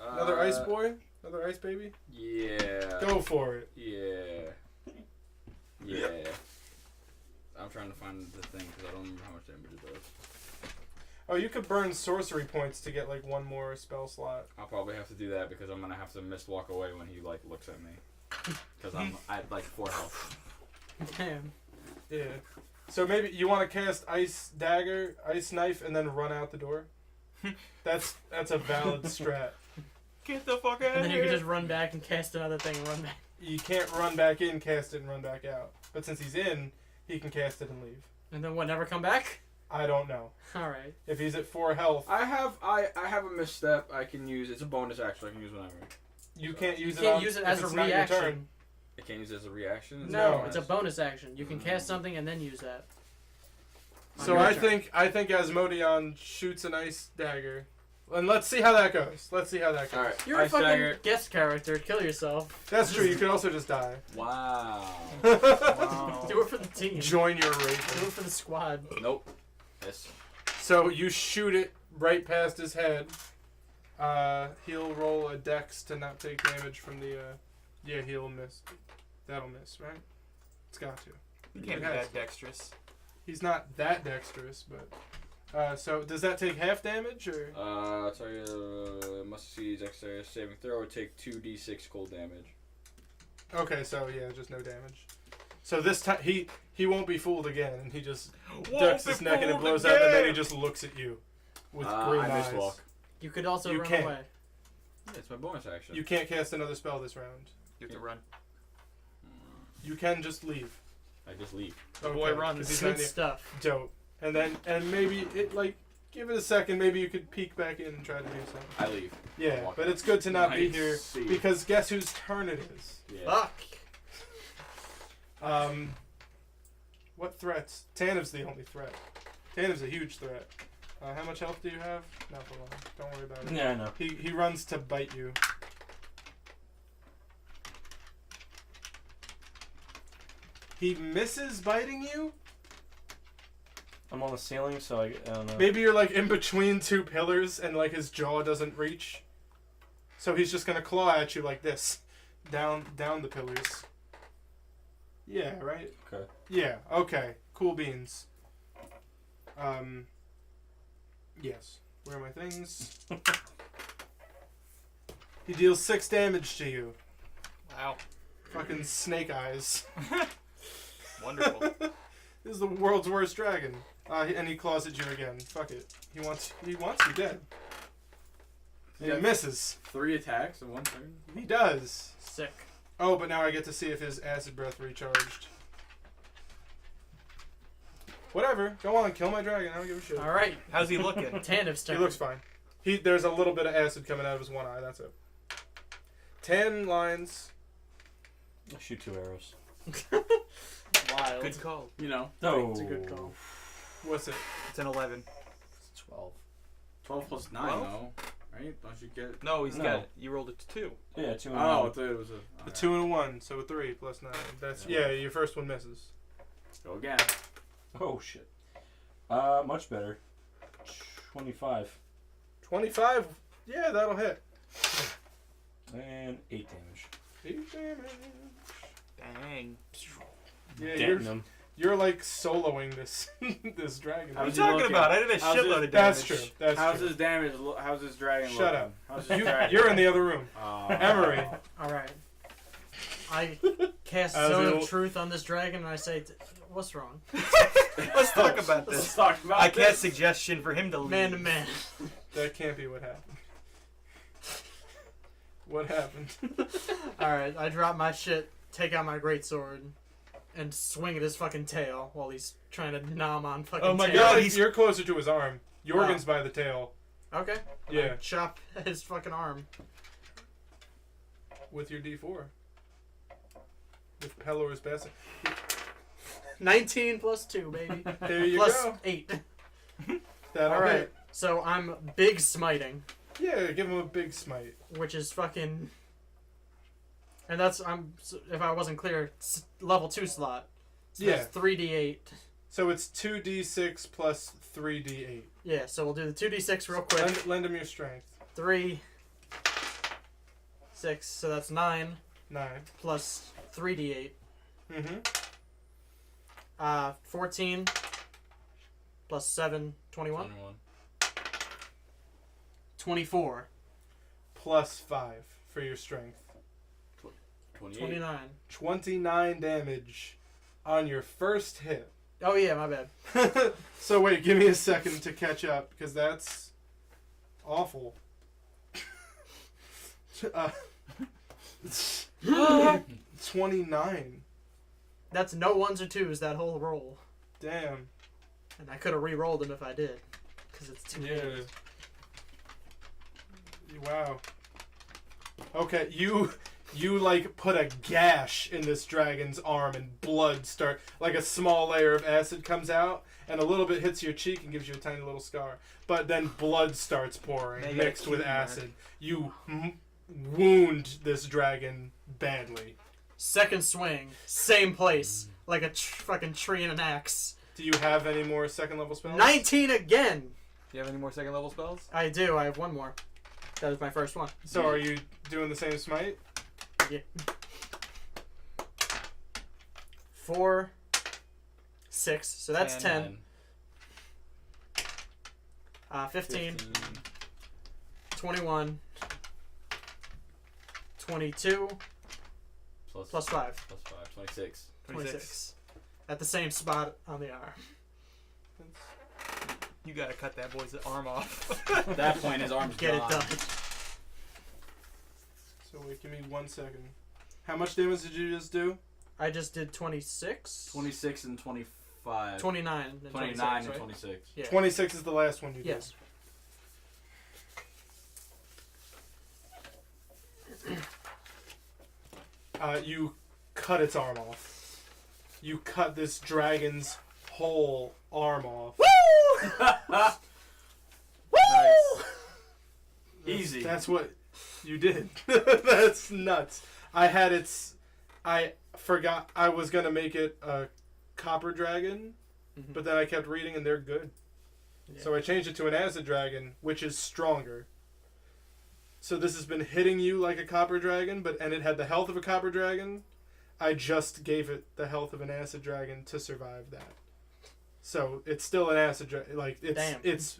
Another ice boy? Another ice baby? Yeah. Go for it. Yeah. Yeah. I'm trying to find the thing because I don't remember how much damage it does. Oh, you could burn sorcery points to get like one more I I'll probably have to do that because I'm gonna have to mistwalk away when he like looks at me. Because I'm at like 4 health. Damn. Yeah. So maybe you want to cast ice dagger, ice knife, and then run out the door. That's a valid strat. Get the fuck out And of then you here. can just run back and cast another thing and run back. You can't run back in, cast it, and run back out. But since he's in, he can cast it and leave. And then what, never come back? I don't know. Alright. If he's at 4 health, I have a misstep I can use. It's a bonus action I can use whenever. you can't You use it. can't on, use it if as a it's not your turn. reaction. I can't use it as a reaction. No, No. it's a bonus action. You can cast something and then use that. On So your I turn. think Asmodeon shoots an ice dagger, and let's see how that goes. All right. You're a Ice fucking dagger. guest character. Kill yourself. That's true. You could also just die. Wow. Oh. Do it for the team. Join your Do raid. it for the squad. Nope. Yes. So you shoot it right past his head. He'll roll a dex to not take damage from the. Yeah, he'll miss. That'll miss, right? It's got to. You can't be that dexterous. He's not that dexterous, but. So does that take half damage or? I'll tell you, must succeed dexterity saving throw or take 2d6 cold damage. Okay, so yeah, just no damage. So this time he won't be fooled again, and he just Won't ducks be his neck and it fooled blows out, and then he again. just looks at you with green I eyes. miswalk. You could also You run can't. away. Yeah, it's my bonus action. You can't cast another spell this round. You have to run. You can just leave. I just leave. The boy runs. 'cause he's Good on you. stuff. Dope. And maybe it like give it a second. Maybe you could peek back in and try to do something. I leave. Yeah, Walk but out. it's good to not be Nice. here See. because guess whose turn it is? Yeah. Fuck. What threats? Tannivh's the only threat. Tannivh's a huge threat. How much health do you have? Not for long. Don't worry about it. Yeah, I know. He runs to bite you. He misses biting you. I'm on the ceiling, so I don't know. Maybe you're like in between two pillars and like his jaw doesn't reach. So he's just gonna claw at you like this. Down the pillars. Yeah, right? Okay. Yeah, okay. Cool beans. Yes. Where are my things? He deals 6 damage to you. Wow. Fucking snake eyes. Wonderful. This is the world's worst dragon. And he claws at you again. Fuck it. He wants you dead. And he misses. 3 attacks in 1 turn. He does. Sick. Oh, but now I get to see if his acid breath recharged. Whatever. Go on, kill my dragon. I don't give a shit. All right. How's he looking? Tannivh's turn. He looks fine. There's a little bit of acid coming out of his one eye. That's it. 10 lines. I'll shoot 2 arrows. Wild. Good call. You know, No. It's a good call. What's it? It's an 11. 12. 12 plus 9 12? though, right? Don't you get? No, he's No. got it. You rolled it to 2. Yeah, 2 and Oh, I 1. thought it was a. A alright. 2 and a 1, so a 3 plus 9. That's Yeah. your first one misses. Go again. Oh, shit. Much better. 25. 25. Yeah, that'll hit. And 8 damage. 8 damage. Dang. Yeah, Denting him. you're like soloing this this dragon. What are you How's he talking looking? about? I did a How's shitload his- of damage. That's true. That's How's true. his damage? How's his dragon? Shut looking? up. How's his You, dragon? you're in the other room. Oh. Emory. All right. I cast As Zone it'll- of Truth on this dragon, and I say, "What's wrong?" Let's talk about Let's this. talk about I this. cast suggestion for him to leave. Man to man. That can't be what happened. What happened? All right. I drop my shit, take out my greatsword, and swing at his fucking tail while he's trying to nom on fucking. Oh my tail. God, You're closer to his arm. Yohrgin's by the tail. Okay. Yeah. Chop his fucking arm. With your D4. With Pelor's best. 19 plus 2, baby. There you Plus go. 8. That'll All right. hit. So I'm big smiting, Yeah, give him a big smite. which is fucking. And that's if I wasn't clear, level 2 slot. So Yeah. that's 3d8. So it's 2d6 plus 3d8. Yeah. So we'll do the 2d6 real quick. Lend him your strength. 3, 6. So that's 9 9. plus 3d8. Mm-hmm. 14 plus 7, 21. 24. Plus 5 for your strength. 28. 29. 29 damage on your first hit. Oh yeah, my bad. So wait, give me a second to catch up because that's awful. 29. That's no 1s or 2s that whole roll. Damn. And I could have re-rolled them if I did. Because it's 2 Yeah. hits. Wow. Okay, you like put a gash in this dragon's arm and blood like a small layer of acid comes out and a little bit hits your cheek and gives you a tiny little scar. But then blood starts pouring Now you gotta mixed with keep him, man. acid. You wound this dragon badly. Second swing, same place, like a fucking tree and an axe. Do you have any more second level spells? 19 again! Do you have any more second level spells? I do, I have one more. That was my first one. So are you doing the same smite? Yeah. 4, 6, so that's 10. 15, 21, 22, plus 5, Plus 5. 26. 26. At the same spot on the arm. You gotta cut that boy's arm off. At that point, his arm's Get gone. it done. So wait, give me 1 second. How much damage did you just do? I just did 26. 26 and 25. 29 and 29 26, and right? 26. Yeah. 26 is the last one you did. Yes. You cut its arm off. You cut this dragon's whole arm off. Nice. That's- Easy. That's what you did. That's nuts. I had I forgot I was gonna make it a copper dragon, Mhm. but then I kept reading and they're good. Yeah. So I changed it to an acid dragon, which is stronger. So this has been hitting you like a copper dragon, and it had the health of a copper dragon. I just gave it the health of an acid dragon to survive that. So it's still an acid dragon. Like Damn. it's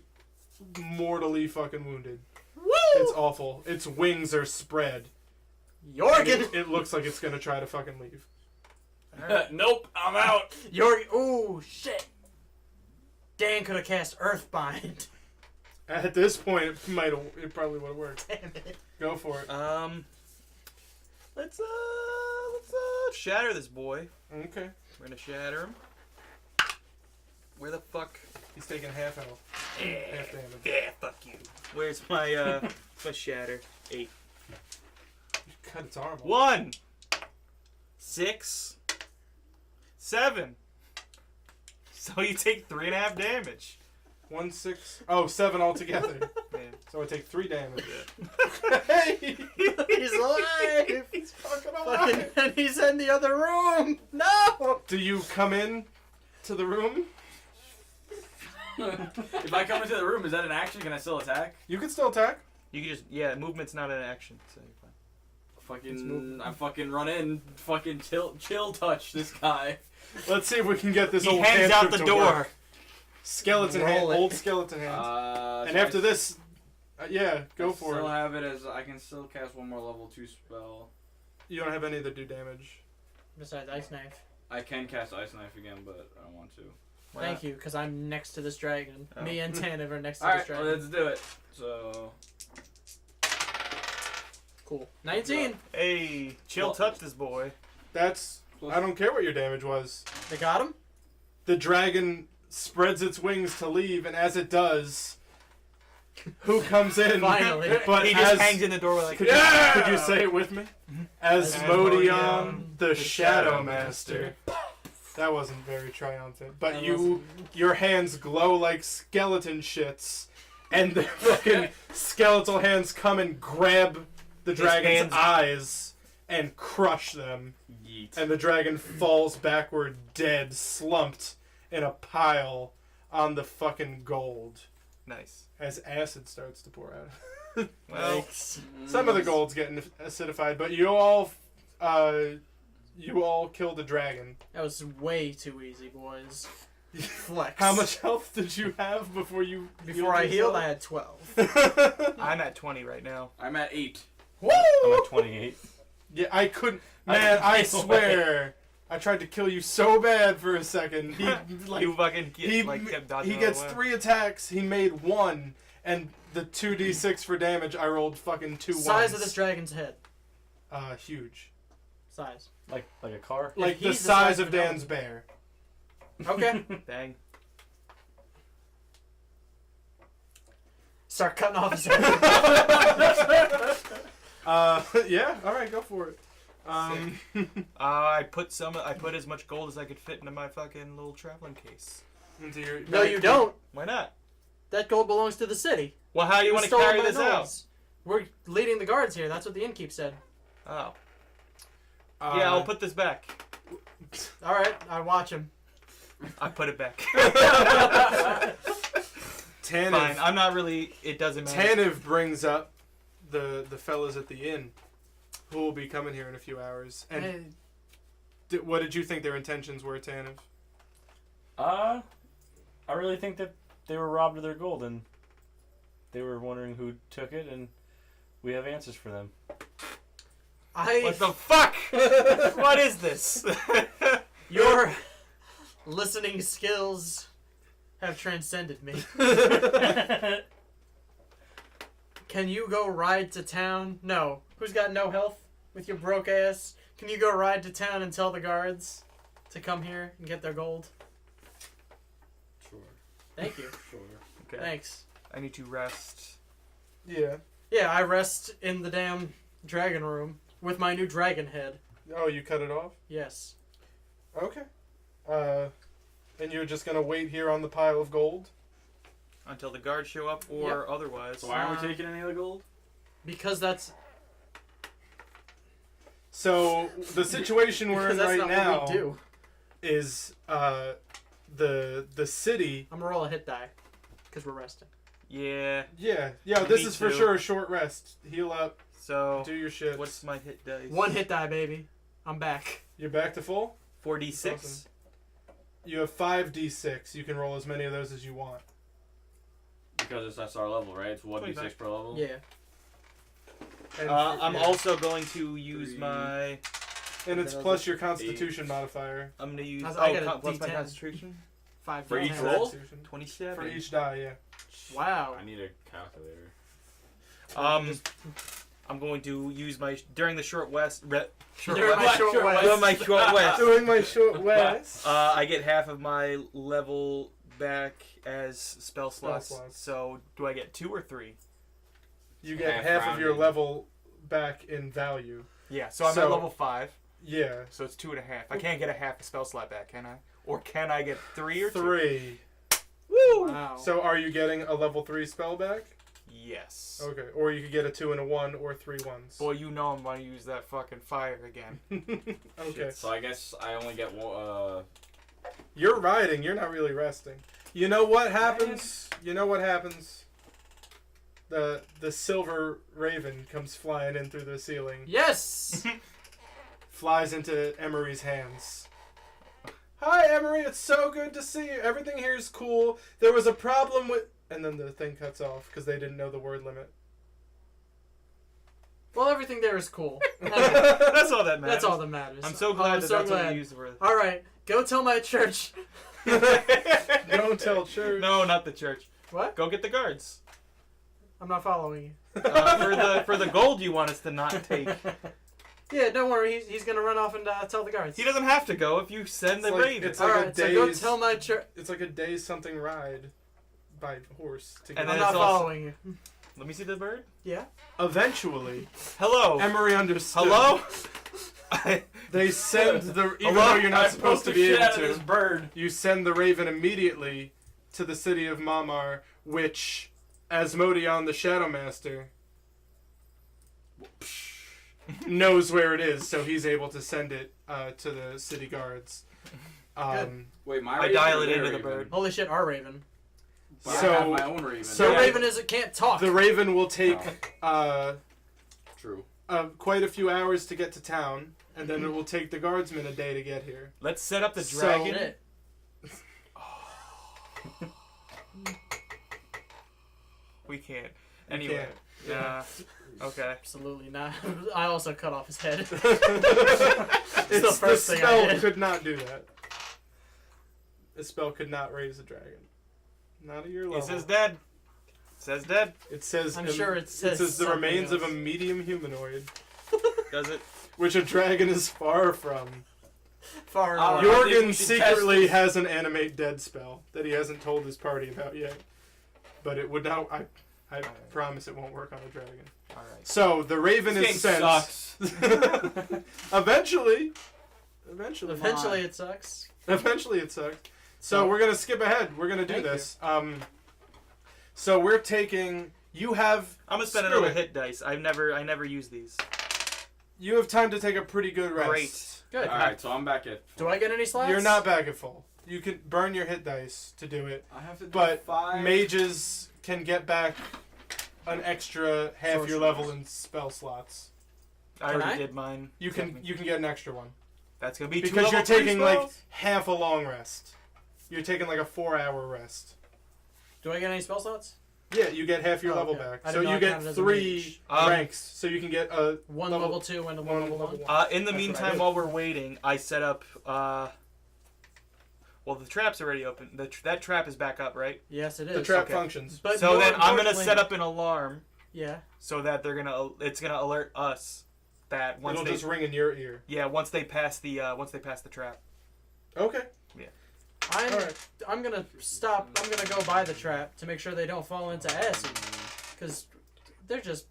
mortally fucking wounded. Woo! It's awful. Its wings are spread. Yohrgin! It looks like it's gonna try to fucking leave. Nope, I'm out. Ooh, shit. Dan could have cast Earthbind. At this point, it probably would have worked. Damn it. Go for it. Let's shatter this boy. Okay. We're gonna shatter him. Where the fuck? He's taking half health. Half damage. Yeah, fuck you. Where's my my shatter? 8. You cut its arm off. 1, 6, 7. So you take 3.5 damage. 1, 6. Oh, 7 altogether. Yeah. So I take 3 damage. Yeah. Hey! He's alive! He's fucking Fucking, alive! and he's in the other room! No! Do you come in to the room? If I come into the room, is that an action? Can I still attack? You can still attack. You can just movement's not an action, so you're fine. I fucking run in, fucking chill touch this guy. Let's see if we can get this He old hangs out cantrip the to door. work. Skeleton hand, Roll it. old skeleton hand. And after this, yeah, go for Still it. have it as I can still cast one more level 2 spell. You don't have any that do damage. Besides Ice Knife. I can cast Ice Knife again, but I don't want to. Why Thank not? you, because I'm next to this dragon. Oh. Me and Tannivh are next to Alright, this well, dragon. let's do it. So, Cool. 19! Hey, chill Well- touch this boy. That's. I don't care what your damage was. They got him? The dragon spreads its wings to leave, and as it does, who comes in? Finally. But He just as, hangs in the doorway like, could, yeah! you, could you say it with me? Asmodeon, the Shadow Master. That wasn't very triumphant, but That your hands glow like skeleton shits, and the fucking skeletal hands come and grab the His dragon's hands- eyes and crush them. Yeet. And the dragon falls backward dead, slumped in a pile on the fucking gold Nice. as acid starts to pour out. Well, Thanks. Some of the gold's getting acidified, but you all killed the dragon. That was way too easy, boys. Flex. How much health did you have before you Before I healed, I yourself? had 12. I'm at 20 right now. I'm at 8. Woo! I'm at 28. Yeah, I couldn't. Man, I swear, I tried to kill you so bad for a second. He like You fucking he kept dodging he all the gets way. 3 attacks. He made 1, and the 2d6 for damage. I rolled fucking 2 Size ones. of this dragon's head. Huge. Size. Like a car. Like the he's the size size of of an Dan's bear. Okay. Dang. Start cutting off his head. Yeah. All right, go for it. I put as much gold as I could fit into my fucking little traveling case. Into your, No, you don't. Why not? That gold belongs to the city. Well, how do you It want was to stolen carry by this out? Gnolls. We're leading the guards here. That's what the innkeep said. Oh. Yeah, I'll put this back. All right, I watch him. I put it back. Tannivh. Fine. I'm not really. It doesn't matter. Tannivh brings up the fellas at the inn, who will be coming here in a few hours. And Hey, what did you think their intentions were, Tannivh? I really think that they were robbed of their gold and they were wondering who took it, and we have answers for them. What the fuck? What is this? Your listening skills have transcended me. Can you go ride to town? No. Who's got no health with your broke ass? Can you go ride to town and tell the guards to come here and get their gold? Sure. Thank you. Sure. Okay. Thanks. I need to rest. Yeah. Yeah, I rest in the damn dragon room with my new dragon head. Oh, you cut it off? Yes. Okay. And you're just gonna wait here on the pile of gold? Until the guards show up or otherwise. So why aren't we taking any of the gold? Because that's... So the situation we're in Because that's right not now what we do. is the city. I'm gonna roll a hit die. Because we're resting. Yeah. Yeah. Me This is for too. sure a short rest. Heal up. So Do your shit. what's my hit dice? 1 hit die, baby. I'm back. You're back to full. 4d6. Awesome. You have 5d6. You can roll as many of those as you want. Because that's our level, right? It's 1d6 25. per level. Yeah. And I'm yeah. also going to use 3. my. And it's plus your Constitution modifier I'm gonna use. I got a plus my D10. Constitution. 5 For each damage. roll? Constitution. 27. For each die, yeah. Wow. I need a calculator. I'm going to use my during the short rest. During my short rest. During my short rest. Doing my short rest. I get half of my level back as spell Spell slots. slots. So do I get 2 or 3? You get Half half of your rounded. level back in value. Yeah. So I'm So- at level 5. Yeah. So it's 2.5. I can't get a half a spell slot back, can I? Or can I get 3 or 2? 3. Woo! Wow. So are you getting a level 3 spell back? Yes. Okay. Or you could get a 2 and a 1 or 3 ones. Boy, you know I'm gonna use that fucking fire again. Okay. So I guess I only get one. You're riding. You're not really resting. You know what happens? You know what happens? The silver raven comes flying in through the ceiling. Yes! Flies into Emory's hands. Hi, Emory. It's so good to see you. Everything here is cool. There was a problem with... And then the thing cuts off because they didn't know the word limit. Well, everything there is cool. That's all that matters. That's all that matters. I'm so glad I'm that so that's what glad. we used the word. Alright, go tell my church. Don't tell church. No, not the church. What? Go get the guards. I'm not following you. For the gold you want us to not take. Yeah, don't worry. He's gonna run off and tell the guards. He doesn't have to go if you send the It's like- raven. it's like a Alright, so go day's- tell my church. It's like a day's something ride by horse. To And get then I'm it's not also- following you. Let me see the bird. Yeah? Eventually, Hello. Emory understood. Hello. They send the even Hello? though you're not supposed to be shit able out of to. this bird. You send the raven immediately to the city of Mamar, which Asmodeon the Shadow Master knows where it is, so he's able to send it to the city guards. Wait, my I raven dial or it their into the raven? bird. Holy shit, our raven. But So- I have my own raven. so- The Yeah. raven can't talk. The raven will take True. quite a few hours to get to town, and then it will take the guardsmen a day to get here. Let's set up the So- dragon. Shit. We can't. You Anyway. can't. Yeah. Okay. Absolutely not. I also cut off his head. It's the first thing I spell did. could not do that. The spell could not raise a dragon. Not at your level. It says dead. It says dead. It says. I'm sure it says the something remains of a else. medium humanoid, Does it? which a dragon is far from. Far I enough. think we Yohrgin should test secretly this. has an animate dead spell that he hasn't told his party about yet, but it would not. I promise it won't work on a dragon. All right. So the raven This is game sent. sucks. Eventually, Eventually it sucks. it sucks. So we're gonna skip ahead. We're gonna do Thank you. this. So we're taking. You have. I'm gonna spend Screw another it. hit dice. I never use these. You have time to take a pretty good rest. Great. Good. Alright, so I'm back at. Do I get any slots? You're not back at full. You can burn your hit dice to do it, I have to do but 5. mages can get back an extra half your Sorcerers. level in spell slots. I Can already I? did mine. You can get an extra one That's gonna be two because you're level 3 taking like spells? half a long rest. You're taking like a 4-hour rest. Do I get any spell slots? Yeah, you get half your Oh, level okay. back. I So didn't know you I get counted as a 3 mage. ranks. So you can get a One Level- level 2 and a one level 1. level 1. In the That's what I meantime, did. while we're waiting, I set up. Well, the trap's already open. That trap is back up, right? Yes, it is. The trap okay. functions. But So more then I'm gonna importantly- set up an alarm Yeah. so that it's gonna alert us that once It'll they just ring in your ear. once they pass the trap. Okay. Alright. I'm gonna stop. I'm gonna go by the trap to make sure they don't fall into acid, because they're just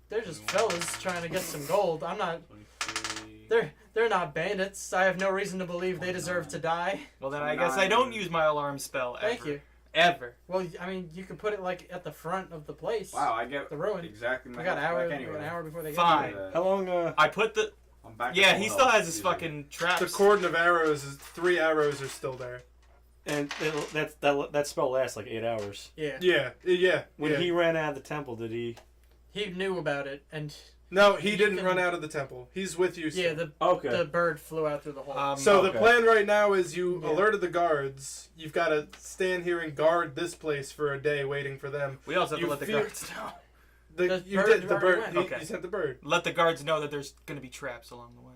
fellas trying to get some gold. I'm not. 23. They're not bandits. I have no reason to believe they deserve to die. Well, then I guess I don't use my alarm spell ever. Thank you. Ever. Well, I mean, you could put it like at the front of the place. Wow, I get the ruin. exactly my We got health back an anyway. hour before they get Fine. there. How long? I put the I'm back. Yeah, at he full still health. has his fucking traps. The cordon of arrows is 3 arrows are still there. And that spell lasts like 8 hours. Yeah. Yeah. When he ran out of the temple, did he? He knew about it, and No, he You didn't can- run out of the temple. He's with you. yeah, Still. Okay. the bird flew out through the hole. So Okay. the plan right now is you Yeah. alerted the guards. You've got to stand here and guard this place for a day, waiting for them. We also have You to let the fear- guards know. The You bird did the already bird. went. You, Okay. you sent the bird. Let the guards know that there's gonna be traps along the way.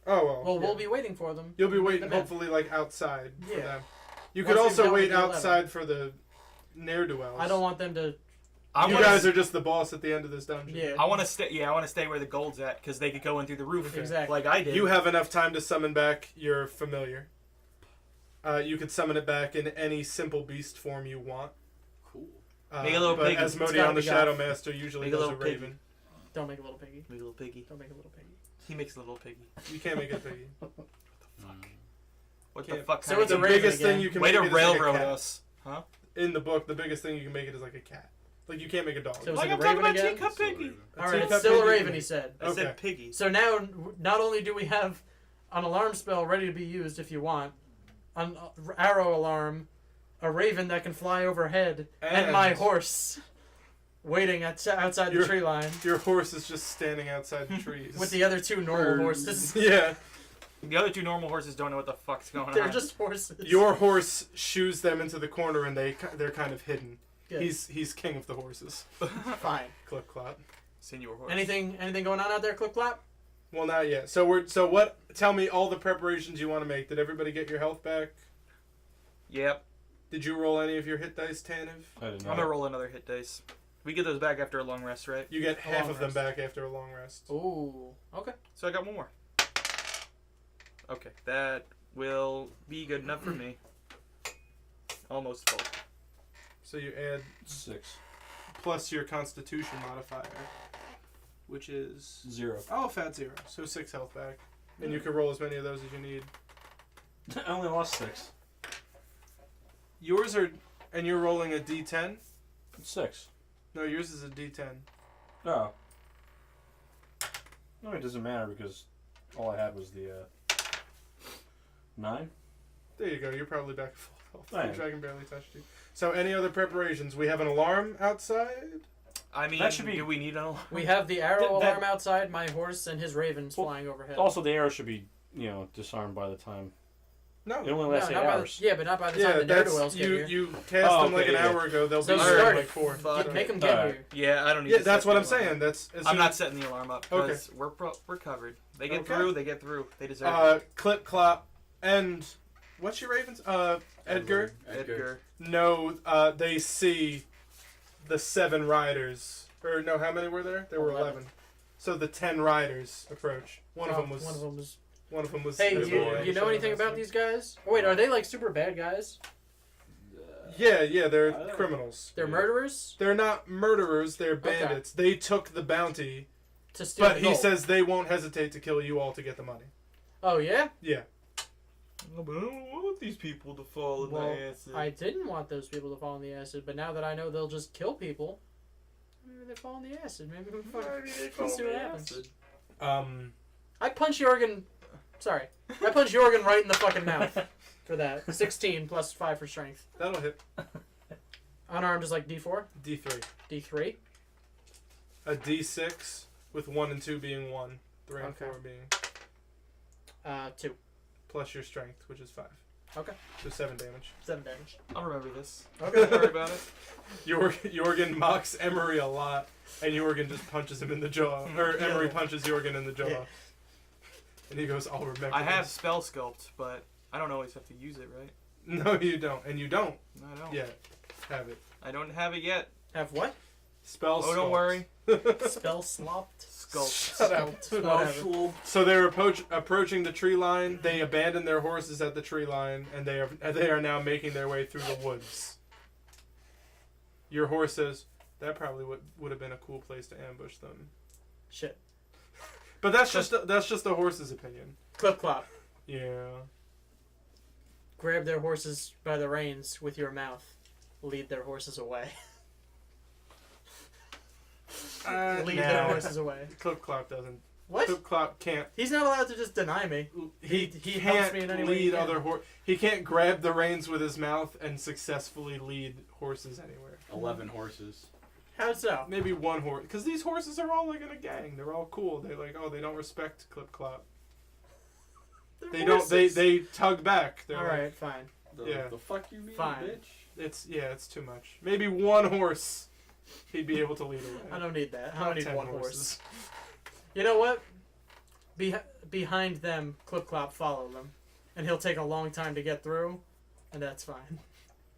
Oh well. well, yeah. we'll be waiting for them. You'll be We'll meet waiting, them in. hopefully, like outside for Yeah. them. You Once could we've also dealt wait with the 11. outside for the ne'er-do-wells. I don't want them to. I You wanna guys are just the boss at the end of this dungeon. Yeah. I want to stay. Yeah, I want to stay where the gold's at because they could go in through the roof, Okay. Exactly. like I did. You have enough time to summon back your familiar. You could summon it back in any simple beast form you want. Cool. Make a little but piggy. It's Asmodeon, gotta the be Shadow Goth. Master, usually Make a does a little piggy. raven. Don't make a little piggy. Make a little piggy. Don't make a little piggy. He makes a little piggy. You can't make a piggy. What Can't- the fuck? So kind it's of a The raven biggest again. thing you can way make to it is like a railroad cat. us, huh? In the book, the biggest thing you can make it is like a cat. Like you can't make a dog. So- Like it a I'm talking raven about again? teacup piggy. A All right, teacup it's still a piggy raven. can He make- said. I Okay. said piggy. So now, not only do we have an alarm spell ready to be used if you want, an arrow alarm, a raven that can fly overhead, and my horse waiting outside the Your- tree line Your horse is just standing outside the trees. with the other 2 normal horses. Yeah. The other 2 normal horses don't know what the fuck's going They're on. just horses. Your horse shoos them into the corner, and they're kind of hidden. Good. He's king of the horses. Fine. Clip clop. Senior horse. Anything going on out there? Clip clap. Well, not yet. So what? Tell me all the preparations you want to make. Did everybody get your health back? Yep. Did you roll any of your hit dice, Tannivh? I didn't I'm know. gonna roll another hit dice. We get those back after a long rest, right? You get half long of them rest. back after a long rest. Ooh. Okay. So I got one more. Okay, that will be good enough for me. Almost full. So you add 6. plus your Constitution modifier, which is 0. fat 0. So 6 health back, and you can roll as many of those as you need. I only lost 6. Yours are, and you're rolling a D10. 6. No, yours is a D10. Oh. No, it doesn't matter because all I had was the 9. There you go. You're probably back at full health. I The am. dragon barely touched you. So any other preparations? We have an alarm outside. I mean, That should be- do we need an alarm? We have the arrow That- alarm outside, my horse, and his ravens Well, flying overhead. Also, the arrow should be, disarmed by the time. No. It only No, lasts 8 not by the, hours. yeah, but not by the Yeah, time the that's ne'er-do-wells get here. you cast Oh, them like okay, an yeah. hour ago. They'll So be start here in it. like 4. Fuck. Make them get Alright. here. Yeah, I don't need Yeah, to that's set what the I'm alarm. saying. That's as I'm soon- not setting the alarm up because we're covered. They get Okay. through. They get through. They deserve it. Clip clop and what's your ravens? Edgar. Edgar. No, they see the 7 riders. Or no, how many were there? There were 11. So the 10 riders approach. One of them was. One of them was. Hey, Asmodeon, you the know anything Shadow about Master. these guys? Oh, wait, are they like super bad guys? Yeah, they're I don't- criminals. They're murderers They're not murderers. They're Okay. bandits. They took the bounty, to steal but the he gold. says they won't hesitate to kill you all to get the money. Oh yeah. Yeah. Oh, but I don't want these people to fall in Well, my acid. I didn't want those people to fall in the acid, but now that I know they'll just kill people, maybe they fall in the acid. Maybe we fucking see what happens. I punch Yohrgin. Sorry, I punch Yohrgin right in the fucking mouth for that. 16 plus 5 for strength. That'll hit. Unarmed is like D4, D3. D3. A D6 with 1 and 2 being 1. 3 and Okay. 4 being 2. plus your strength, which is 5. Okay. So 7 damage. 7 damage. I'll remember this. Okay. Don't worry about it. Yohrgin mocks Emory a lot, and Yohrgin just punches him in the jaw. Or Emory punches Yohrgin in the jaw. Yeah. And he goes, I'll remember I have this." spell sculpt, but I don't always have to use it, right? No, you don't. And you don't No, I don't. yet have it. I don't have it yet. Have what? Spell Oh, don't sculpt. worry. Spell slopped? Sculpt. Shut up. Whatever. So they're approaching the tree line. They abandon their horses at the tree line, and they are now making their way through the woods. Your horse says that probably would have been a cool place to ambush them. Shit. But that's just the horse's opinion. Clip clop. Yeah. Grab their horses by the reins with your mouth. Lead their horses away. Lead their Nah. horses away. Clip clop doesn't What? Clip-clop can't. He's not allowed to just deny me. He helps can't me in any way he lead can. other horse. He can't grab the reins with his mouth and successfully lead horses anywhere. 11 horses. How so? Maybe one horse, because these horses are all like in a gang. They're all cool. They like, oh, they don't respect Clip-clop. They're They horses. don't. They tug back. They're All like, right, fine. Yeah. The fuck you mean, Fine. bitch? It's too much. Maybe one horse, he'd be able to lead away. I don't need that. I Not don't need 10 one horses. horse. You know what? Behind them, Clip-clop follow them. And he'll take a long time to get through, and that's fine.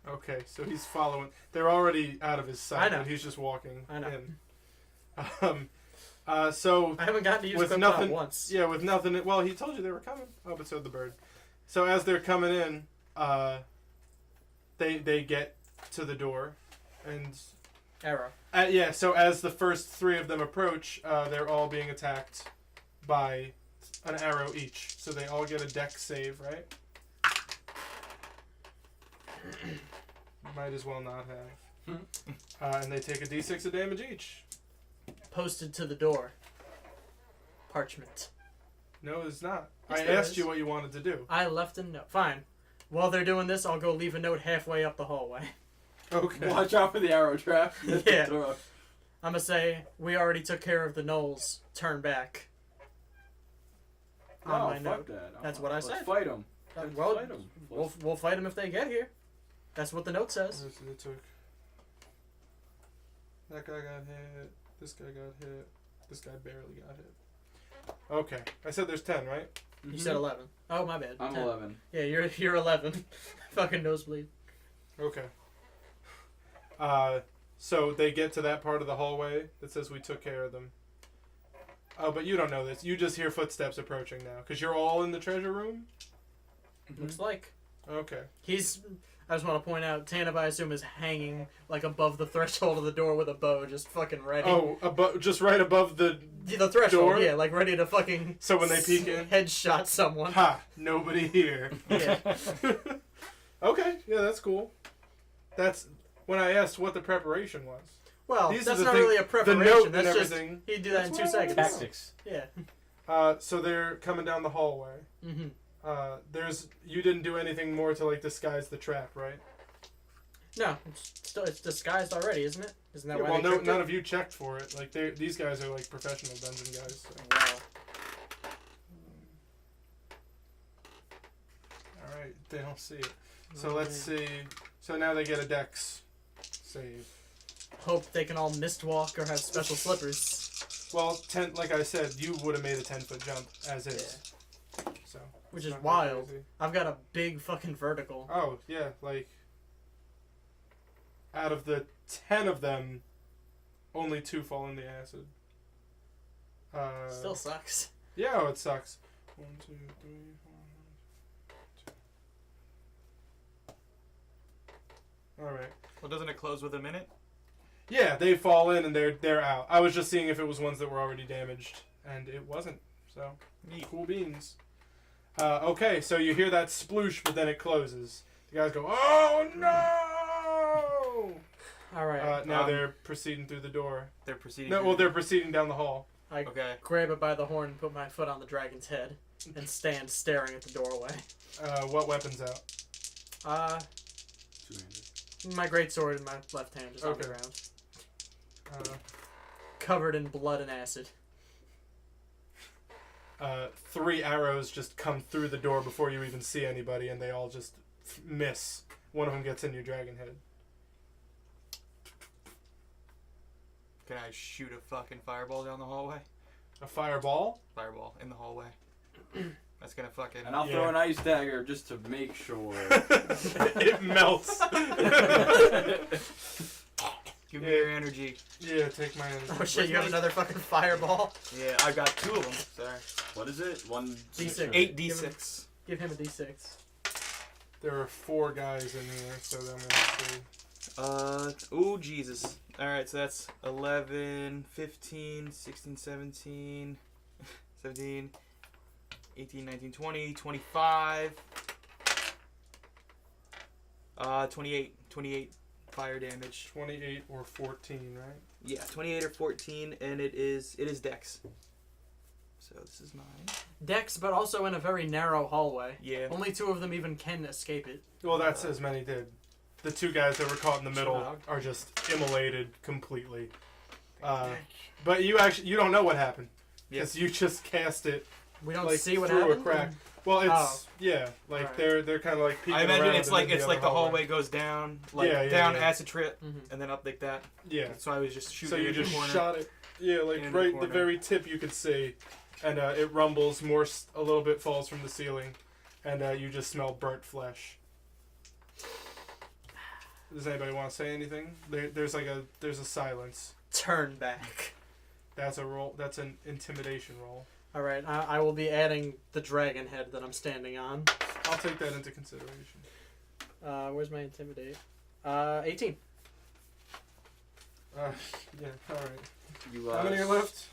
Okay, so he's following. They're already out of his sight, I know. but he's just walking I know. in. So I haven't gotten to use with Clip-clop nothing, once. yeah, with nothing. Well, he told you they were coming. Oh, but so did the bird. So as they're coming in, they get to the door, and Arrow. yeah. So as the first three of them approach, they're all being attacked by an arrow each. So they all get a dex save, right? Might as well not have. And they take a d6 of damage each. Posted to the door. Parchment. No, it's not. Yes, I there asked is. you what you wanted to do. I left a note. Fine. While they're doing this, I'll go leave a note halfway up the hallway. Okay. Watch out for the arrow trap. Yeah. Throw- I'm gonna say, we already took care of the Gnolls. Turn back. On Oh, my fuck note. that. That's what I Let's said. fight him. Well, Fight him. we'll fight them if they get here. That's what the note says. They took. That guy got hit. This guy got hit. This guy barely got hit. Okay. I said there's 10, right? You said 11. Oh, my bad. I'm 10. 11. Yeah, you're 11. Fucking nosebleed. Okay. So they get to that part of the hallway that says we took care of them. Oh, but you don't know this. You just hear footsteps approaching now. Because you're all in the treasure room? Looks like. Okay. I just want to point out, Tannivh, I assume, is hanging, like, above the threshold of the door with a bow, just fucking ready. Oh, just right above the... The threshold, door? yeah, like ready to fucking... So when they peek in? Headshot someone. Ha! Nobody here. Yeah. Okay. Yeah, that's cool. That's... When I asked what the preparation was. Well, These are that's the not thing- really a the preparation. note and That's just... everything. He'd do that in That's 2 what I seconds. wanted. Tactics. Yeah. So they're coming down the hallway. Mm-hmm. You didn't do anything more to like disguise the trap, right? No, it's disguised already, isn't it? Isn't that Yeah, why well, they tricked none it? of you checked for it. Like these guys are like professional dungeon guys. So. Wow. All right, they don't see it. So let's see. So now they get a dex save. Hope they can all mist walk or have special slippers. Well, like I said, you would have made a 10-foot jump as is. So. Which it's is not that wild. crazy. I've got a big fucking vertical. Oh yeah, like out of the 10 of them, only 2 fall in the acid. Still sucks. Yeah, oh, it sucks. 1, 2, 3, 4. All right. Well, doesn't it close with a minute? Yeah, they fall in and they're out. I was just seeing if it was ones that were already damaged, and it wasn't. So Neat. cool beans. Okay, so you hear that sploosh, but then it closes. The guys go, "Oh no!" All right. Now they're proceeding through the door. They're proceeding. No, through well, the- they're proceeding down the hall. I Okay. grab it by the horn and put my foot on the dragon's head and stand staring at the doorway. What weapons out? Two-handed. My greatsword in my left hand is on the Okay. ground, Uh, covered in blood and acid. 3 arrows just come through the door before you even see anybody, and they all just miss. One of them gets in your dragon head. Can I shoot a fucking fireball down the hallway? A fireball? Fireball in the hallway. That's gonna fucking. And I'll Yeah. throw an ice dagger just to make sure. It melts. Give me your energy. Yeah, take my energy. Oh shit! You have another fucking fireball. Yeah, I got 2 of them. Sorry. What is it? 1 D6. 8d6. Give him a d6. There are 4 guys in here, so I'm gonna see. Oh Jesus. Alright, so that's 11, 15, 16, 17, 17, 18, 19, 20, 25, 28 fire damage. 28 or 14, right? Yeah, 28 or 14, and it is dex. So this is 9. Dex, but also in a very narrow hallway. Yeah. Only 2 of them even can escape it. Well, that's as many did. The 2 guys that were caught in the middle Wow. are just immolated completely. But you don't know what happened because you just cast it. We don't like, see what through happened. a crack. Well, it's Oh. like Alright. they're kind of like peeking I imagine around it's and like then it's other like the hallway goes down, like Yeah, yeah, down yeah. acid trip, Mhm. and then up like that. Yeah. So I was just shooting. So you in the just corner. shot it. Yeah, like In the right the corner. very tip you could see, and it rumbles. More a little bit falls from the ceiling, and you just smell burnt flesh. Does anybody want to say anything? There's a silence. Turn back. That's a roll. That's an intimidation roll. All right, I will be adding the dragon head that I'm standing on. I'll take that into consideration. Where's my intimidate? 18. Yeah. All right. You, How many are left?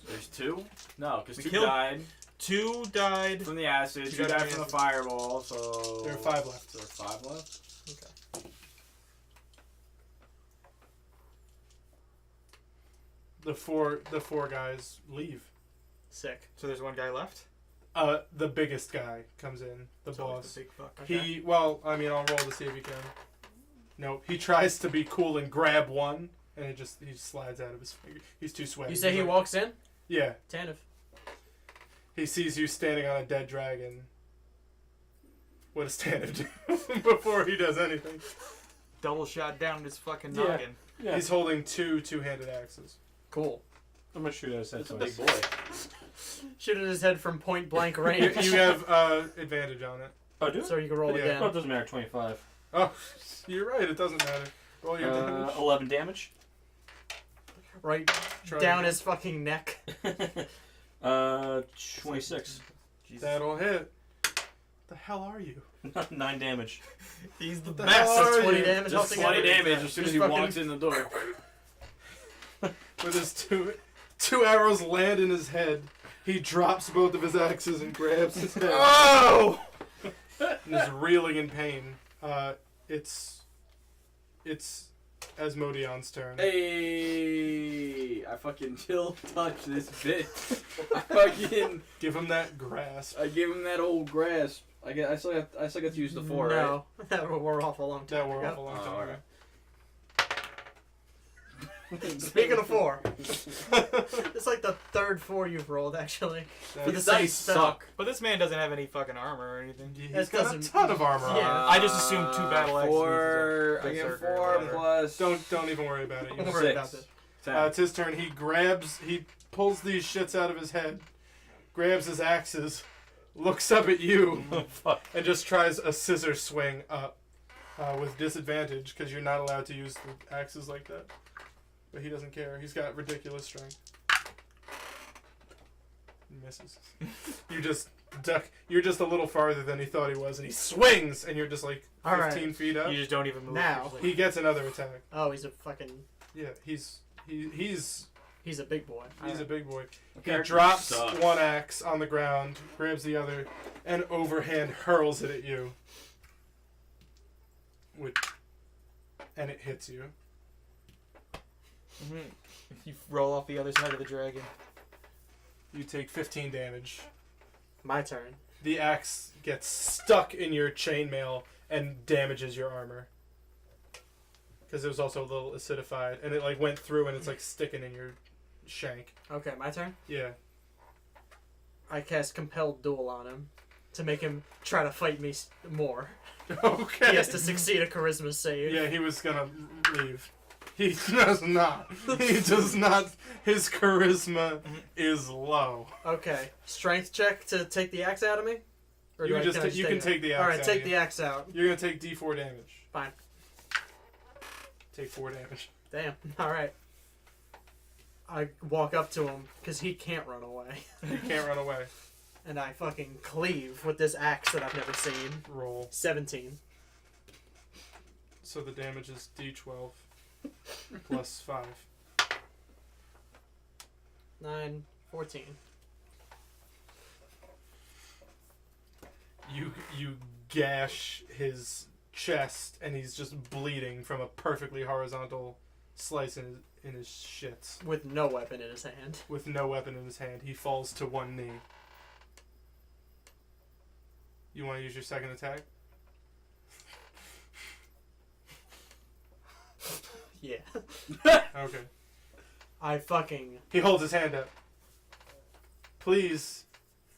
There's 2? No, because We 2 killed- died 2 died. from the acid, Two 2 died died from from the the fireball, so... There are 5 left. There are 5 left? The four guys leave. Sick. So there's 1 guy left. The biggest guy comes in. The It's always boss. the big fuck. Okay. I'll roll to see if he can. No, he tries to be cool and grab one, and he just slides out of his finger. He's too sweaty. You say He's he like- walks in? Yeah. Tannivh. He sees you standing on a dead dragon. What does Tannivh do before he does anything? Double shot down his fucking Yeah. noggin. Yeah. He's holding two-handed axes. Cool. I'm gonna shoot at his head That's a twice. big boy. Shoot at his head from point blank You, range. you have advantage on it. Oh, do it? So you can roll Yeah. Oh, it again. doesn't matter. 25. Oh, you're right. It doesn't matter. Roll your damage. 11 damage. Right Try down again. his fucking neck. 26. Jesus. That'll hit. The hell are you? 9 damage. He's the the best. hell are So 20 you? damage Just altogether. 20 damage as soon as he Just fucking- walks in the door. With his two arrows land in his head, he drops both of his axes and grabs his head. Oh! And is reeling in pain. It's Asmodeon's turn. Hey, I fucking chill touch this bitch. I fucking Give him that grasp. I give him that old grasp. I still got to use the 4, right? No, that wore off a long time That wore ago. off a long Oh, time alright. ago. Speaking of 4, it's like the third 4 you've rolled actually. For the That's- same Dice spell. suck. But this man doesn't have any fucking armor or anything. He's It got a doesn't- ton of armor Yeah. on. I just assumed 2 battle axes. 4. I means get it's a 4 whatever. plus. Don't even worry about it. You Don't just- worry 6. about it. 10. It's his turn. He pulls these shits out of his head, grabs his axes, looks up at you, Oh, fuck. and just tries a scissor swing up with disadvantage because you're not allowed to use the axes like that. But he doesn't care. He's got ridiculous strength. He misses. You just duck. You're just a little farther than he thought he was, and he swings, and you're just like 15 Alright. feet up. You just don't even move. Now. You're just He gets another attack. Oh, he's a fucking. Yeah, he's He's a big boy. a big boy. He Character drops sucks. one axe on the ground, grabs the other, and overhand hurls it at you. And it hits you. Mhm. You roll off the other side of the dragon. You take 15 damage. My turn. The axe gets stuck in your chainmail and damages your armor. Because it was also a little acidified, and it like went through and it's like sticking in your shank. Okay, my turn. Yeah. I cast Compelled Duel on him to make him try to fight me more. Okay. He has to succeed a charisma save. Yeah, he was gonna leave. He does not. He does not. His charisma is low. Okay. Strength check to take the axe out of me? Or You do I- just I you can take the axe. Alright, out take of the you. axe out. You're gonna take D4 damage. Fine. Take 4 damage. Damn. Alright. I walk up to him because he can't run away. You can't run away. And I fucking cleave with this axe that I've never seen. Roll. 17. So the damage is D12 plus 5. 9, 14. You gash his chest, and he's just bleeding from a perfectly horizontal slice in in his shits. With no weapon in his hand. With no weapon in his hand, he falls to one knee. You want to use your second attack? Yeah. Okay. I fucking... He holds his hand up. Please,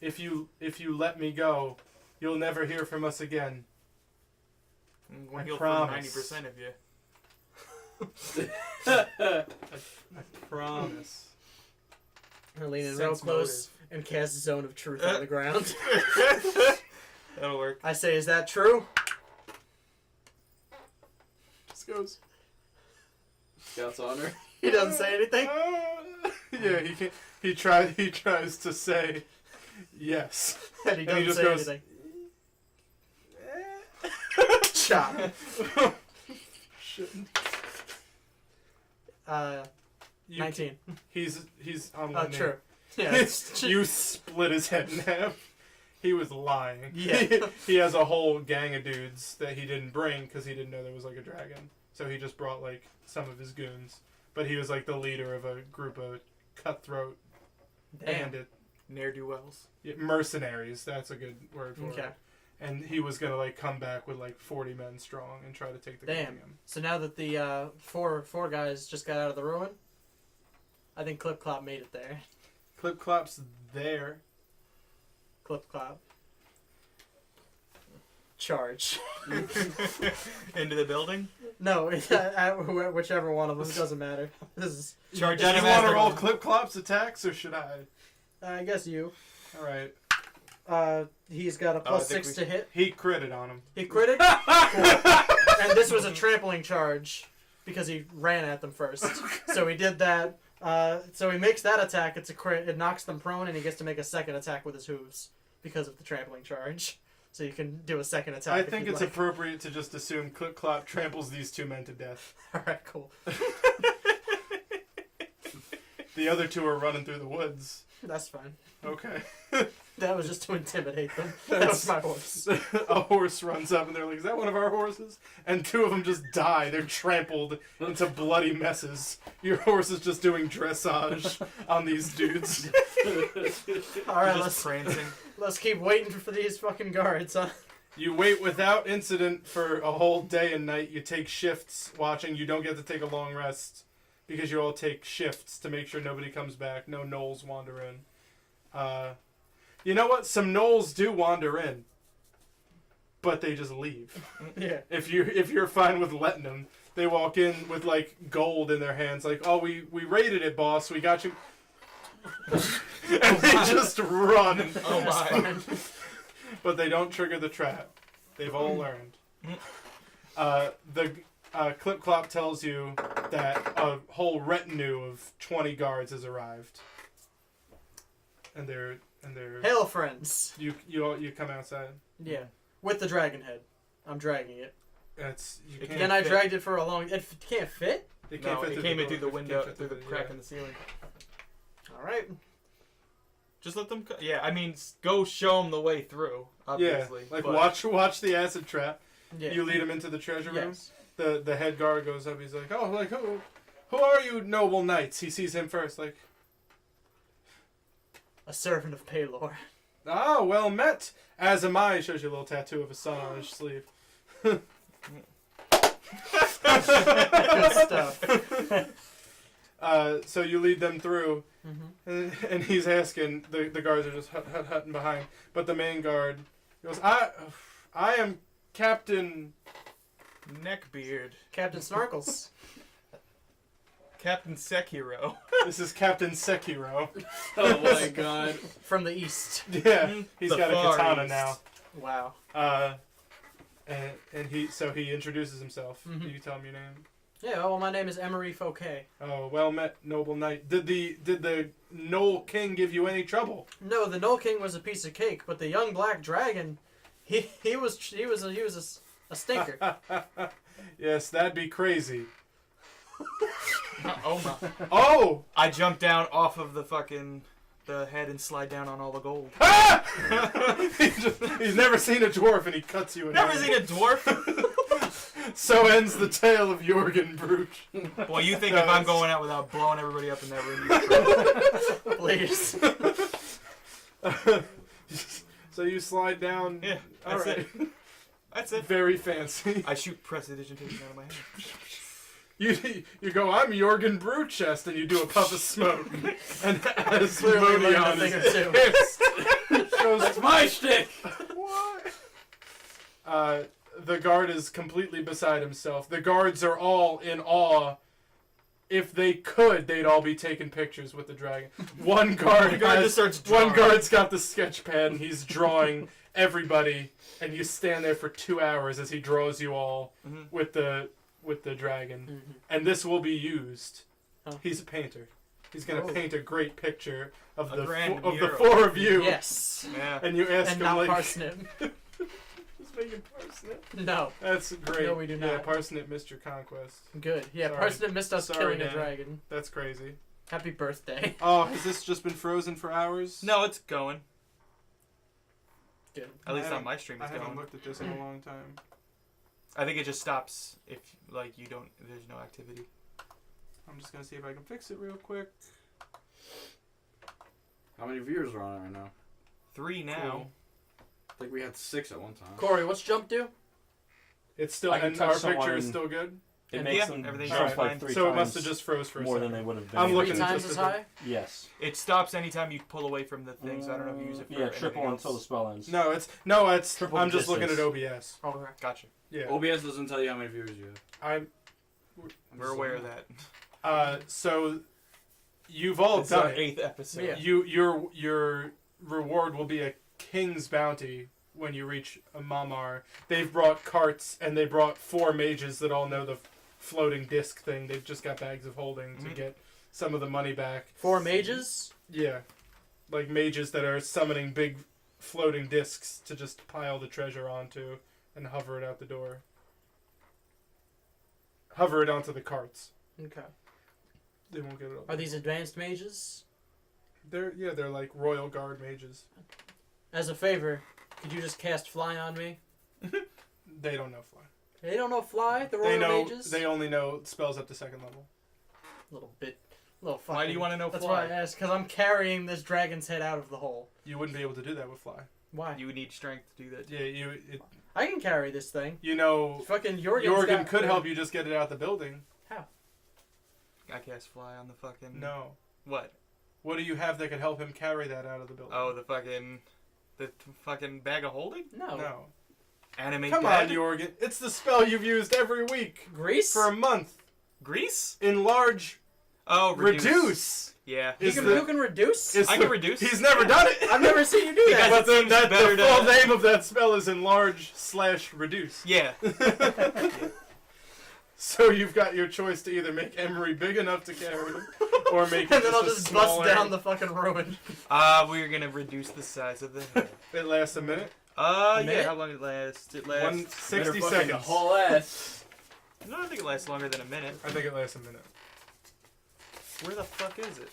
if you let me go, you'll never hear from us again. I'm going I to heal for promise. 90% of you. I promise. I lean in real Sense close and cast Zone of Truth on the ground. That'll work. I say, is that true? Just goes. Scout's honor. He doesn't say anything. Yeah, he can. He tries to say yes. And he doesn't just say goes, anything. Chop. Shit. 19. He's on one knee. True. Yeah. it's- You split his head in half. He was lying. Yeah. He has a whole gang of dudes that he didn't bring because he didn't know there was like a dragon. So he just brought like some of his goons. But he was like the leader of a group of cutthroat Damn. bandit Ne'er-do-wells. mercenaries. That's a good word for Okay. it. And he was gonna like come back with like 40 men strong and try to take the Damn. kingdom. So now that the four guys just got out of the ruin, I think Clip Clop made it there. Clip Clop's there. Clip Clop. Charge. Into the building. No, whichever one of them, it doesn't matter. This is. Charge Do out you of want to after roll one. Clip Clop's attacks or should I? I guess you. All right. He's got a I plus think 6 we to hit. He critted on him. He critted. Cool. And this was a trampling charge because he ran at them first. So he did that. So he makes that attack. It's a crit. It knocks them prone, and he gets to make a second attack with his hooves because of the trampling charge. So you can do a second attack. I if think you'd it's like. appropriate to just assume Clip Clop tramples these two men to death. All right, cool. The other two are running through the woods. That's fine. Okay. That was just to intimidate them. That's my horse. A horse runs up and they're like, is that one of our horses? And two of them just die. They're trampled into bloody messes. Your horse is just doing dressage on these dudes. All right, Just prancing. let's keep waiting for these fucking guards, huh? You wait without incident for a whole day and night. You take shifts watching. You don't get to take a long rest because you all take shifts to make sure nobody comes back. No gnolls wander in. You know what? Some gnolls do wander in, but they just leave. Yeah. If you're fine with letting them, they walk in with like gold in their hands, like, oh, we raided it, boss. We got you. And they just run. Oh my. But they don't trigger the trap. They've all learned. The Clip Clop tells you that a whole retinue of 20 guards has arrived, and they're Hail, friends. you come outside. Yeah. With the dragon head. I'm dragging it. That's you It can't. And I fit. dragged it for a long... It can't fit? It No, it came in through the door. window, It can't fit through the crack in the ceiling. All right. Just let them. Yeah, I mean, go show them the way through. Obviously. Yeah, like but- watch the acid trap. Yeah. You lead him into the treasure room. Yes. The head guard goes up. He's like, oh, like who are you, noble knights? He sees him first. Like, A servant of Paylor. ah, well met. As am I. Shows you a little tattoo of a sun on his sleeve. Good stuff. So you lead them through, Mm-hmm. and he's asking. The guards are just hutting behind, but the main guard goes, I am Captain. Neckbeard. Captain Snarkles. Captain Sekiro. This is Captain Sekiro. Oh my god. From the east. Yeah, he's The got a Far katana East. now. Wow. And he introduces himself. Mhm. You tell him your name. Yeah, well, my name is Emory Foquet. Oh, well met, noble knight. Did the Gnoll King give you any trouble? No, the Gnoll King was a piece of cake, but the young black dragon, he was a stinker. Yes, that'd be crazy. Oh my. Oh! I jumped down off of the head and slide down on all the gold. Ah! He's never seen a dwarf and he cuts you in Never half. seen a dwarf. So ends the tale of Yohrgin Brewch. Well, you think No, if I'm it's- going out without blowing everybody up in that room, Please. So you slide down. yeah, All that's right. it. That's it. Very fancy. I shoot prestidigitation out of my head. You go, I'm Yohrgin Brewchest, and you do a puff of smoke. And as Clearly learned a Asmodeon thing or is two. pissed, shows That's my shtick. What? The guard is completely beside himself. The guards are all in awe. If they could, they'd all be taking pictures with the dragon. One guard, The guard just starts one drawing. guard's got the sketch pad and he's drawing everybody, and you stand there for 2 hours as he draws you all Mhm. with the dragon. Mhm. And this will be used. Oh. He's a painter. He's gonna Oh. paint a great picture of A the grand of the mural. 4 of you. Yes. Yeah. And you ask And him not like, Parsnip. He's making Parsnip. No. That's great. No, we do Yeah, not. Parsnip missed your conquest. Good. Yeah, Sorry. Parsnip missed us Sorry, killing a Dan. dragon. That's crazy. Happy birthday. Oh, has this just been frozen for hours? No, it's going. Good. At least I on haven't- my stream, I it's haven't going. looked at this in a long time. I think it just stops if like you don't. There's no activity. I'm just gonna see if I can fix it real quick. How many viewers are on it right now? 3 now. Cool. I think we had 6 at one time. Corey, what's jump do? It's still, I can and touch our picture someone is still good. It And makes yeah, them everything's jump fine. like 3 So it times must have just froze for a more second. than they would have been. I'm Three looking times just as at the- high? Yes. It stops anytime you pull away from the thing, so I don't know if you use it for Yeah, anything triple else. until the spell ends. No, it's Triple I'm just looking at distance. OBS. Oh, right. Gotcha. Yeah, OBS doesn't tell you how many viewers you have. I'm. We're aware of that. So you've all It's done our it. 8th episode. Yeah. Your reward will be a king's bounty when you reach a Mamar. They've brought carts and they brought 4 mages that all know the floating disc thing. They've just got bags of holding to Mhm. get some of the money back. 4 mages? Yeah, like mages that are summoning big floating discs to just pile the treasure onto and hover it out the door. Hover it onto the carts. Okay. They won't get it all. Are these advanced mages? They're like royal guard mages. As a favor, could you just cast fly on me? They don't know fly. They don't know fly, the They royal know. mages? They only know spells up to 2nd level. Little fucking... Why do you want to know That's fly? why I asked, because I'm carrying this dragon's head out of the hole. You wouldn't be able to do that with fly. Why? You would need strength to do that. Yeah, I can carry this thing. you know, Fucking Yohrgin's Yohrgin got could the- help you just get it out the building. I cast fly on the fucking. No. What? What do you have that could help him carry that out of the building? Oh, the fucking bag of holding? No. No. Animate Come dead? on, Yohrgin. It's the spell you've used every week Grease? for a month. Grease? Enlarge. Oh, Reduce. Yeah. You Is can, the- you can reduce? is I the- can reduce. He's never done it. I've never seen you do Because that. it seems better the full to- name of that spell is enlarge/reduce. Yeah. So you've got your choice to either make Emory big enough to carry him, or make it And then I'll a just bust smaller- down the fucking ruin. We're gonna reduce the size of the head. It lasts a minute. Yeah, Minute? how long it lasts? It lasts. 160 Better fucking seconds. haul ass. No, I don't think it lasts longer than a minute. I think it lasts a minute. Where the fuck is it?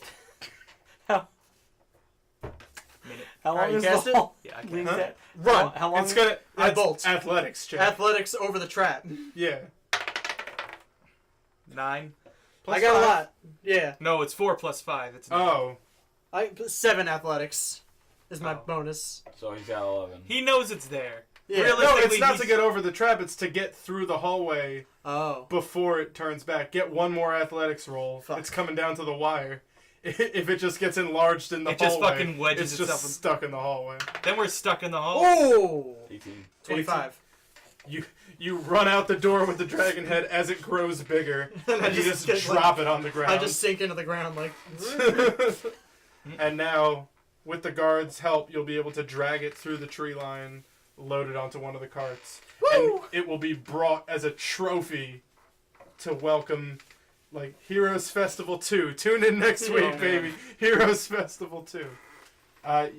Minute. How Alright, long you is cast the it? whole Yeah, I thing can't. Huh? set? Run. How long? It's gonna. I That's bolt. athletics check. Athletics over the trap. Yeah. 9. Plus I got 5. a lot. Yeah. No, it's 4 plus 5. It's 9. Oh. 7 athletics is my Oh. bonus. So he's got 11. He knows it's there. Yeah. Really? No, it's Realistically, not he's- to get over the trap. It's to get through the hallway Oh. before it turns back. Get one more athletics roll. Fuck. It's coming down to the wire. If it just gets enlarged in the It just hallway, fucking wedges it's itself just in- stuck in the hallway. Then we're stuck in the hall. Oh! 18. 25. You run out the door with the dragon head as it grows bigger, And I and you just just get, drop it on the ground. I just sink into the ground like... And now, with the guards' help, you'll be able to drag it through the tree line, load it onto one of the carts, and Woo! it will be brought as a trophy to welcome, like, Heroes Festival 2. Tune in next week, Oh, man. baby. Heroes Festival 2.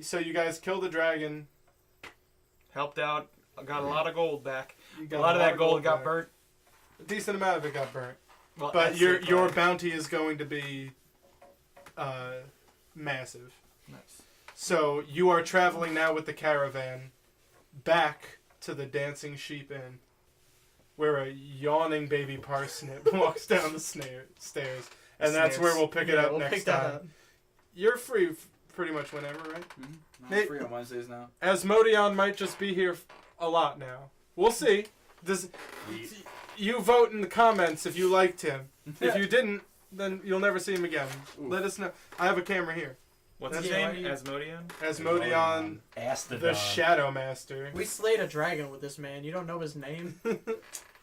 So you guys killed the dragon. Helped out. I got a lot of gold back. You A got lot of that gold got back. burnt. A decent amount of it got burnt. Well, But that's your it, your but- bounty is going to be massive. Nice. So you are traveling now with the caravan back to the Dancing Sheep Inn. where a yawning baby parsnip walks down the stairs. And that's where we'll pick it up next time. You're free pretty much whenever, right? Mm-hmm. I'm free on Wednesdays now. Asmodeon might just be here a lot now. We'll see. You vote in the comments if you liked him. If you didn't, then you'll never see him again. Ooh. Let us know. I have a camera here. What's his Yeah, name? you- Asmodeon? Asmodeon, Astrodon. the Shadow Master. We slayed a dragon with this man. You don't know his name?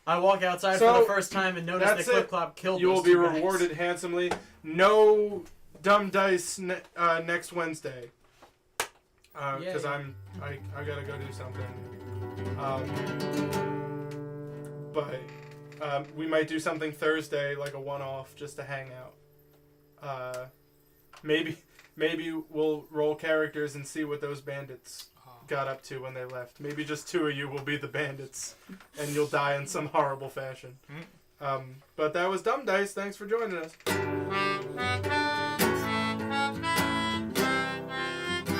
I walk outside So, for the first time and notice that that's Clip it. Clop killed You will those be two guys. rewarded handsomely. No dumb dice next Wednesday. Because Yay. I gotta go do something. But we might do something Thursday, like a one-off, just to hang out. Maybe we'll roll characters and see what those bandits got up to when they left. Maybe just two of you will be the bandits, and you'll die in some horrible fashion. But that was Dumb Dice. Thanks for joining us.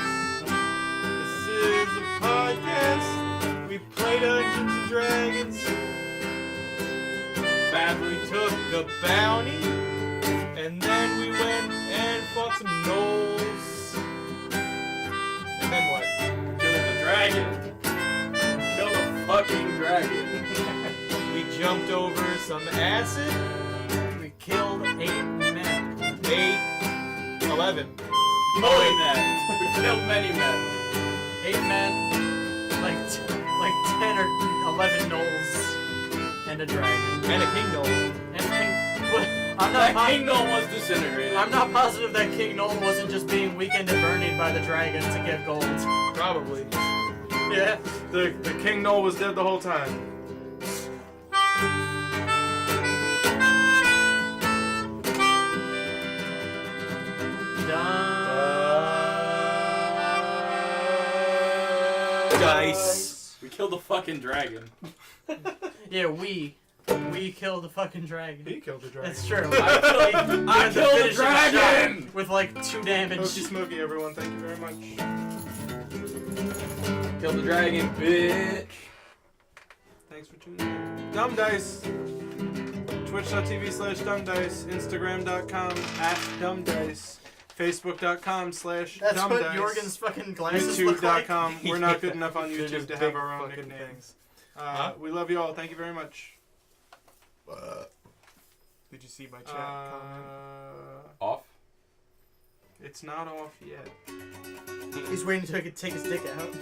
This is a podcast. We play Dungeons and Dragons. We took a bounty, and then we went and fought some gnolls. And then what? Killed the dragon. Killed a fucking dragon. We jumped over some acid. We killed 8 men. 11. More than that. We killed many men. 8 men, like 10 or 11 gnolls, and a dragon. And a king gnoll. And King... What? That King Gnoll was disintegrated. I'm not positive that King Gnoll wasn't just being weakened and burning by the dragon to get gold. Probably. Yeah. The King Gnoll was dead the whole time. Dice. We killed the fucking dragon. Yeah, we killed the fucking dragon. He killed the dragon. That's true. I killed the dragon! With like 2 damage. Hokey Smokey, everyone. Thank you very much. Killed the dragon, bitch. Thanks for tuning in. Dumb Dice. Twitch.tv/dumbdice. Instagram.com @dumbdice. Facebook.com/dumbdice. That's what Yohrgin's fucking glasses look like. YouTube.com. We're not good enough on They're YouTube just to big have our own fucking nicknames. things. We love you all. Thank you very much. Did you see my chat comment? Off? It's not off yet. He's waiting to take his dick out.